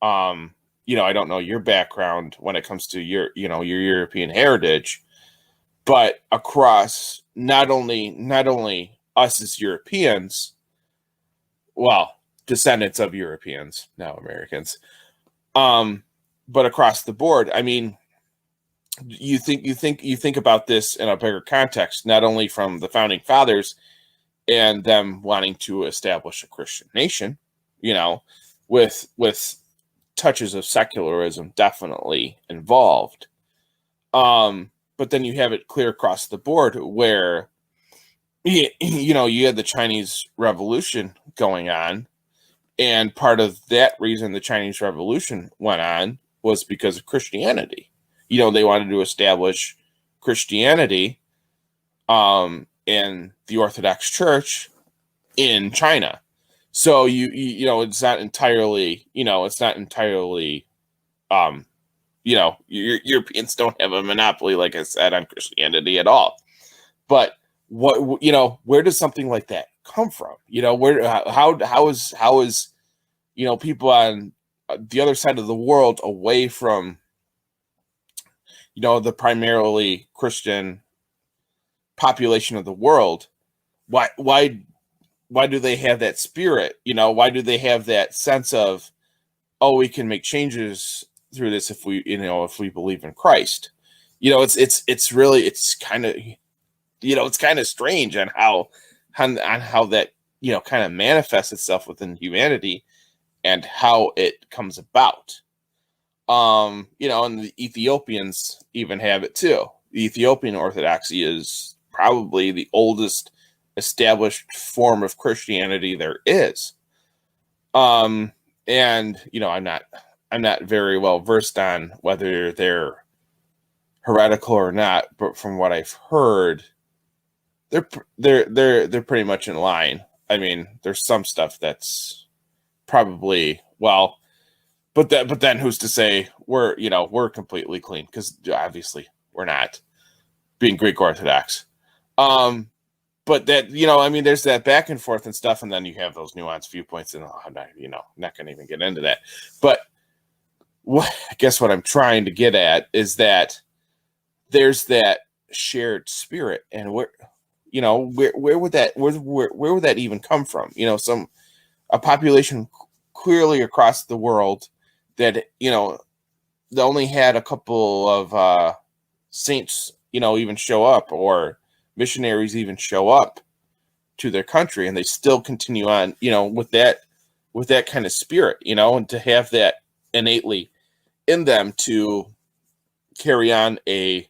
I don't know your background when it comes to your European heritage, but across not only us as Europeans, well, descendants of Europeans, now Americans, but across the board, I mean, you think about this in a bigger context, not only from the founding fathers and them wanting to establish a Christian nation, you know, with touches of secularism definitely involved. But then you have it clear across the board where, you know, you had the Chinese Revolution going on, and part of that reason the Chinese Revolution went on was because of Christianity. You know, they wanted to establish Christianity and the Orthodox Church in China. So you know, it's not entirely, you know, Europeans don't have a monopoly, like I said, on Christianity at all. But what, you know, where does something like that come from? You know, how is you know, people on the other side of the world, away from, you know, the primarily Christian population of the world, why do they have that spirit? You know, why do they have that sense of, oh, we can make changes through this if we believe in Christ? You know, it's really kind of, you know, it's kind of strange on how that, you know, kind of manifests itself within humanity and how it comes about. You know, and the Ethiopians even have it too. The Ethiopian Orthodoxy is probably the oldest established form of Christianity there is. And you know, I'm not very well versed on whether they're heretical or not, but from what I've heard, they're pretty much in line. I mean, there's some stuff that's probably, well, but then who's to say we're completely clean? Because obviously we're not, being Greek Orthodox. But that, you know, I mean, there's that back and forth and stuff, and then you have those nuanced viewpoints, and I'm not going to even get into that. But I guess what I'm trying to get at is that there's that shared spirit, and where would that even come from? You know, a population clearly across the world that, you know, they only had a couple of saints, you know, even show up, or missionaries even show up to their country, and they still continue on, you know, with that kind of spirit, you know, and to have that innately in them to carry on a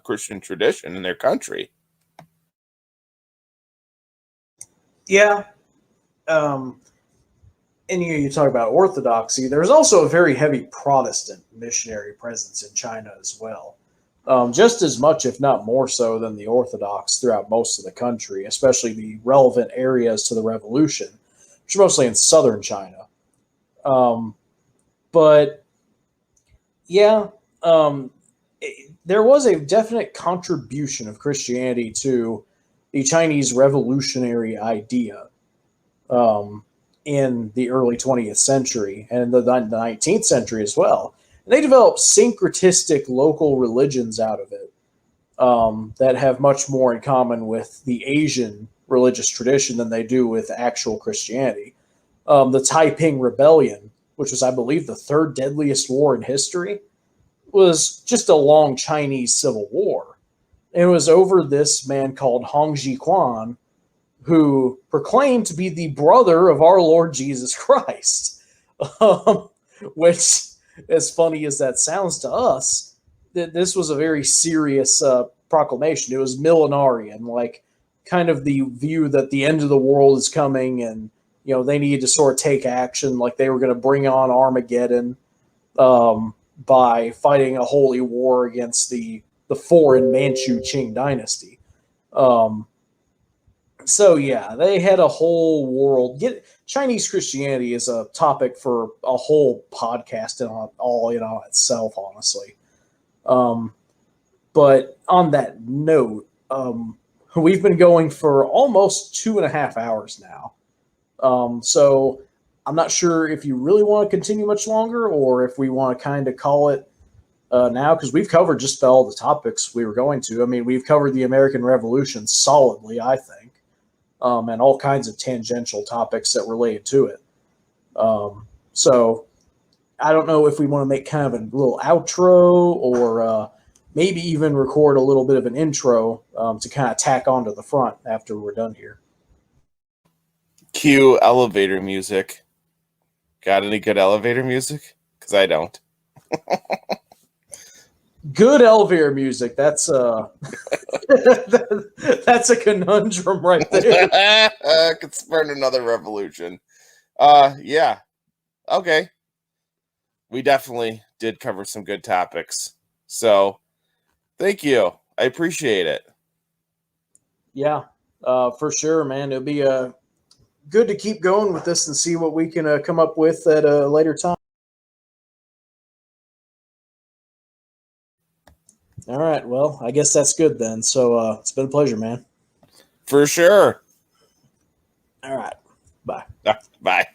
Christian tradition in their country. Yeah. And you talk about Orthodoxy. There's also a very heavy Protestant missionary presence in China as well. Just as much, if not more so, than the Orthodox throughout most of the country, especially the relevant areas to the revolution, which are mostly in southern China. But yeah, there was a definite contribution of Christianity to the Chinese revolutionary idea in the early 20th century and the 19th century as well. And they developed syncretistic local religions out of it that have much more in common with the Asian religious tradition than they do with actual Christianity. The Taiping Rebellion, which was, I believe, the third deadliest war in history, was just a long Chinese civil war. It was over this man called Hong Jiquan, who proclaimed to be the brother of our Lord Jesus Christ, which, as funny as that sounds to us, this was a very serious proclamation. It was millenarian, like kind of the view that the end of the world is coming, and you know they needed to sort of take action, like they were going to bring on Armageddon by fighting a holy war against the foreign Manchu Qing dynasty. So yeah, they had a whole world. Chinese Christianity is a topic for a whole podcast in itself, honestly. But on that note, we've been going for almost 2.5 hours now. So I'm not sure if you really want to continue much longer, or if we want to kind of call it now, because we've covered just about all the topics we were going to. I mean, we've covered the American Revolution solidly, I think. and all kinds of tangential topics that relate to it. So I don't know if we want to make kind of a little outro or maybe even record a little bit of an intro to kind of tack onto the front after we're done here. Cue elevator music. Got any good elevator music? Because I don't. Good elevator music. That's that's a conundrum right there. Could spurn another revolution. Yeah. Okay. We definitely did cover some good topics. So thank you. I appreciate it. Yeah, for sure, man. It'll be good to keep going with this and see what we can come up with at a later time. All right. Well, I guess that's good then. So it's been a pleasure, man. For sure. All right. Bye. Bye.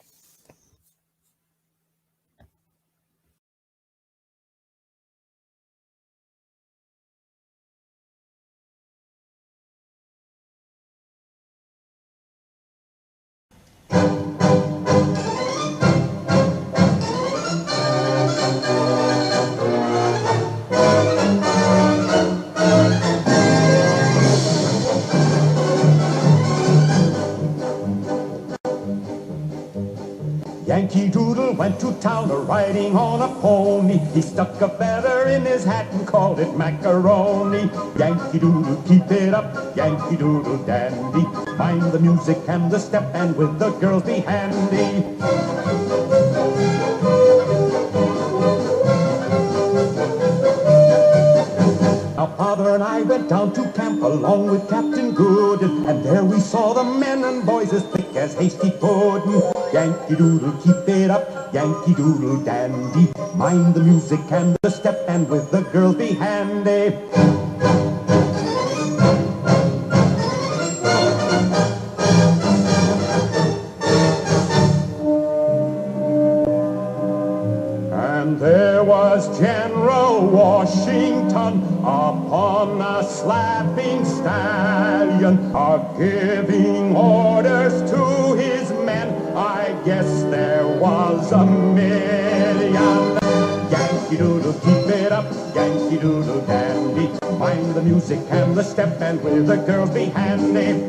Yankee Doodle went to town a-riding on a pony. He stuck a feather in his hat and called it macaroni. Yankee Doodle, keep it up, Yankee Doodle dandy. Mind the music and the step, and with the girls be handy. Now Father and I went down to camp along with Captain Good, and there we saw the men and boys as thick as hasty pudding. Yankee Doodle, keep it up, Yankee Doodle dandy. Mind the music and the step, and with the girls be handy. And there was General Washington upon a slapping stallion, giving orders to his men. I guess there was a million. Yankee Doodle, keep it up, Yankee Doodle dandy. Mind the music and the step, and with the girls be handy.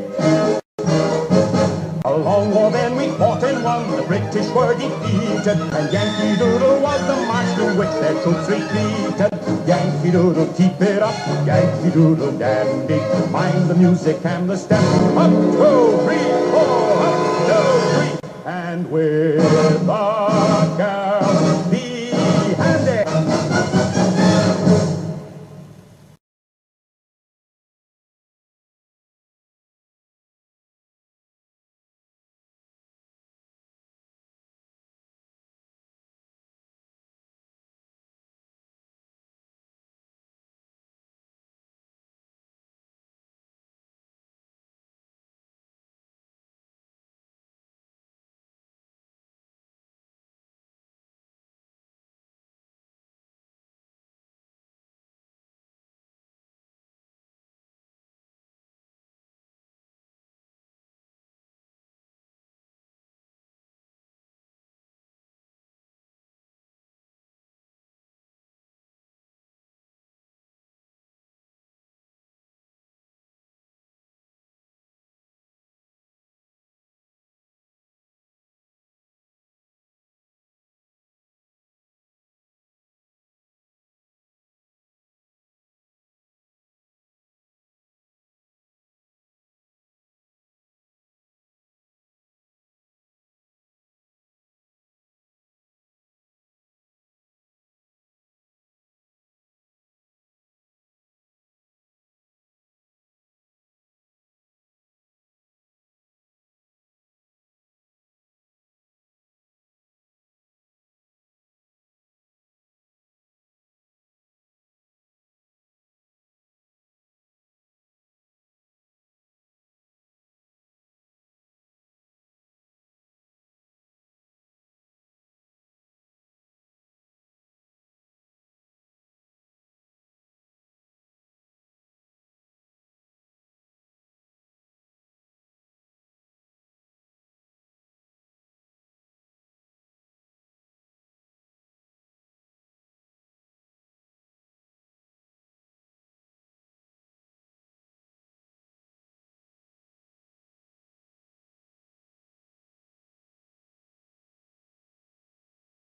A long war then we fought and won, the British were defeated, and Yankee Doodle was the march to which their troops retreated. Yankee Doodle, keep it up, Yankee Doodle dandy. Mind the music and the step. 1, 2, 3, 4, 1, 2, 3. And with the